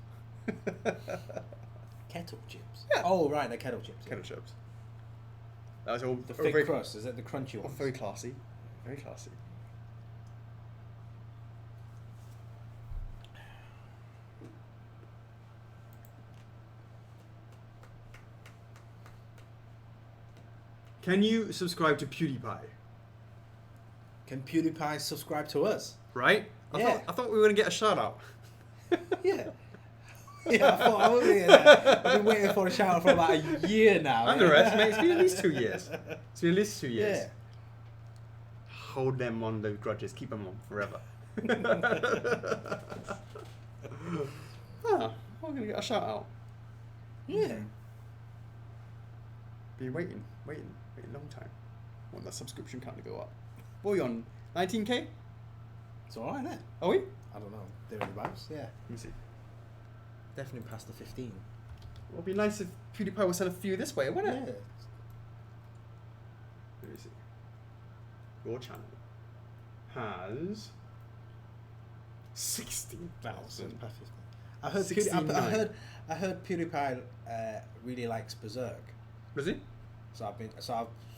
A: Kettle chips.
B: Yeah.
A: Oh right, the kettle chips.
B: Kettle chips. That was all
A: The
B: very,
A: thick crust. Is it the crunchy
B: all
A: ones?
B: very classy. Very classy. Can you subscribe to PewDiePie?
A: Can PewDiePie subscribe to us?
B: Right?
A: Yeah.
B: I thought we were going to get a shout out.
A: Yeah. Yeah, I thought I was getting that. I've been waiting for a shout out for about a year now.
B: Underestimate. It's been at least 2 years. It's been at least 2 years.
A: Yeah.
B: Hold them on those grudges. Keep them on forever. We're going to get a shout out.
A: Yeah.
B: Been waiting a long time. Want that subscription count to go up. What are we on? 19k?
A: It's alright, isn't it?
B: Are we?
A: I don't know. Thereabouts, yeah.
B: Let me see.
A: Definitely past the 15.
B: It would be nice if PewDiePie would send a few this way, wouldn't
A: Yeah.
B: it? Let me see. Your channel has 16,000.
A: Past 15. I heard
B: 69.
A: I heard PewDiePie really likes Berserk.
B: Does he?
A: So I've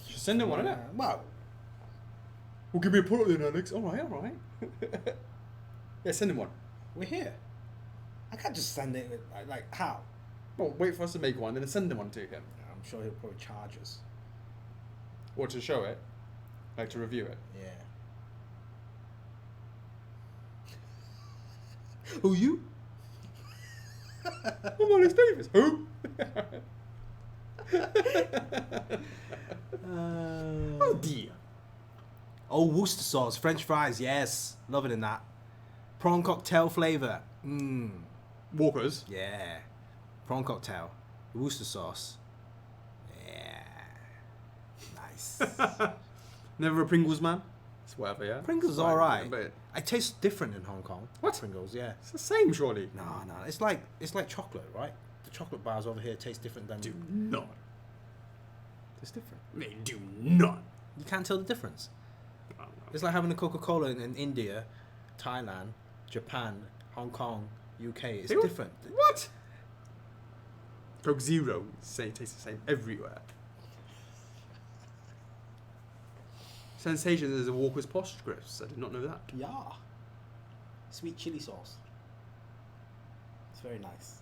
B: Should send him one, innit?
A: Well,
B: Well, give me a product then, Alex. All right. Yeah, send him one.
A: We're here. I can't just send it. Like how?
B: Well, wait for us to make one, then send one to him.
A: I'm sure he'll probably charge us.
B: Or to show it. Like to review it.
A: Yeah.
B: Who you? I'm Alex Davis. Who? Oh dear.
A: Oh, Worcester sauce, French fries, yes, loving in that. Prawn cocktail flavour,
B: Walkers.
A: yeah. Prawn cocktail, Worcester sauce, yeah. Nice.
B: Never a Pringles man. It's whatever, yeah.
A: Pringles is
B: Fine,
A: alright.
B: but
A: It tastes different in Hong Kong.
B: What?
A: Pringles, yeah.
B: it's the same, surely.
A: No, it's like chocolate, right? The chocolate bars over here taste different than.
B: Do not.
A: It's different.
B: They do not.
A: You can't tell the difference.
B: I don't know.
A: It's like having a Coca-Cola in India, Thailand, Japan, Hong Kong, UK. It's
B: They all-
A: different.
B: What? Coke Zero tastes the same everywhere. Sensation is a Walker's Postscripts. I did not know that.
A: Yeah. Sweet chili sauce. It's very nice.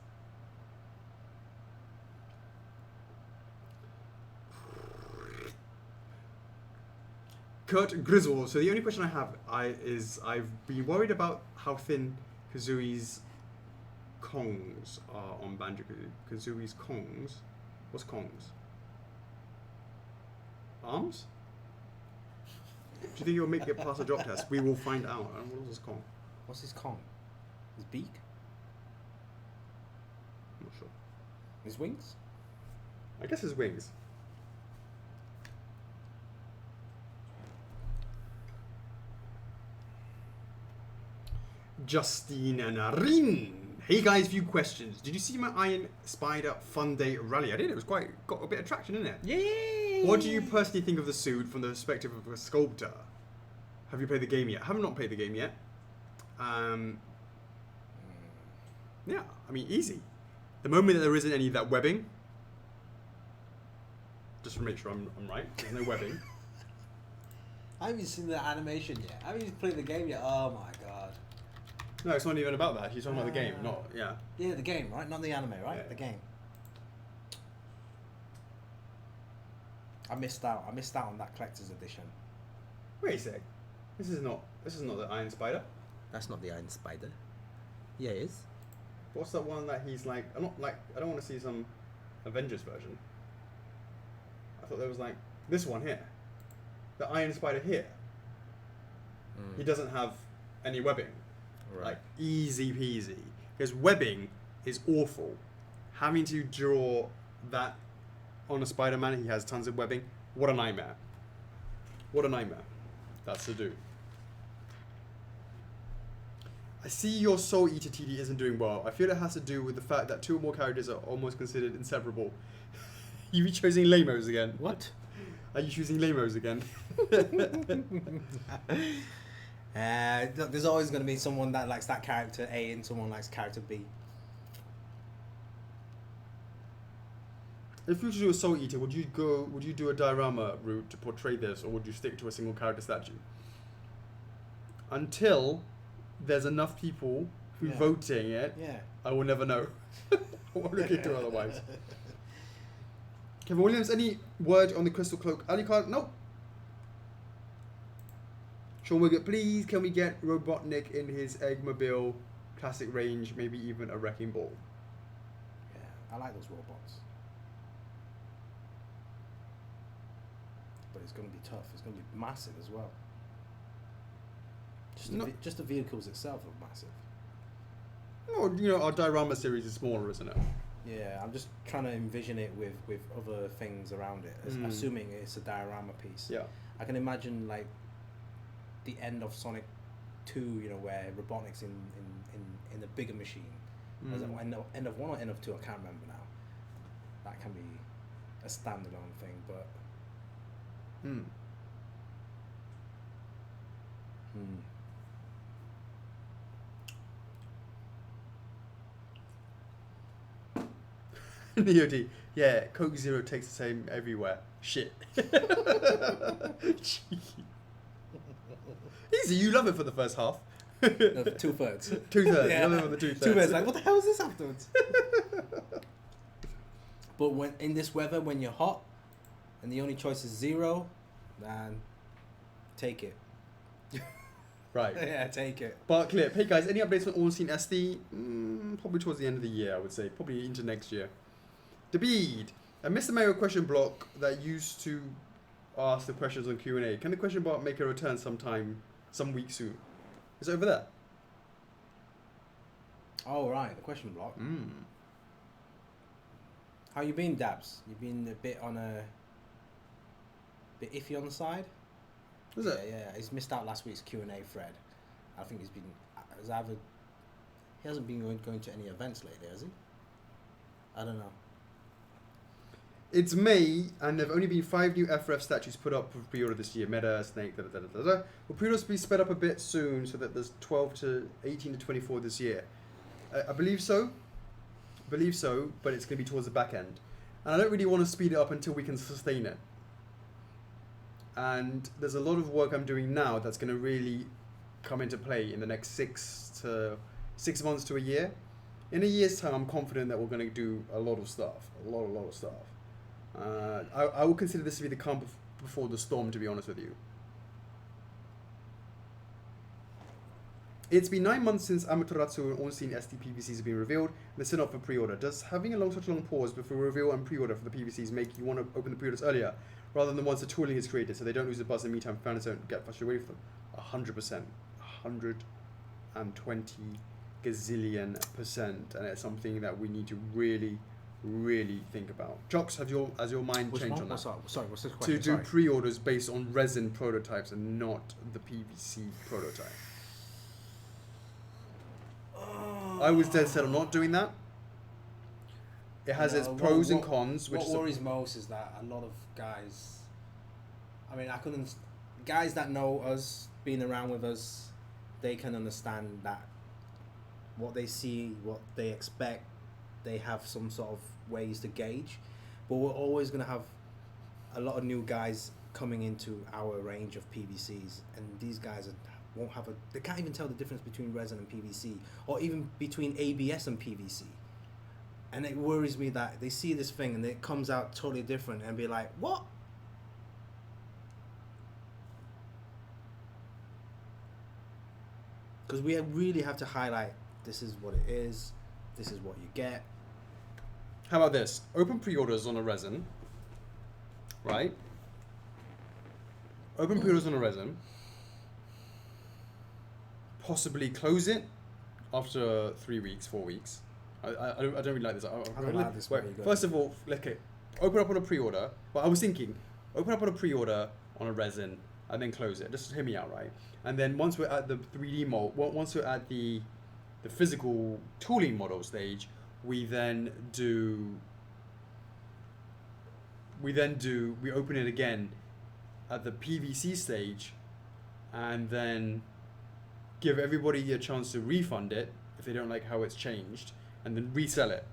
B: Kurt Grizzle. So the only question I have is I've been worried about how thin Kazooie's Kongs are on Banjo-Kazooie. Kazooie's Kongs. What's Kongs? Arms? Do you think you'll make it past the drop test? We will find out. What was this Kong?
A: What's his Kong? His beak?
B: I'm not sure.
A: His wings?
B: I guess his wings. Justine and Arin. Hey guys, few questions. Did you see my Iron Spider Fun Day rally? I did. It was got a bit of traction in it.
A: Yay!
B: What do you personally think of the suit from the perspective of a sculptor? Have you played the game yet? I have not played the game yet. Yeah, I mean, easy. The moment that there isn't any of that webbing, just to make sure I'm right, there's no webbing.
A: I haven't seen the animation yet. I haven't even played the game yet. Oh my god.
B: No, it's not even about that. She's talking about the game, not, yeah.
A: Yeah, the game, right? Not the anime, right?
B: Yeah.
A: The game. I missed out. I missed out on that collector's edition.
B: Wait a sec. This is not the Iron Spider.
A: That's not the Iron Spider. Yeah, it is.
B: What's that one that he's like? I don't want to see some Avengers version. I thought there was like this one here, the Iron Spider here. He doesn't have any webbing.
A: Right.
B: Like easy peasy. Because webbing is awful. Having to draw that on a Spider-Man, he has tons of webbing. What a nightmare. What a nightmare. That's to do. I see your Soul Eater TD isn't doing well. I feel it has to do with the fact that two or more characters are almost considered inseparable. You choosing Lamos again?
A: What?
B: Are you choosing Lamos again?
A: Look, there's always going to be someone that likes that character A and someone likes character B.
B: If you were to do a Soul Eater, would you do a diorama route to portray this, or would you stick to a single character statue? Until there's enough people who voting it, I will never know. I won't look into it otherwise. Kevin Williams, any word on the Crystal Cloak Alucard? Nope. Sean Wiggett, please can we get Robotnik in his Eggmobile classic range, maybe even a Wrecking Ball?
A: Yeah, I like those robots. But it's going to be tough. It's going to be massive as well. Just the vehicles itself are massive.
B: No, our diorama series is smaller, isn't it?
A: Yeah, I'm just trying to envision it with other things around it, assuming it's a diorama piece.
B: Yeah.
A: I can imagine like the end of Sonic 2, where Robotnik's in a bigger machine. Was it end of 1 or end of 2? I can't remember now. That can be a standalone thing, but.
B: NeoD, yeah, Coke Zero takes the same everywhere. Shit. basically, you love it for the first half.
A: No, 2/3.
B: 2/3.
A: Yeah.
B: You love it for the 2/3.
A: 2/3. Like, what the hell is this afterwards? But when in this weather, when you're hot, and the only choice is 0, then take it.
B: Right.
A: Yeah, take it.
B: But Clip, hey guys, any updates on All-Seen SD? Probably towards the end of the year, I would say. Probably into next year. Dabeed, a Mr. Mario question block that used to ask the questions on Q&A. Can the question block make a return some week soon? Is it over there?
A: Oh, right, the question block. How you been, Dabs? You been a bit iffy on the side?
B: Is it?
A: Yeah. He's missed out last week's Q&A thread. I think he hasn't been going to any events lately, has he? I don't know.
B: It's May, and there have only been 5 new FRF statues put up for pre-order this year. Meta, Snake, da. Will pre-orders be sped up a bit soon so that there's 12 to 18 to 24 this year? I believe so. But it's going to be towards the back end. And I don't really want to speed it up until we can sustain it. And there's a lot of work I'm doing now that's going to really come into play in the next 6 months to a year. In a year's time, I'm confident that we're going to do a lot of stuff. A lot of stuff. I would consider this to be the calm before the storm, to be honest with you. It's been 9 months since Amaterasu and Onsen SD PVCs have been revealed and they're still up for pre-order. Does having such a long pause before reveal and pre-order for the PVCs make you want to open the pre-orders earlier, rather than once the tooling is created, so they don't lose the buzz in the meantime, fans don't get frustrated with them? 100%. 120 gazillion%. And it's something that we need to really think about. Chocks, has your mind changed on that?
A: Sorry, what's the question?
B: To do pre-orders based on resin prototypes and not the PVC prototype. I was dead set on not doing that. It has its pros and cons.
A: What worries most is that a lot of guys, guys that know us, been around with us, they can understand that what they see, what they expect, they have some sort of ways to gauge. But we're always going to have a lot of new guys coming into our range of PVCs, and these guys they can't even tell the difference between resin and PVC, or even between ABS and PVC. And it worries me that they see this thing and it comes out totally different and be like, what? Because we really have to highlight, this is what it is, this is what you get.
B: How about this? Open pre-orders on a resin, right? Open pre-orders on a resin. Possibly close it after 3 weeks, 4 weeks. I don't really like this. I
A: don't like this.
B: First of all, okay, open up on a pre-order. Well, I was thinking, open up on a pre-order on a resin and then close it. Just hear me out, right? And then once we're at the 3D mold, once we're at the physical tooling model stage, we then open it again at the PVC stage, and then give everybody a chance to refund it if they don't like how it's changed, and then resell it.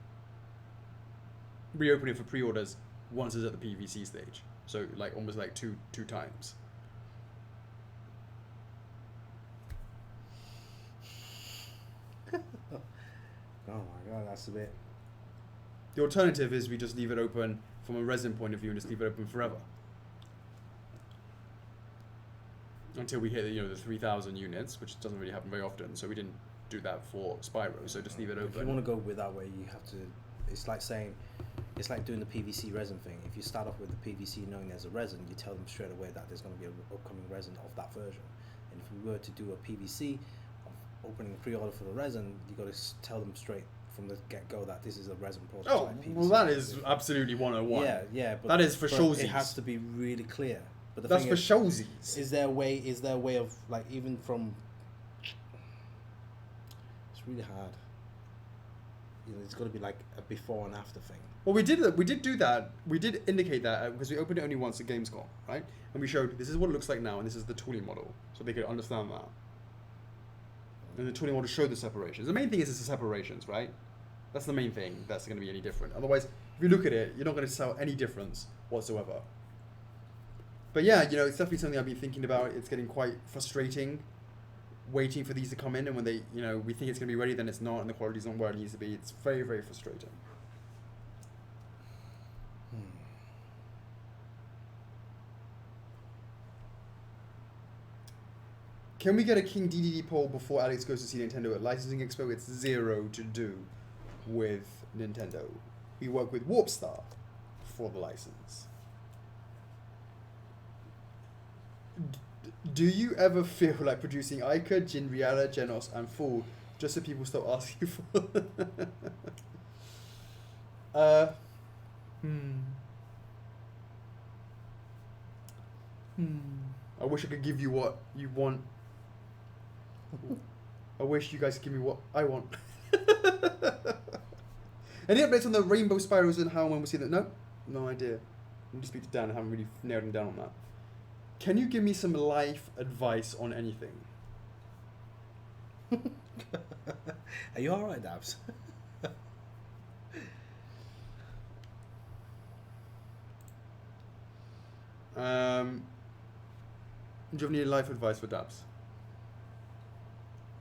B: Reopen it for pre-orders once it's at the PVC stage. So like almost like two times.
A: Oh my god, that's a bit.
B: The alternative is we just leave it open from a resin point of view and just leave it open forever. Until we hit the 3,000 units, which doesn't really happen very often, so we didn't do that for Spyro, so just leave it open.
A: If you want to go with that way, you have to, it's like doing the PVC resin thing. If you start off with the PVC knowing there's a resin, you tell them straight away that there's going to be an upcoming resin of that version. And if we were to do a PVC opening pre-order for the resin, you got to tell them straight from the get-go that this is a resin prototype.
B: Oh, well, that is absolutely 101.
A: Yeah, but
B: that is for showsies.
A: It has to be really clear. But the
B: that's
A: thing
B: for
A: is,
B: showsies.
A: Is there a way of, like, even from... It's really hard. It's got to be like a before and after thing.
B: Well, we did do that. We did indicate that because we opened it only once at Gamescom, right? And we showed this is what it looks like now, and this is the tooling model, so they could understand that. And the tooling model showed the separations. The main thing is the separations, right? That's the main thing that's going to be any different. Otherwise, if you look at it, you're not going to tell any difference whatsoever. But yeah, it's definitely something I've been thinking about. It's getting quite frustrating waiting for these to come in, and when they, we think it's going to be ready, then it's not, and the quality's not where it needs to be. It's very, very frustrating. Can we get a King DDD poll before Alex goes to see Nintendo at Licensing Expo? It's 0 to do with Nintendo. We work with Warpstar for the license. Do you ever feel like producing Ica, Jinriala, Genos, and Fool just so people stop asking for I wish I could give you what you want. I wish you guys could give me what I want. Any updates on the rainbow spirals and how and when we'll see that? No idea. I need to speak to Dan. I haven't really nailed him down on that. Can you give me some life advice on anything?
A: Are you alright, Dabs?
B: Do you have any life advice for Dabs?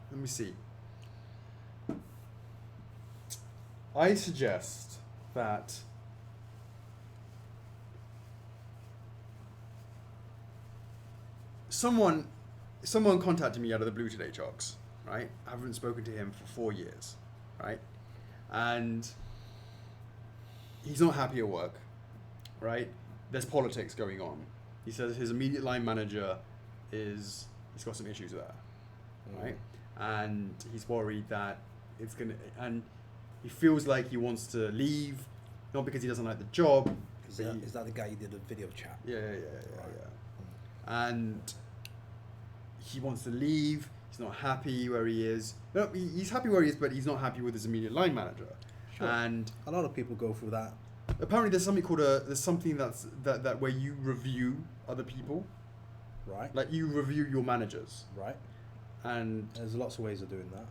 B: Let me see. I suggest that someone contacted me out of the blue today, Chocks, right? I haven't spoken to him for 4 years, right? And he's not happy at work, right? There's politics going on. He says his immediate line manager he's got some issues there, right? And he's worried that it's gonna, and he feels like he wants to leave, not because he doesn't like the job.
A: Is that the guy you did a video chat?
B: Yeah. And he wants to leave. He's not happy where he is. No, he's happy where he is, but he's not happy with his immediate line manager.
A: Sure.
B: And
A: a lot of people go through that.
B: Apparently, there's something called that where you review other people.
A: Right.
B: Like you review your managers.
A: Right.
B: And
A: there's lots of ways of doing that.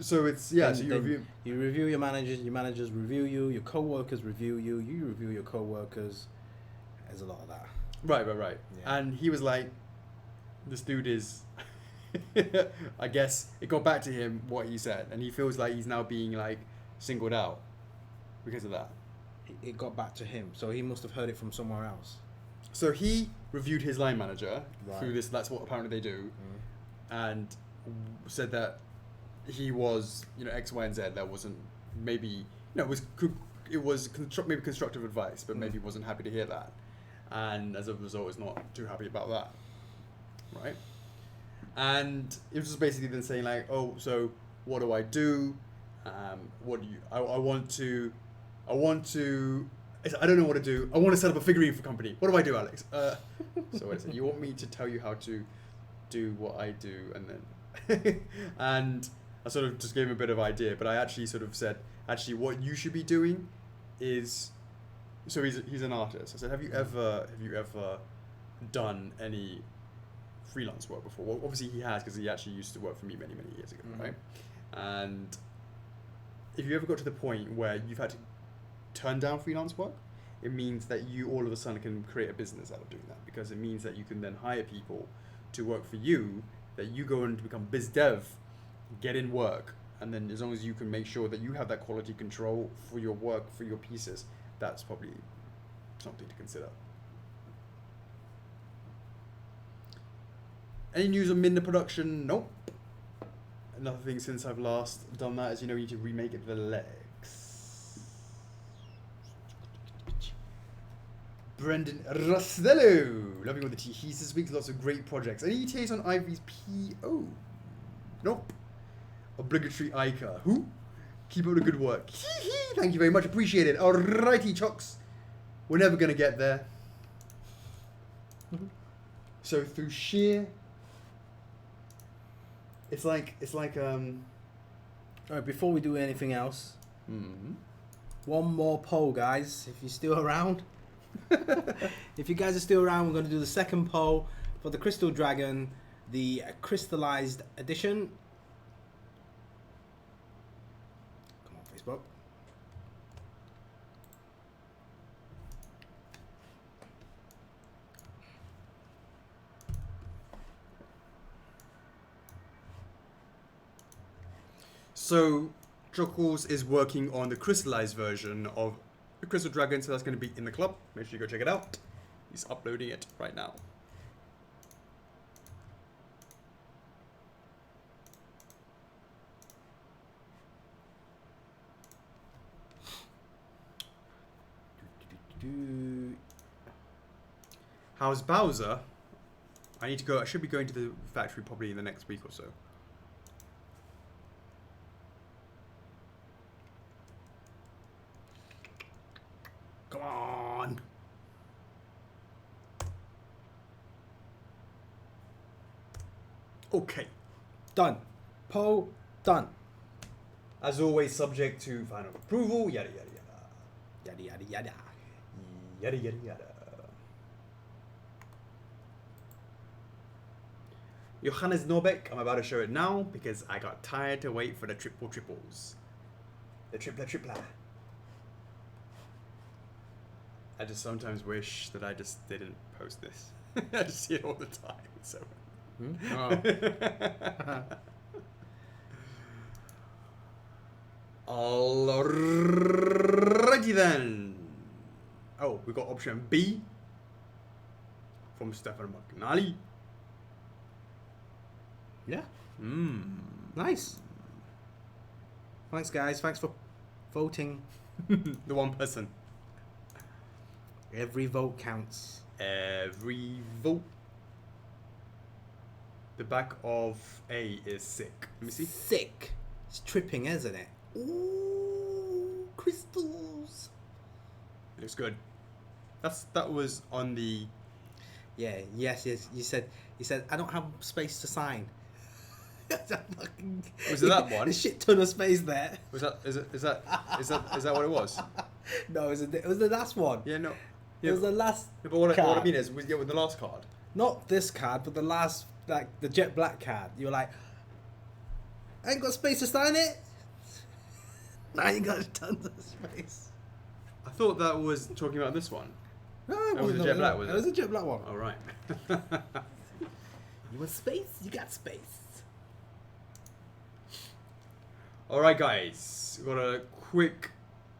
B: So it's you
A: review your managers review you, your co-workers review you, you review your co-workers. There's a lot of that.
B: Right.
A: Yeah.
B: And he was like, this dude is I guess it got back to him what he said, and he feels like he's now being like singled out because of that.
A: It got back to him, so he must have heard it from somewhere else.
B: So he reviewed his line manager through this. That's what apparently they do, and said that he was, X, Y, and Z. That wasn't maybe, it was maybe constructive advice, but maybe wasn't happy to hear that, and as a result, is not too happy about that, right? And it was just basically then saying like, oh, so what do I do? What do you? I want to. I don't know what to do. I want to set up a figurine for company. What do I do, Alex? So wait a second. You want me to tell you how to do what I do, and then and I sort of just gave him a bit of idea, but I actually sort of said, actually, what you should be doing is, so he's an artist. I said, have you ever done any freelance work before? Well, obviously he has, because he actually used to work for me many years ago, right? And if you ever got to the point where you've had to turn down freelance work, it means that you all of a sudden can create a business out of doing that, because it means that you can then hire people to work for you, that you go and become biz dev, get in work, and then as long as you can make sure that you have that quality control for your work, for your pieces, that's probably something to consider. Any news on Minder production? Nope. Another thing since I've last done that is, you need to remake it the legs. Brendan Rostello, loving all the tea. He this week, lots of great projects. Any ETAs on Ivy's PO? Nope. Obligatory Ica. Who? Keep up the good work. Thank you very much. Appreciate it. Alrighty, Chocks. We're never going to get there. So through sheer... It's like
A: Alright, before we do anything else, one more poll, guys. If you're still around. If you guys are still around, we're going to do the second poll for the Crystal Dragon, the crystallized edition. Come on, Facebook.
B: So CHOCKS is working on the crystallized version of the Crystal Dragon, so that's going to be in the club. Make sure you go check it out. He's uploading it right now. How's Bowser? I need to go. I should be going to the factory probably in the next week or so. Come on. Okay.
A: Done. Poe, done.
B: As always, subject to final approval. Yada yada yada.
A: Yada yada yada.
B: Yada yada yada. Johannes Norbeck, I'm about to show it now because I got tired to wait for the triples. The tripla. I just sometimes wish that I just didn't post this. I just see it all the time. So. Alrighty then. Oh, we got option B from Stefan McNally.
A: Yeah. Nice. Thanks, guys. Thanks for voting.
B: The one person.
A: Every vote counts.
B: Every vote. The back of A is sick. Let me see.
A: Sick. It's tripping, isn't it? Ooh, crystals.
B: It looks good. That was on the.
A: Yeah. Yes. You said I don't have space to sign.
B: Was it that one?
A: A shit ton of space there.
B: Was that? Is that what it was?
A: No, it was the last one.
B: Yeah, no.
A: It
B: Yeah,
A: was the last.
B: Yeah, but what
A: card.
B: I mean is, with the last card.
A: Not this card, but the last, like the jet black card. You were like, I ain't got space to sign it. Now you got tons of space.
B: I thought that was talking about this one.
A: No,
B: it was a jet black, was it?
A: It was a jet black one.
B: All right.
A: You want space? You got space.
B: All right, guys. Got a quick.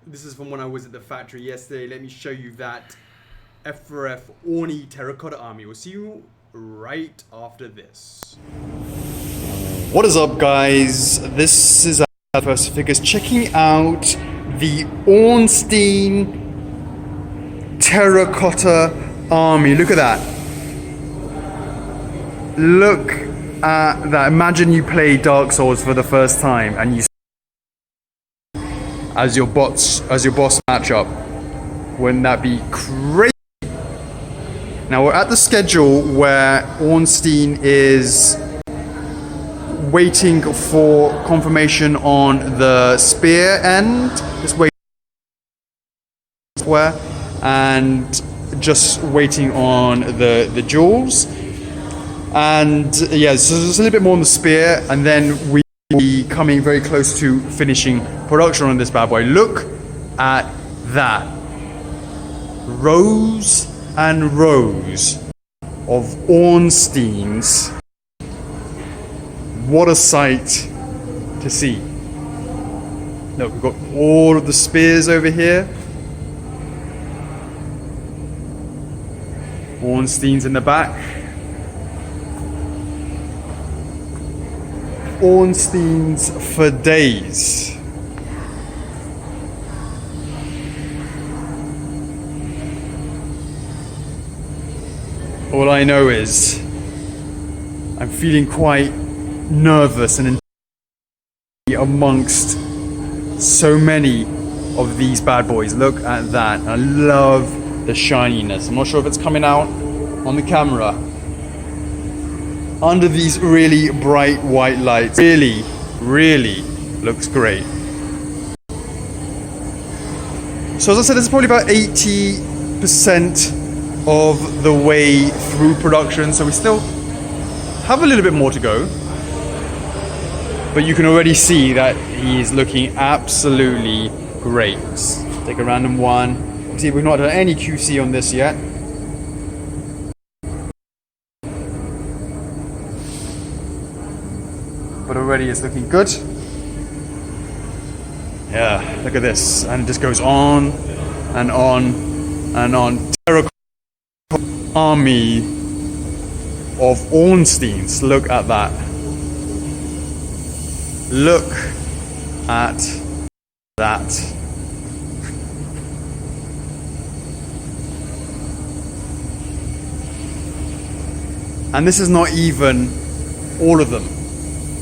B: This is from when I was at the factory yesterday. Let me show you that FRF Orni Terracotta Army. We'll see you right after this. What is up, guys? This is our first figures checking out the Ornstein Terracotta Army. Look at that. Look at that. Imagine you play Dark Souls for the first time and you as your boss matchup. Wouldn't that be crazy? Now we're at the schedule where Ornstein is waiting for confirmation on the spear end. Just waiting and just waiting on the jewels. And yeah, so there's a little bit more on the spear, and then we be coming very close to finishing production on this bad boy. Look at that. Rows and rows of Ornsteins. What a sight to see. Look, we've got all of the spears over here. Ornsteins in the back. Ornsteins for days. All I know is I'm feeling quite nervous and amongst so many of these bad boys. Look at that. I love the shininess. I'm not sure if it's coming out on the camera. Under these really bright white lights. Really, really looks great. So as I said, this is probably about 80% of the way through production. So we still have a little bit more to go. But you can already see that he's looking absolutely great. Let's take a random one. See, we've not done any QC on this yet. But already it's looking good. Yeah, look at this. And it just goes on and on and on. Terracotta army of Ornsteins. Look at that. Look at that. And this is not even all of them.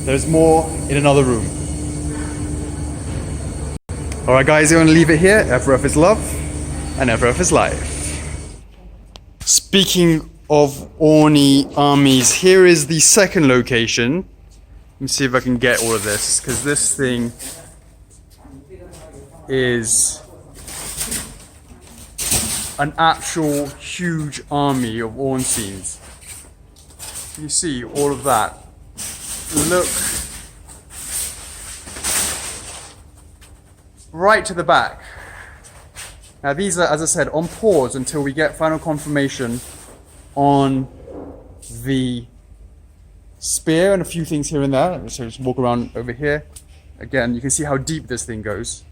B: There's more in another room. Alright guys, I'm going to leave it here. FRF is love, and FRF is life. Speaking of Orni armies, here is the second location. Let me see if I can get all of this, because this thing is an actual huge army of Ornsteins. You see all of that. Look right to the back. Now these are, as I said, on pause until we get final confirmation on the spear and a few things here and there. So just walk around over here. Again, you can see how deep this thing goes.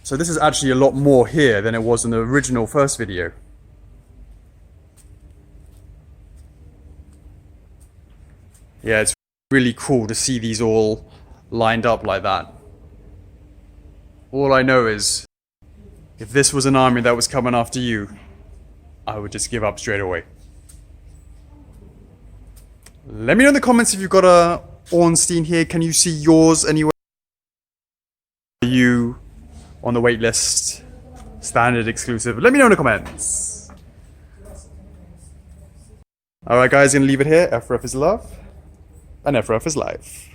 B: So this is actually a lot more here than it was in the original first video. Yeah, it's really cool to see these all lined up like that. All I know is, if this was an army that was coming after you, I would just give up straight away. Let me know in the comments if you've got a Ornstein here. Can you see yours anywhere? Are you on the wait list? Standard, exclusive? Let me know in the comments. Alright guys, gonna leave it here. FRF is love, and FRF is life.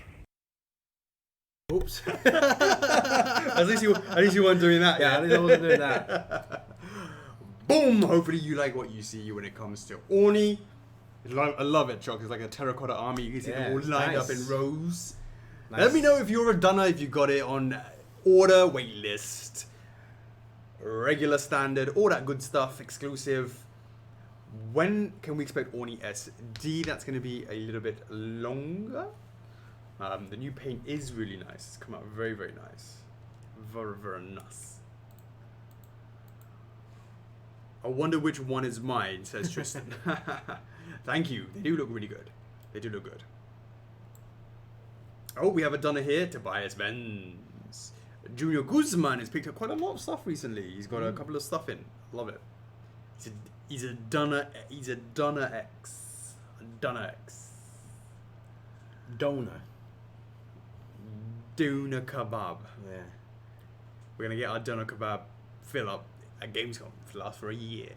A: Oops.
B: At least you weren't doing that.
A: Yeah, at least I wasn't doing that.
B: Boom! Hopefully you like what you see when it comes to Orni. I love it, Chocks. It's like a terracotta army. You can see them all lined up in rows. Nice. Let me know if you're a dunner, if you got it on order, wait list, regular, standard, all that good stuff, exclusive. When can we expect Orni SD? That's going to be a little bit longer. The new paint is really nice. It's come out very, very nice. Very, very nice. I wonder which one is mine, says Tristan. Thank you. They do look really good. They do look good. Oh, we have a dunner here. Tobias Benz. Junior Guzman has picked up quite a lot of stuff recently. He's got a couple of stuff in. Love it. He's a dunner. He's a dunner X. A dunner X.
A: Donor.
B: Doner kebab.
A: Yeah.
B: We're gonna get our doner kebab fill up at Gamescom. It'll last for a year.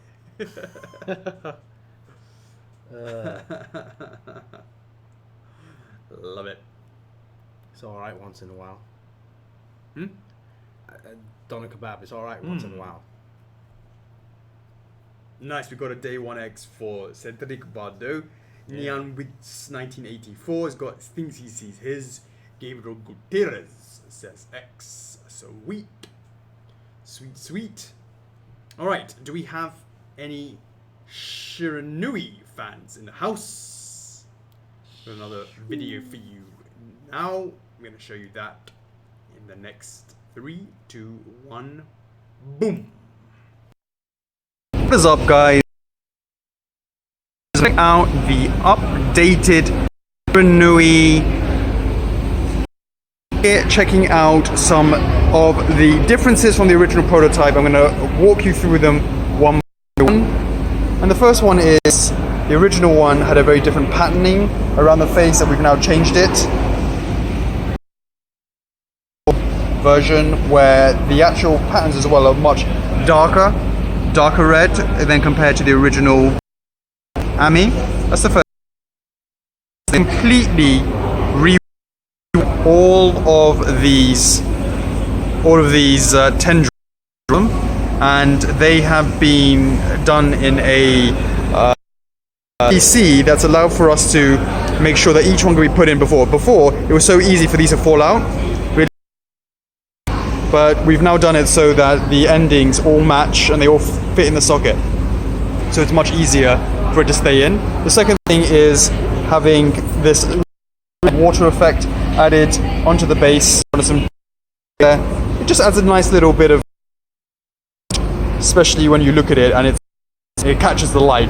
B: Love it.
A: It's alright once in a while. Doner kebab, it's alright once in a while.
B: Nice, we got a day 1X for Cedric Bardot. Neon Wits 1984 has got thinks he sees his. Gabriel Gutierrez says X. Sweet. Sweet, sweet. Alright, do we have any Shiranui fans in the house? Got another video for you. Now, I'm going to show you that in the next 3, 2, 1, boom. What is up, guys? Check out the updated Shiranui. Checking out some of the differences from the original prototype. I'm going to walk you through them one by one. And the first one is the original one had a very different patterning around the face, and we've now changed it. Version where the actual patterns as well are much darker red than compared to the original Ami. That's the first. Completely all of these tendrils, and they have been done in a PC that's allowed for us to make sure that each one can be put in before. Before, it was so easy for these to fall out, but we've now done it so that the endings all match and they all fit in the socket. So it's much easier for it to stay in. The second thing is having this water effect added onto the base. It just adds a nice little bit of, especially when you look at it and it catches the light.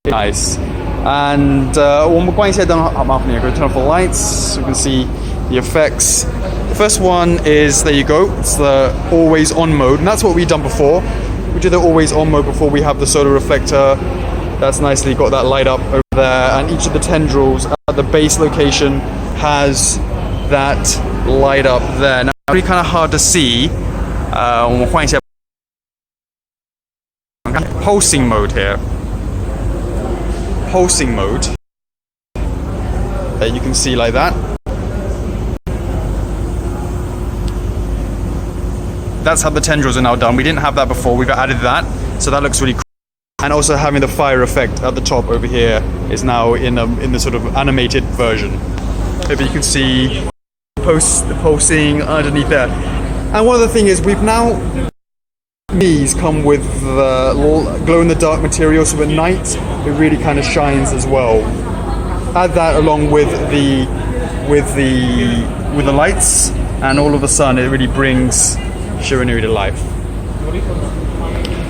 B: Nice. And we're going to turn off the lights so you can see the effects. The first one is, there you go, it's the always on mode, and that's what we've done before. We did the always on mode before we have the solar reflector. That's nicely got that light up over there, and each of the tendrils at the base location has that light up there. Now, it's really kind of hard to see. 我们换一下 pulsing mode here. Pulsing mode. There you can see like that. That's how the tendrils are now done. We didn't have that before. We've added that, so that looks really cool. And also having the fire effect at the top over here is now in the sort of animated version. Maybe you can see the pulsing underneath there. And one other thing is, we've now, these come with the glow-in-the-dark material, so at night it really kind of shines as well. Add that along with the lights and all of the sun, it really brings Shiranui to life.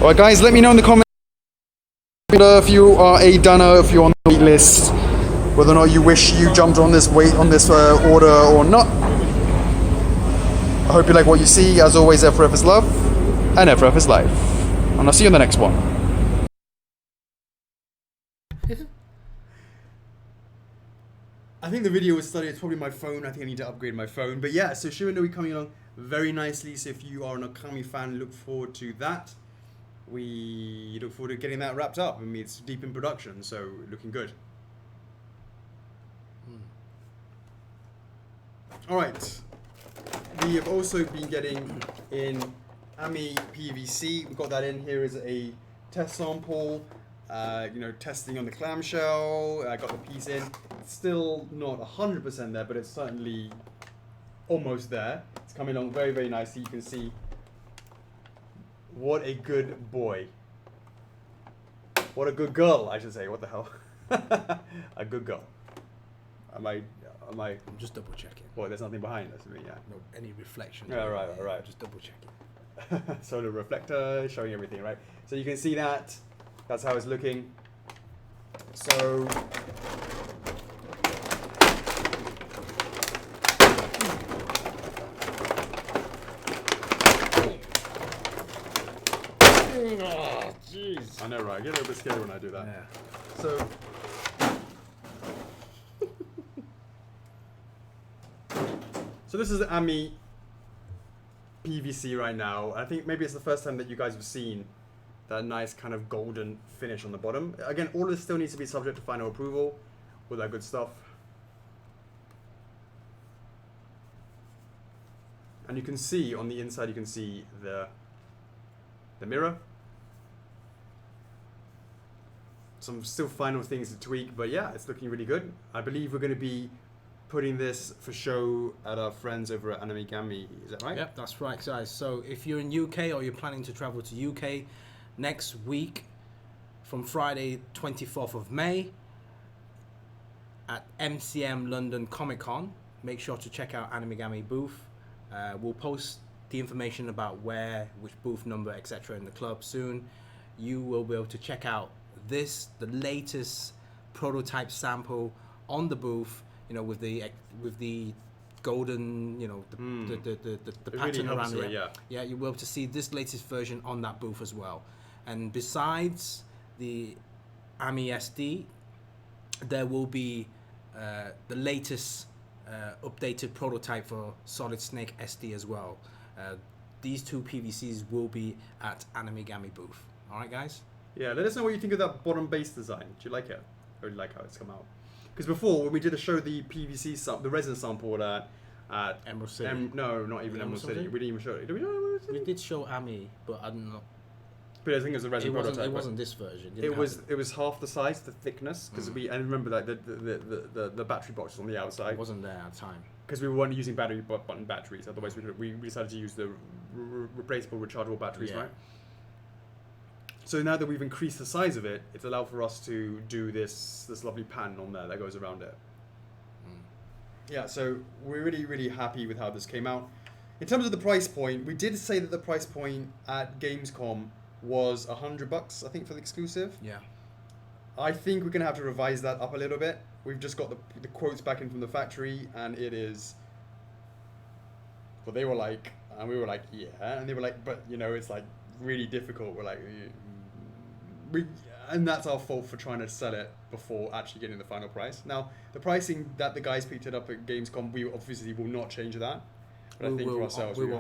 B: Alright guys, let me know in the comments if you are a dunner, if you're on the wait list, whether or not you wish you jumped on this order or not. I hope you like what you see. As always, FRF is love and FRF is life. And I'll see you in the next one. I think the video was started. It's probably my phone. I think I need to upgrade my phone. But yeah, so Shiranui coming along very nicely. So if you are an Okami fan, look forward to that. We look forward to getting that wrapped up. I mean, it's deep in production, so looking good. All right. We have also been getting in AMI PVC. We've got that in. Here is a test sample. Testing on the clamshell. I got the piece in. It's still not 100% there, but it's certainly almost there. It's coming along very, very nicely. You can see what a good boy. What a good girl, I should say. What the hell? A good girl. Am I? I'm
A: just double checking.
B: What? There's nothing behind us. I mean, yeah.
A: No, any reflection.
B: Yeah, right.
A: Just double checking.
B: Solar reflector showing everything, right? So you can see that. That's how it's looking. So
A: Oh, jeez.
B: I know, right? I get a little bit scared when I do that.
A: Yeah.
B: So this is the AMI PVC right now. I think maybe it's the first time that you guys have seen that nice kind of golden finish on the bottom. Again, all of this still needs to be subject to final approval, all that good stuff. And you can see on the inside, you can see the mirror. Some still final things to tweak, but yeah, it's looking really good. I believe we're going to be putting this for show at our friends over at Anamigami. Is that right?
A: Yep, that's right, guys. So if you're in UK or you're planning to travel to UK next week, from Friday 24th of May at MCM London Comic Con, make sure to check out Anamigami booth. We'll post the information about where, which booth number, etc. in the club soon. You will be able to check out the latest prototype sample on the booth, with the golden, the pattern
B: really
A: around it.
B: Yeah,
A: you'll be able to see this latest version on that booth as well. And besides the AMI SD, there will be the latest updated prototype for Solid Snake SD as well. These two PVCs will be at Anamigami booth. All right, guys?
B: Yeah, let us know what you think of that bottom base design. Do you like it? I really like how it's come out. Because before, when we did show the PVC, the resin sample at
A: Emerald City.
B: No, not even Emerald City. We didn't even show it. Did we show Emerald City?
A: We did show AMI, but I don't know.
B: But I think it was a resin prototype.
A: It wasn't this version.
B: It was half the size, the thickness, because I remember that the battery box was on the outside.
A: It wasn't there at the time.
B: Because we weren't using button batteries. Otherwise, we decided to use the replaceable rechargeable batteries, right? So now that we've increased the size of it, it's allowed for us to do this lovely pattern on there that goes around it. Yeah, so we're really, really happy with how this came out. In terms of the price point, we did say that the price point at Gamescom was $100, I think, for the exclusive.
A: Yeah.
B: I think we're going to have to revise that up a little bit. We've just got the quotes back in from the factory, and it is... Well, they were like, and we were like, yeah. And they were like, but, you know, it's like really difficult. We're like... And that's our fault for trying to sell it before actually getting the final price. Now, the pricing that the guys picked it up at Gamescom, we obviously will not change that. But I think for ourselves, we will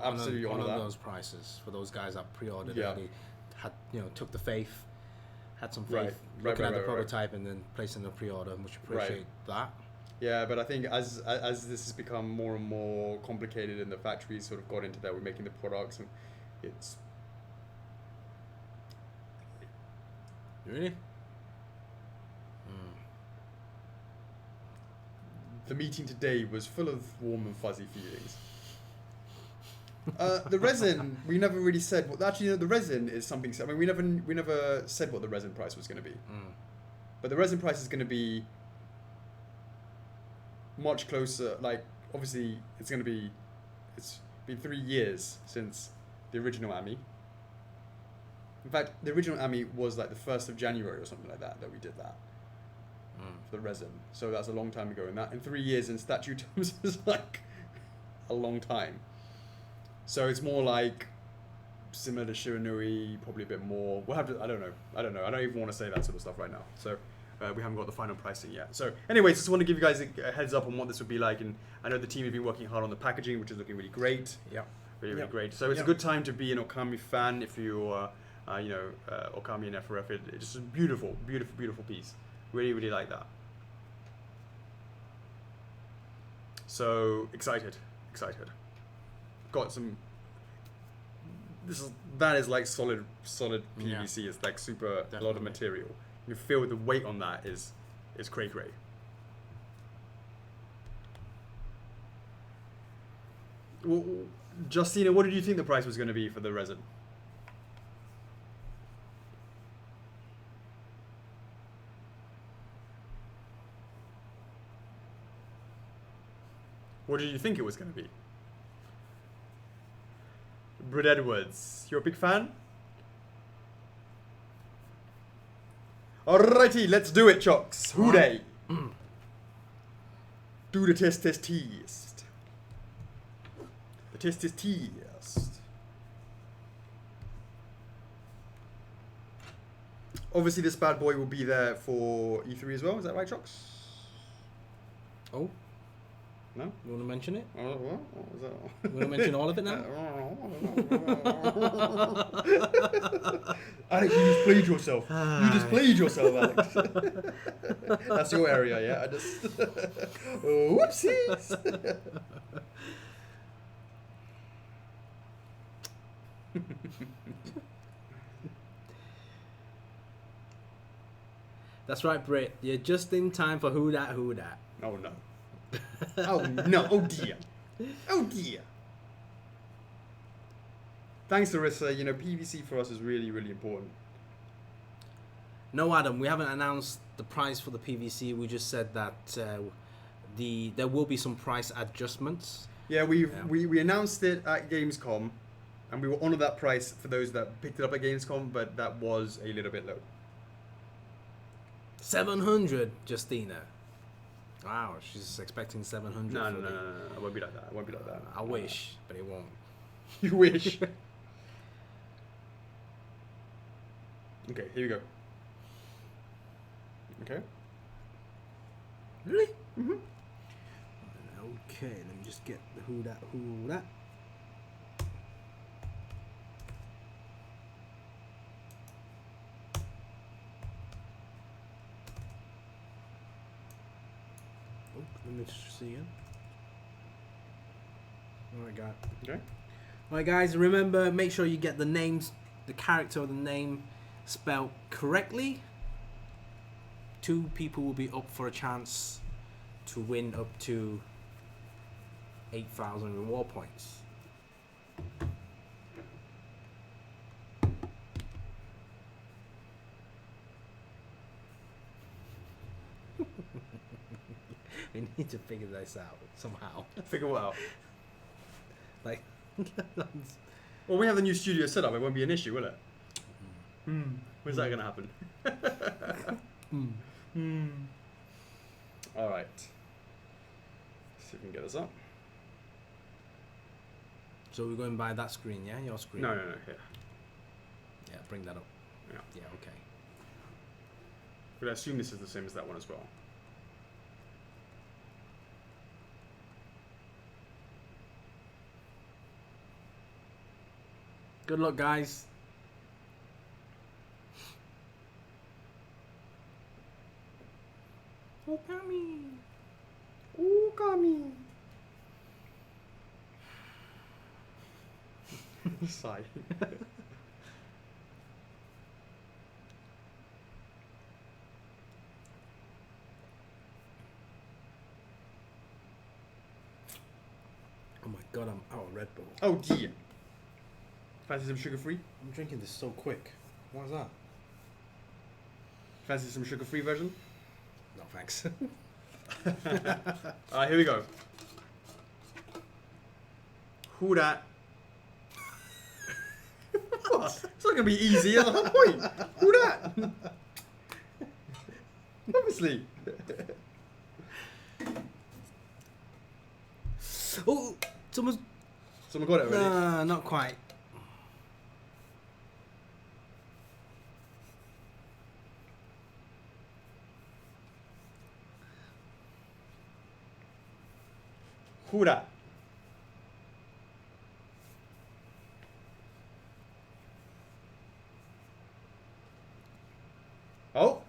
B: absolutely honor
A: those prices for those guys that pre-ordered
B: Yeah.
A: it. They had, took the faith, had some faith,
B: Right.
A: looking at the
B: Right.
A: prototype and then placing the pre-order, which appreciate that.
B: Yeah, but I think as this has become more and more complicated and the factories sort of got into that, we're making the products, and it's...
A: Really?
B: The meeting today was full of warm and fuzzy feelings. The resin, we never really said. Actually, the resin is something. I mean, we never said what the resin price was going to be. But the resin price is going to be much closer. Like, obviously, it's going to be. It's been 3 years since the original AMI. In fact, the original AMI was like the 1st of January or something like that we did that. For the resin. So that's a long time ago, and that in 3 years in statue terms is like a long time. So it's more like similar to Shiranui, probably a bit more. We'll have to. I don't know. I don't even want to say that sort of stuff right now. So we haven't got the final pricing yet. So anyways, just want to give you guys a heads up on what this would be like, and I know the team have been working hard on the packaging, which is looking really great.
A: Yeah.
B: Really great. So it's a good time to be an Okami fan if you're, Okami and FRF. It's just a beautiful, beautiful, beautiful piece. Really, really like that. So excited. Got some. That is like solid PVC. It's like super a lot of material. You feel the weight on that is cray. Well, Justina, what did you think the price was going to be for the resin? What did you think it was going to be? Brad Edwards, you're a big fan? Alrighty, let's do it, Chocks. Who dey? Do the test. The test. Obviously, this bad boy will be there for E3 as well. Is that right, Chocks?
A: Oh.
B: No?
A: You want to mention it?
B: What was that?
A: You want to mention all of it now?
B: Alex, you just played yourself. Alex. That's your area, yeah? Whoopsies!
A: That's right, Britt. You're just in time for who that.
B: Oh, no. Oh, no. Oh, dear. Thanks, Larissa. PVC for us is really, really important.
A: No, Adam, we haven't announced the price for the PVC. We just said that there will be some price adjustments.
B: Yeah, we announced it at Gamescom, and we will honour that price for those that picked it up at Gamescom, but that was a little bit low.
A: 700, Justina. Wow, she's expecting 700.
B: No, it won't be like that.
A: I wish, but it won't.
B: You wish. Okay, here we go. Okay.
A: Really? Mm-hmm. Okay, let me just get the who that. Oh, let me just see it. Alright, guys.
B: Okay.
A: Alright, guys, remember, make sure you get the names, the character of the name spelled correctly. 2 people will be up for a chance to win up to 8,000 reward points. We need to figure this out somehow.
B: Figure what out?
A: Like,
B: Well, we have the new studio set up. It won't be an issue, will it? When's that going to happen? All right. See if we can get this up.
A: so we're going by that screen, yeah? Your screen?
B: No, here.
A: Yeah, bring that up.
B: Yeah.
A: Yeah, okay.
B: But I assume this is the same as that one as well.
A: Good luck, guys. Okami.
B: Okami. Sigh.
A: Oh my god, I'm out of Red Bull.
B: Oh dear. Fancy some sugar-free?
A: I'm drinking this so quick. What is that?
B: Fancy some sugar-free version?
A: No, thanks.
B: Alright, here we go. Who dat? What? It's not gonna be easy. That's the whole point. Who dat? Obviously.
A: Oh, someone
B: got it already.
A: Nah, not quite.
B: Who dat? Oh.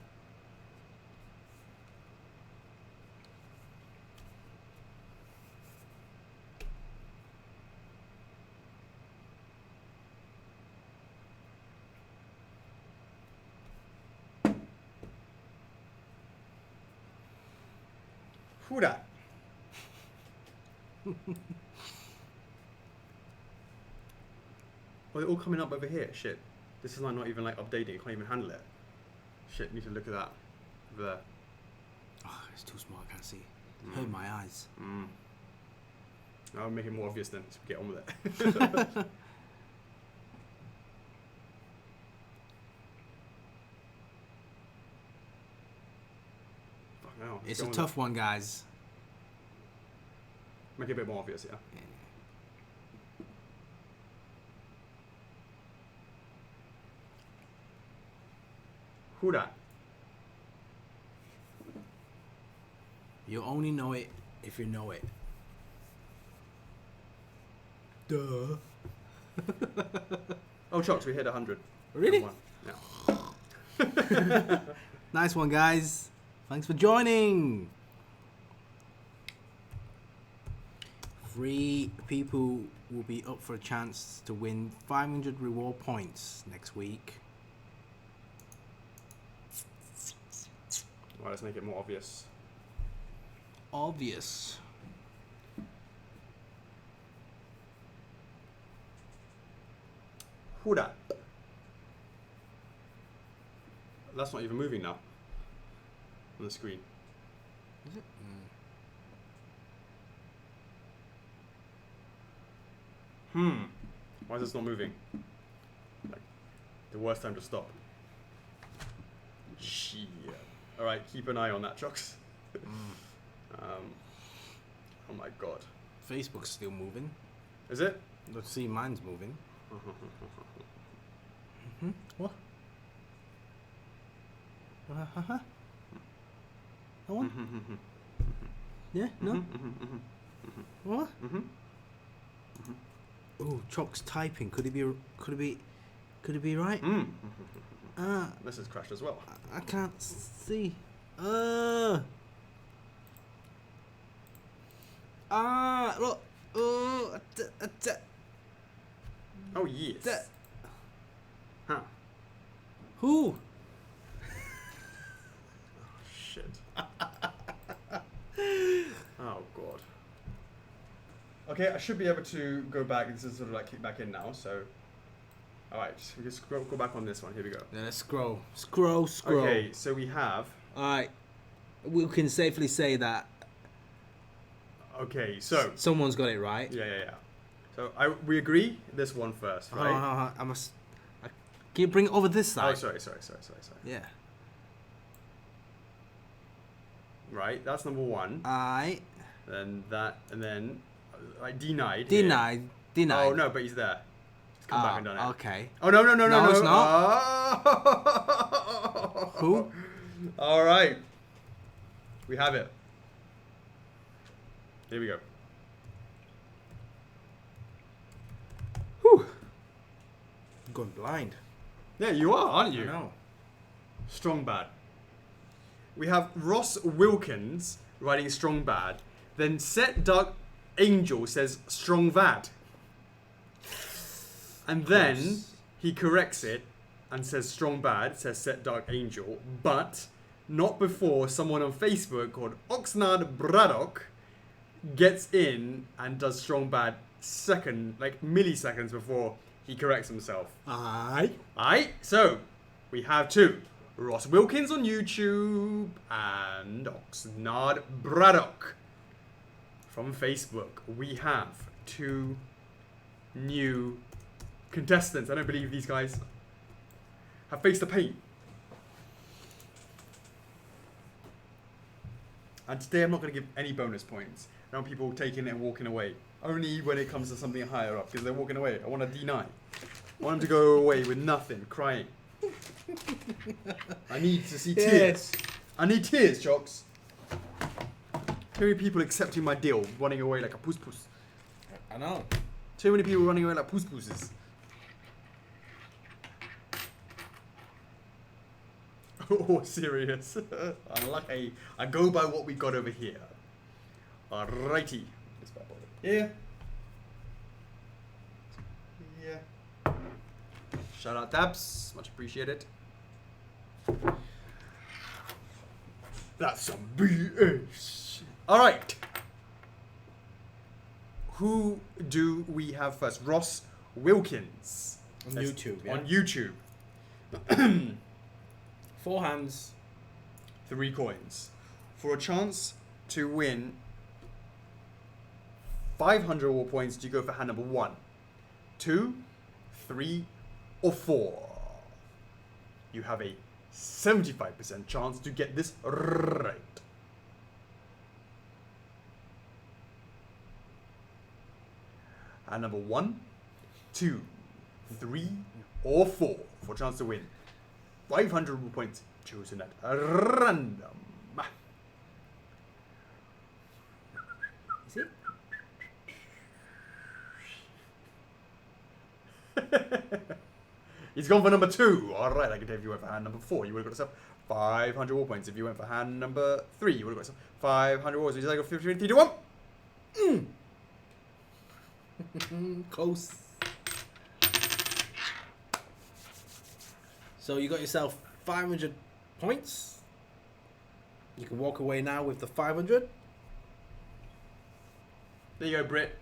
B: Who dat? Oh, they're all coming up over here. Shit. This is like not even like updating. Can't even handle it. Shit, need to look at that. Over there.
A: Oh, it's too small. I can't see. Hurt my eyes.
B: I'll make it more obvious then. So we get on with it. Fuck no.
A: It's a tough one, guys.
B: Make it a bit more obvious, yeah. Who dat?
A: You only know it if you know it. Duh.
B: Oh, Chocks, we hit 100.
A: Really?
B: Yeah.
A: Nice one, guys. Thanks for joining. 3 people will be up for a chance to win 500 reward points next week.
B: Right, let's make it more obvious.
A: Obvious.
B: Who dat? That's not even moving now. On the screen.
A: Is it?
B: Why is this not moving? Like, the worst time to stop. Shit. Alright, keep an eye on that, Chocks. Oh my god.
A: Facebook's still moving.
B: Is it?
A: Let's see, mine's moving. What? That one? Yeah? No? What? Oh, Chock's typing. Could it be right?
B: This has crashed as well.
A: I can't see. Look.
B: Oh, yes. Huh.
A: Who?
B: Shit. Oh, God. Okay, I should be able to go back. This is sort of like kick back in now, so... Alright, we just go back on this one. Here we go.
A: Yeah, let's scroll. Scroll.
B: Okay, so we have...
A: Alright. We can safely say that
B: Okay, so
A: Someone's got it right.
B: yeah. So we agree this one first, right?
A: I must. Can you bring it over this side?
B: Oh, sorry.
A: Yeah.
B: Right, that's number 1.
A: I
B: Then that, and then I denied.
A: denied.
B: Oh no, but he's there. Just come back and done it.
A: Okay.
B: Oh no!
A: No, it's not.
B: Oh.
A: Who?
B: All right. We have it. Here we go.
A: Whew. I'm going blind.
B: Yeah, you are, aren't you?
A: I know.
B: Strong bad. We have Ross Wilkins writing strong bad. Then Set Dark Angel says strong vad. And then he corrects it and says strong bad, says Set Dark Angel, but not before someone on Facebook called Oxnard Braddock gets in and does strong bad milliseconds before he corrects himself.
A: Aye.
B: Alright, so we have 2. Ross Wilkins on YouTube and Oxnard Braddock from Facebook. We have 2 new contestants. I don't believe these guys have faced the pain. And today I'm not going to give any bonus points. I don't want people taking it and walking away. Only when it comes to something higher up, because they're walking away. I want to deny. I want them to go away with nothing, crying. I need to see tears. I need tears, Chocks. Too many people accepting my deal, running away like a puss.
A: I know.
B: Too many people running away like pusses. Oh, serious. Unlucky. I go by what we got over here. Alrighty. Yeah. Shout out Tabs. Much appreciated. That's some BS. Alright. Who do we have first? Ross Wilkins.
A: On YouTube, yeah.
B: On YouTube.
A: 4 hands.
B: 3 coins. For a chance to win 500 reward points, do you go for hand number 1, 2, 3, or 4? You have a 75% chance to get this right. Hand number 1, 2, 3, or 4 for a chance to win 500 reward points chosen at random.
A: Is it?
B: He's gone for number 2. Alright, I can tell if you went for hand number 4, you would have got yourself 500 war points. If you went for hand number 3, you would have got yourself 500 wars. So you go 50, 3, 2, 1.
A: Close. So you got yourself 500 points. You can walk away now with the 500.
B: There you go, Britt.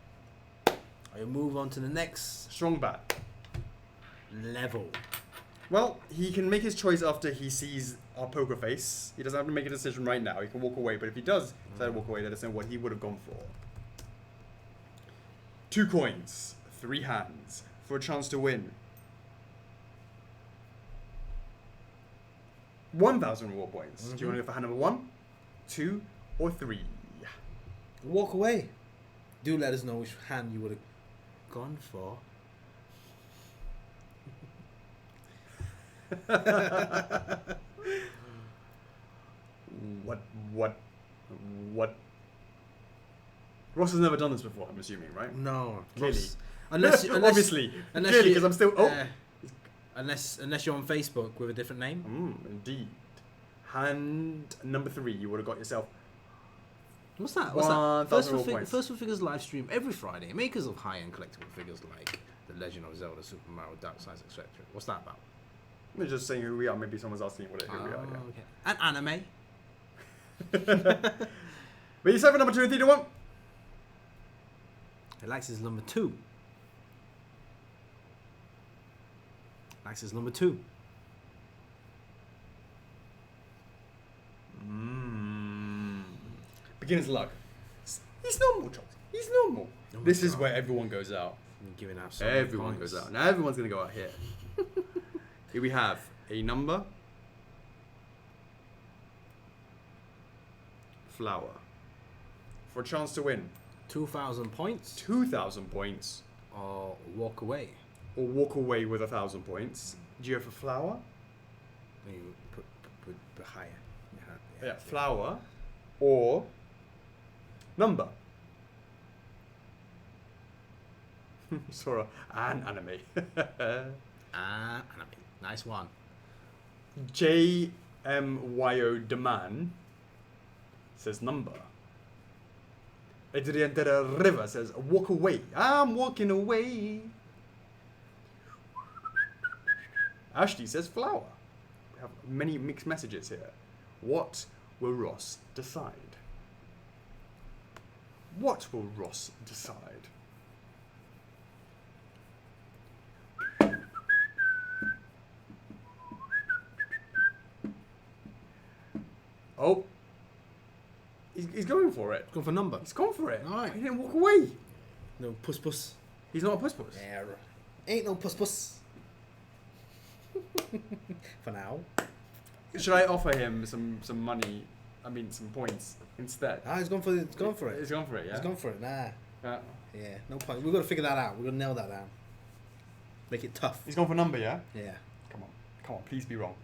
A: I move on to the next
B: Strong bat.
A: level.
B: Well, he can make his choice after he sees our poker face. He doesn't have to make a decision right now. He can walk away, but if he does decide to walk away, let us know what he would have gone for. 2 coins, 3 hands, for a chance to win 1,000 reward points. Do you want to go for hand number 1, 2, or 3?
A: Walk away. Do let us know which hand you would have gone for.
B: What? Ross has never done this before, I'm assuming, right?
A: No,
B: Clearly.
A: unless
B: Obviously.
A: unless
B: Clearly,
A: you-
B: because I'm still...
A: unless you're on Facebook with a different name.
B: Indeed. Hand number 3, you would have got yourself...
A: What's that?
B: 1,000 reward points.
A: First for Figures live stream every Friday. Makers of high-end collectible figures like The Legend of Zelda, Super Mario, Dark Side, etc. What's that about?
B: We're just saying who we are. Maybe someone's asking who we are. Yeah.
A: Okay. And anime.
B: But you said for number 2 and 3 to 1.
A: Alexis number 2. Alexis number 2.
B: Beginner's luck. He's normal, Chocks. He's normal.
A: Oh my
B: This is
A: God.
B: where everyone goes out.
A: I'm giving out so many
B: Everyone
A: points.
B: goes out. Now everyone's going to go out here. Here we have a number. Flower. For a chance to win
A: 2,000 points
B: 2,000 points
A: or walk away.
B: or walk away with 1,000 points. Do you have a flower?
A: You put higher.
B: Yeah, flower or number. Sort of an anime.
A: Anime. Nice one.
B: JMYO Deman says number. Adrian de la River says walk away. I'm walking away. Ashley says flower. We have many mixed messages here. What will Ross decide? What will Ross decide? Oh. He's going for it.
A: Going for number.
B: He's gone for it.
A: Alright.
B: He didn't walk away.
A: No puss.
B: He's not a puss.
A: Yeah. Ain't no puss. For now.
B: Should I offer him some money? I mean, some points instead.
A: He's gone for it.
B: He's gone for it, yeah?
A: He's gone for it. Nah.
B: Yeah.
A: Yeah. No point. We've got to figure that out. We've got to nail that down. Make it tough.
B: He's gone for number, yeah?
A: Yeah.
B: Come on, please be wrong.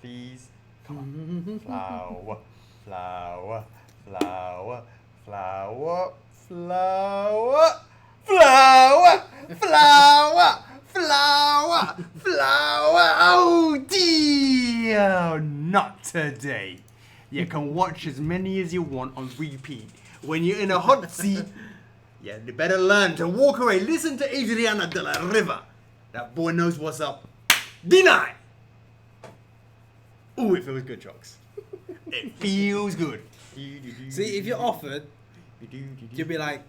B: Please. Come on. Flower. Flower. Flower. Flower. Flower. Flower. Flower. Flower. Flower. Oh dear. Not today. You can watch as many as you want on repeat. When you're in a hot seat, you better learn to walk away. Listen to Adriana de la Riva. That boy knows what's up. Deny. Ooh, it feels good, Chocks. It feels good.
A: See, if you're offered, you'll be like,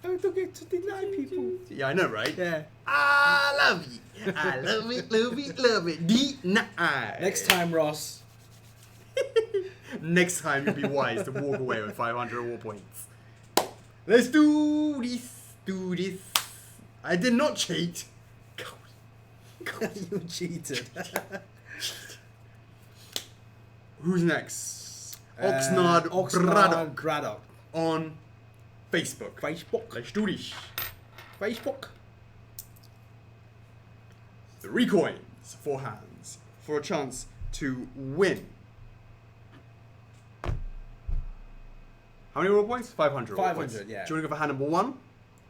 A: I don't get to deny people.
B: Yeah, I know, right?
A: Yeah.
B: I love you. I love it, love it, love it. Deny.
A: Next time, Ross.
B: Next time, you'll be wise to walk away with 500 war points. Let's do this. I did not cheat.
A: You cheated.
B: Who's next? Oxnard
A: Braddock.
B: on Facebook.
A: Facebook.
B: Let's do this.
A: Facebook.
B: 3 coins, 4 hands for a chance to win. How many raw points? 500.
A: 500, yeah.
B: Do you want to go for hand number 1,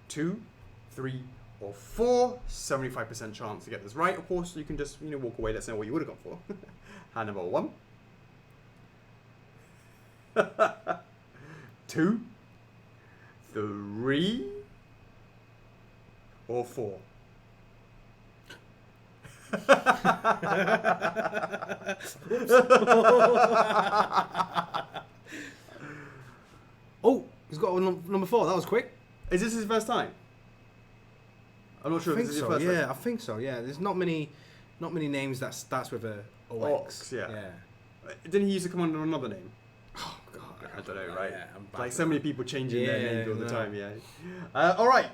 B: 2, 3, or 4? 75% chance to get this right. Of course, you can just walk away. Let's know what you would have gone for. Hand number 1, 2, 3, or 4.
A: Oh, he's got number 4. That was quick.
B: Is this his first time? I'm not sure
A: I
B: if
A: think
B: this is his
A: so.
B: first
A: Yeah,
B: time.
A: I think so. Yeah, there's not many names that starts with a OX.
B: Ox, yeah.
A: Yeah.
B: Didn't he used to come under another name?
A: Oh God.
B: I don't know, right?
A: Yeah, I'm bad
B: Like
A: with
B: so many
A: that.
B: people changing their
A: Yeah,
B: names all the
A: no.
B: time, yeah. All right.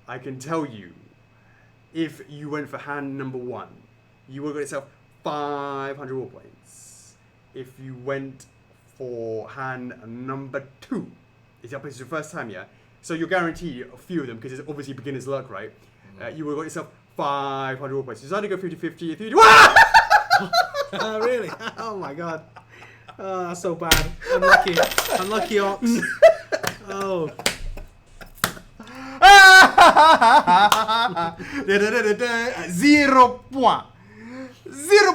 B: I can tell you, if you went for hand number 1, you would have got yourself 500 war points. If you went for hand number 2, it's your first time, yeah? So you're guaranteed a few of them because it's obviously beginner's luck, right? You would have got yourself 500 war points. You decided to go 50-50. If you do,
A: Oh, really? Oh my God. Oh, that's so bad. Unlucky Ox. Oh.
B: 0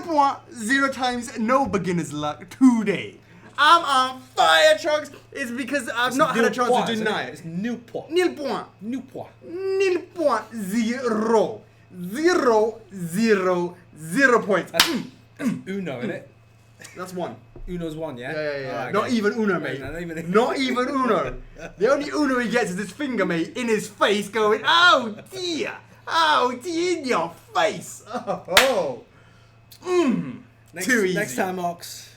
B: point. 0 times no beginner's luck today. I'm on fire, Chocks. It's because I've not had a chance to deny it.
A: It's Newport.
B: Nil point.
A: Newport.
B: Nil point. 0. 0, 0, 0 points.
A: That's Uno, innit?
B: That's 1.
A: Uno's 1, yeah?
B: Yeah.
A: Alright,
B: Not
A: okay.
B: even Uno, mate.
A: No, not even-
B: Not even Uno. The only Uno he gets is his finger, mate, in his face going, oh dear, in your face. Oh. Too easy.
A: Next time, Ox.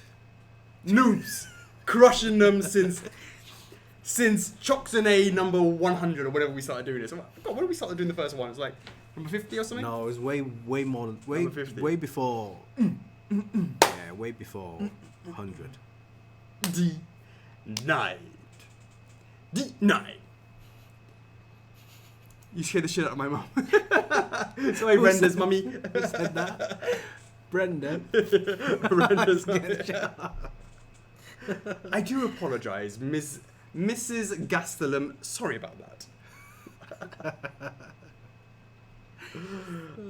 B: Noobs. Crushing them since since CHOCKS in A number 100 or whatever we started doing this. God, what did we start doing the first one? It's like number 50 or something?
A: No, it was way more than
B: Number 50.
A: way before. Yeah, way before 100.
B: Denied. Denied. You scared the shit out of my mum. Sorry, Brenda's mummy.
A: Who said that? Brenda.
B: Brenda's mummy. I do apologise, Mrs. Gastelum. Sorry about that.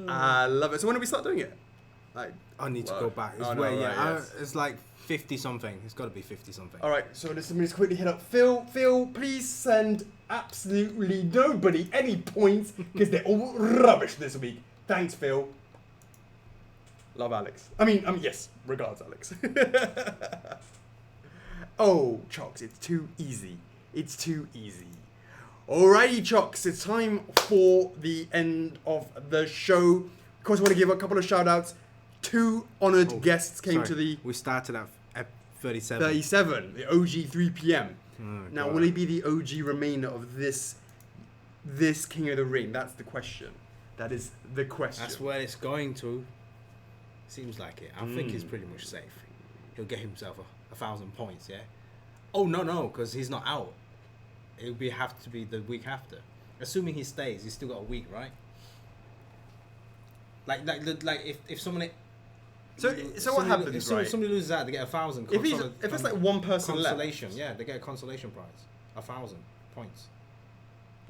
B: I love it. So when do we start doing it? Like,
A: I need to go back. It's
B: oh, no,
A: way,
B: right,
A: yeah.
B: yes.
A: It's like 50 something. It's got to be 50 something.
B: all right, so let me just quickly hit up Phil, please send absolutely nobody any points because they're all rubbish this week. Thanks, Phil. Love Alex. I mean, yes, regards, Alex. Oh, CHOCKS, it's too easy. It's too easy. Alrighty, CHOCKS, it's time for the end of the show. Of course, I want to give a couple of shout outs. 2 honoured guests came to the...
A: We started at 37.
B: 37, the OG 3 p.m.
A: Oh,
B: Now,
A: God.
B: will he be the OG remainder of this King of the Ring? That's the question. That is the question.
A: That's where it's going to. Seems like it. I think he's pretty much safe. He'll get himself 1,000 points, yeah? Oh, no, because he's not out. It'll have to be the week after. Assuming he stays, he's still got a week, right? Like if someone...
B: So what happens,
A: if
B: right?
A: somebody loses out, they get 1,000.
B: If it's like one person left,
A: consolation, yeah, they get a consolation prize, 1,000 points.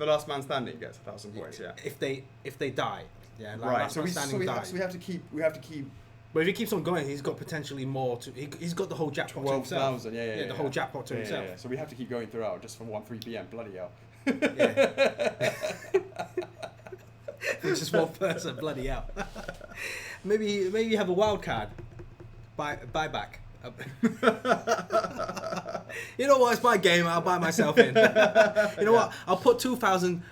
B: the last man standing gets 1,000 points. Yeah.
A: If they die, yeah, like
B: Right.
A: last
B: So
A: man
B: we
A: standing dies.
B: have to keep
A: But if he keeps on going, he's got potentially more to. He's got the whole jackpot to himself.
B: 12,000. Yeah.
A: The whole jackpot to himself.
B: Yeah. So we have to keep going throughout just for 3 p.m. Bloody hell.
A: Yeah. Just one person, bloody hell. maybe you have a wild card. Buyback. You know what? It's my game. I'll buy myself in. You know what? I'll put 2,000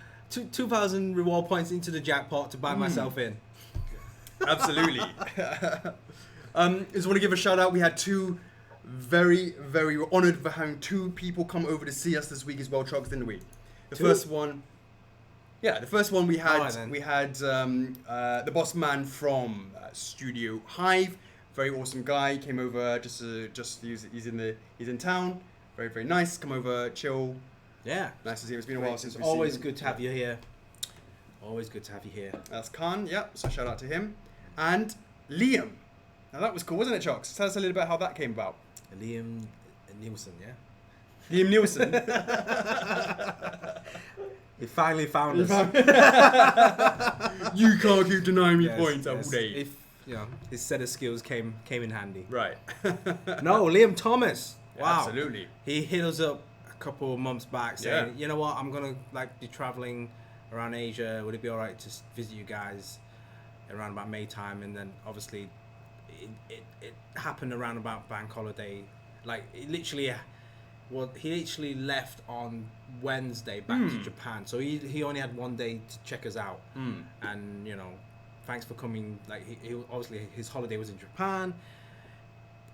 A: reward points into the jackpot to buy myself in.
B: Absolutely. Just want to give a shout out. We had 2 very, very honoured for having 2 people come over to see us this week as well, CHOCKS, didn't we? The first one we had the boss man from Studio Hive, very awesome guy. Came over he's in town. Very, very nice. Come over, chill.
A: Yeah.
B: Nice to see him. It's been a while since we've
A: It's always
B: seen him.
A: good to have you here. Always good to have you here.
B: That's Khan, yep. So shout out to him. And Liam. Now that was cool, wasn't it, CHOCKS? Tell us a little bit how that came about.
A: Liam Nielsen, yeah?
B: Liam Nielsen.
A: He finally found us.
B: You can't keep denying me
A: Yes,
B: points all
A: yes.
B: day.
A: If his set of skills came in handy.
B: Right.
A: No, Liam Thomas. Wow.
B: Absolutely.
A: He hit us up a couple of months back saying,
B: Yeah.
A: you know what, I'm gonna be traveling around Asia. Would it be alright to visit you guys around about May time? And then obviously it happened around about bank holiday. Like it literally. Well, he actually left on Wednesday back to Japan, so he only had 1 day to check us out. And thanks for coming. Like he obviously his holiday was in Japan.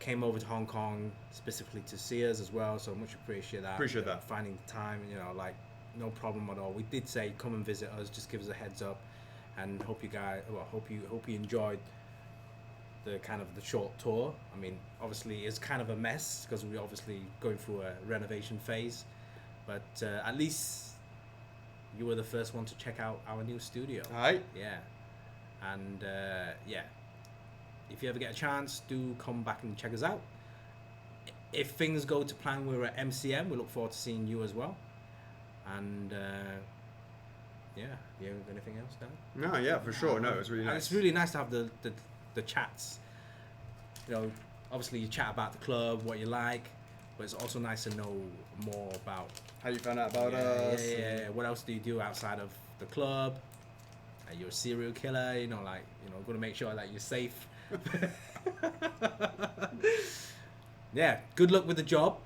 A: Came over to Hong Kong specifically to see us as well, so much appreciate that.
B: Appreciate that.
A: Finding the time, no problem at all. We did say come and visit us, just give us a heads up, and hope you enjoyed the kind of the short tour. I mean, obviously it's kind of a mess because we're obviously going through a renovation phase, but at least you were the first one to check out our new studio.
B: Alright.
A: Yeah, and if you ever get a chance, do come back and check us out. If things go to plan, we're at MCM. We look forward to seeing you as well. And you have anything else, Dan?
B: No, yeah, for sure. No, it's really
A: And
B: nice.
A: it's really nice to have the chats. Obviously you chat about the club, what you like, but it's also nice to know more about
B: How you found out about us.
A: Yeah. What else do you do outside of the club? You're a serial killer, gonna make sure that you're safe. Yeah, good luck with the job.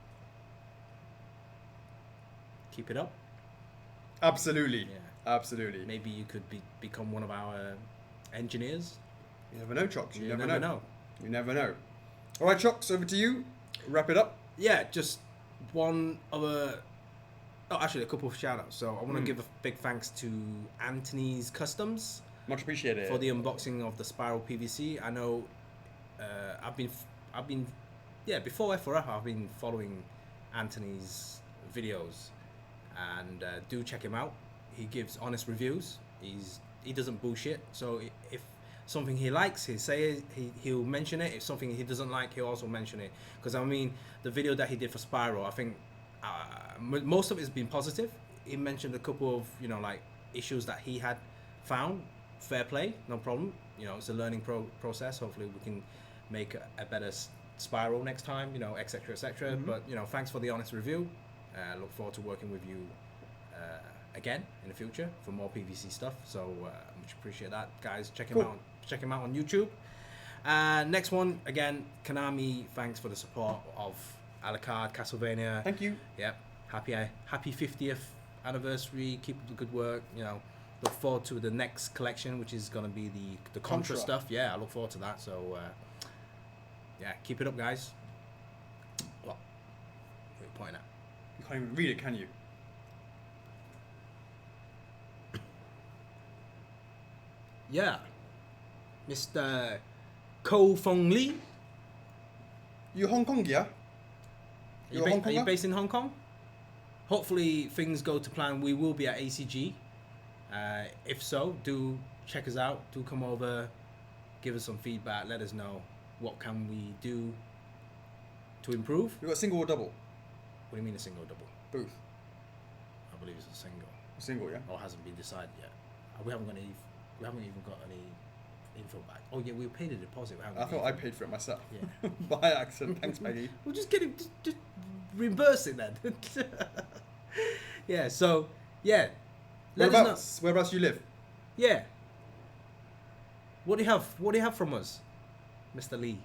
A: Keep it up.
B: Absolutely.
A: Yeah.
B: Absolutely.
A: Maybe you could become one of our engineers.
B: You never know, CHOCKS. You never know. You never know. Alright, CHOCKS, over to you. Wrap it up.
A: Yeah, just one other Oh, actually, a couple of shout outs. So I want to give a big thanks to Anthony's Customs
B: Much appreciated.
A: for the unboxing of the Spiral PVC. I know I've been, yeah, before F4F, I've been following Anthony's videos, and do check him out. He gives honest reviews. He doesn't bullshit. So if something he likes, he'll mention it. If something he doesn't like, he'll also mention it. Because I mean, the video that he did for Spiral, I think most of it's been positive. He mentioned a couple of like issues that he had found. Fair play, no problem. It's a learning process. Hopefully we can make a better Spiral next time, etc, etc. But thanks for the honest review. Look forward to working with you again in the future for more PVC stuff. So much appreciate that, guys. Check him out. Check him out on YouTube. Next one again, Konami. Thanks for the support of Alucard, Castlevania.
B: Thank you.
A: Yep. Happy 50th anniversary. Keep up the good work. Look forward to the next collection, which is gonna be the Contra stuff. Yeah, I look forward to that. So yeah, keep it up, guys. What are you pointing at?
B: You can't even read it, can you?
A: Yeah, Mr. Ko Fong Lee.
B: You Hong Kong, yeah?
A: Are you based in Hong Kong? Hopefully things go to plan. We will be at ACG. If so, do check us out. Do come over, give us some feedback. Let us know what can we do to improve.
B: You got a single or double?
A: What do you mean a single or double?
B: Both.
A: I believe it's a single.
B: A single, yeah.
A: Or hasn't been decided yet. We haven't even got any info back. Oh yeah, we paid a deposit.
B: I thought I paid for it myself.
A: Yeah.
B: By accident. Thanks, Maggie.
A: We'll just get it. Just reimburse it then. Yeah. So yeah.
B: Whereabouts you live?
A: Yeah. What do you have? What do you have from us, Mr. Lee?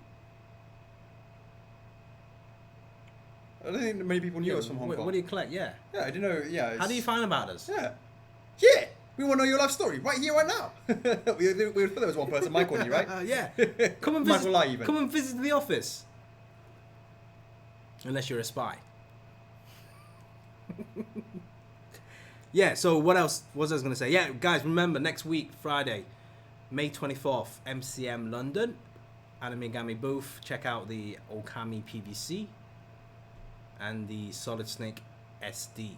B: I don't think many people knew us from Hong Kong.
A: What do you collect? Yeah.
B: Yeah, I didn't know. Yeah.
A: How do you find about us?
B: Yeah. Yeah. We want to know your life story right here, right now. we thought there was one person, Michael, and you, right?
A: Yeah. Come and visit.
B: Michael Lai, even.
A: Come and visit the office. Unless you're a spy. Yeah. So what else was I going to say? Yeah, guys, remember next week, Friday, May 24th, MCM London, Anime booth. Check out the Okami PVC and the Solid Snake SD.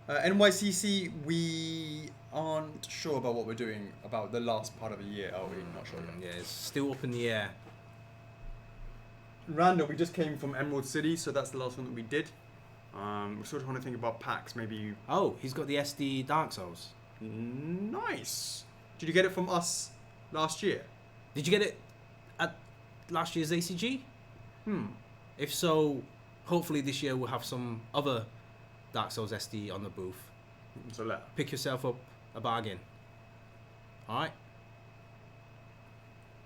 B: NYCC, we aren't sure about what we're doing about the last part of the year, are we? Not sure yet.
A: Yeah, it's still up in the air.
B: Random, we just came from Emerald City, so that's the last one that we did. We're sort of trying to think about packs, maybe.
A: Oh, he's got the SD Dark Souls.
B: Nice. Did you get it from us last year?
A: Did you get it at last year's ACG? If so, hopefully this year we'll have some other Dark Souls SD on the booth.
B: So
A: pick yourself up a bargain. Alright?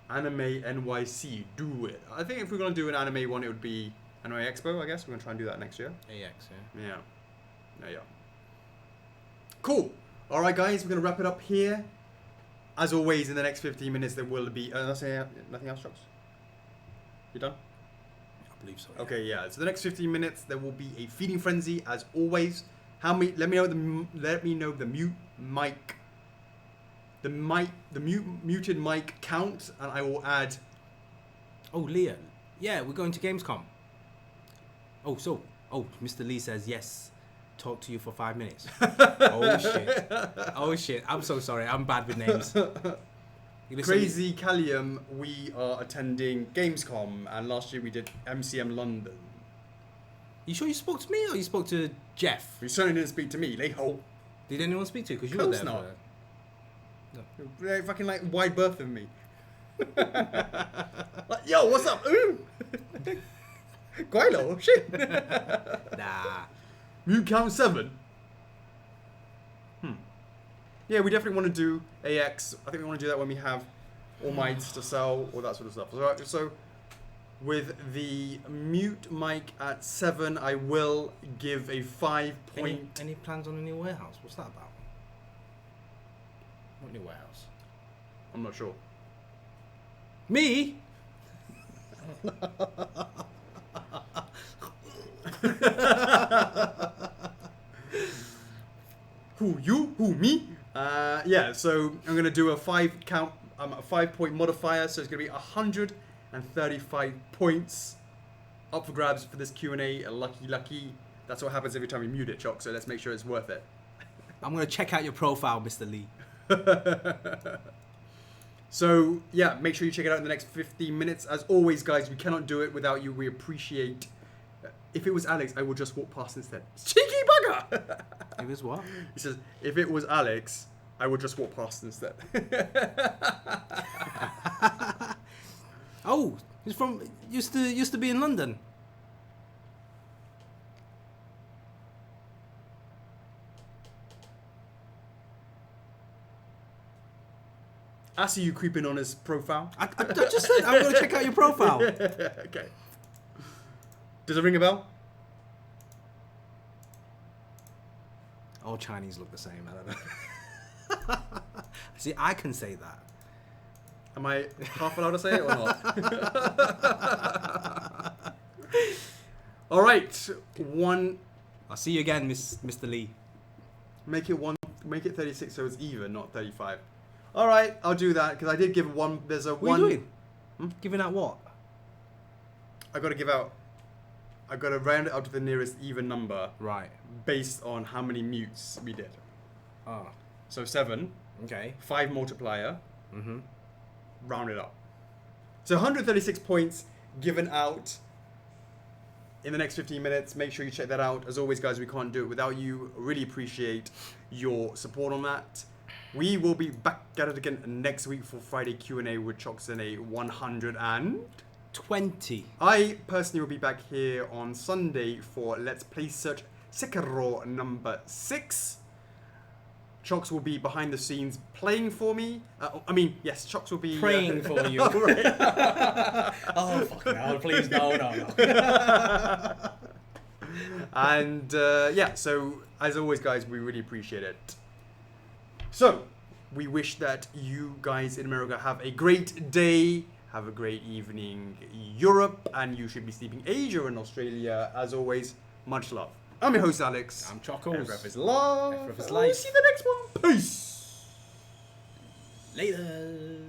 B: Anime NYC, do it. I think if we're going to do an anime one, it would be Anime Expo, I guess. We're going to try and do that next year.
A: AX, yeah.
B: Yeah. Cool. Alright, guys, we're going to wrap it up here. As always, in the next 15 minutes, there will be... nothing else, Chocs? You done?
A: I believe so. Yeah.
B: Okay, yeah. So the next 15 minutes, there will be a feeding frenzy as always. Let me know the muted mic count, and I will add.
A: Oh, Leah. Yeah, we're going to Gamescom. Mr. Lee says yes. Talk to you for 5 minutes. Oh shit. I'm so sorry. I'm bad with names.
B: Crazy Callium, we are attending Gamescom, and last year we did MCM London.
A: You sure you spoke to me or you spoke to Jeff?
B: You certainly didn't speak to me, Lay-ho.
A: Did anyone speak to you? Because you
B: Of
A: were
B: course
A: there.
B: not.
A: No.
B: They're fucking like wide berth of me. Like, yo, what's up? Ooh. Guaylo, shit.
A: Nah.
B: Mute count 7. Yeah, we definitely want to do AX. I think we want to do that when we have all mics to sell, all that sort of stuff. So with the mute mic at 7, I will give a 5 point.
A: Any plans on a new warehouse? What's that about? What new warehouse?
B: I'm not sure.
A: Me?
B: Who, you? Who, me? Yeah, so I'm going to do a 5-point modifier, so it's going to be 135 points up for grabs for this Q&A. Lucky. That's what happens every time we mute it, Chock, so let's make sure it's worth it.
A: I'm going to check out your profile, Mr. Lee.
B: So, yeah, make sure you check it out in the next 15 minutes. As always, guys, we cannot do it without you. We appreciate... If it was Alex, I would just walk past instead. Cheeky bugger!
A: It was what?
B: He says, if it was Alex, I would just walk past instead.
A: Oh, he's from... Used to be in London.
B: I see you creeping on his profile.
A: I just said I'm going to check out your profile.
B: Okay. Does it ring a bell?
A: All Chinese look the same. I don't know. See, I can say that.
B: Am I half allowed to say it or not? All right.
A: I'll see you again, Mr. Lee.
B: Make it 36 so it's even, not 35. All right, I'll do that because I did give one. There's a
A: What
B: one.
A: are you doing? Giving out what?
B: I got to round it up to the nearest even number.
A: Right.
B: Based on how many mutes we did.
A: Oh.
B: So 7.
A: Okay.
B: 5 multiplier.
A: Mm-hmm.
B: Round it up. So 136 points given out in the next 15 minutes. Make sure you check that out. As always, guys, we can't do it without you. Really appreciate your support on that. We will be back at it again next week for Friday Q&A with Chocks in a 120. I personally will be back here on Sunday for Let's Play Search Sekiro number 6. Chocks will be behind the scenes playing for me. Yes, Chocks will be...
A: Praying for you. Oh, fuck no, please, no.
B: And, so, as always, guys, we really appreciate it. So, we wish that you guys in America have a great day, have a great evening, Europe, and you should be sleeping Asia and Australia. As always, much love. I'm your host, Alex.
A: I'm Chockles.
B: Ref is love.
A: Ref is
B: We'll
A: life.
B: see you in the next one. Peace.
A: Later.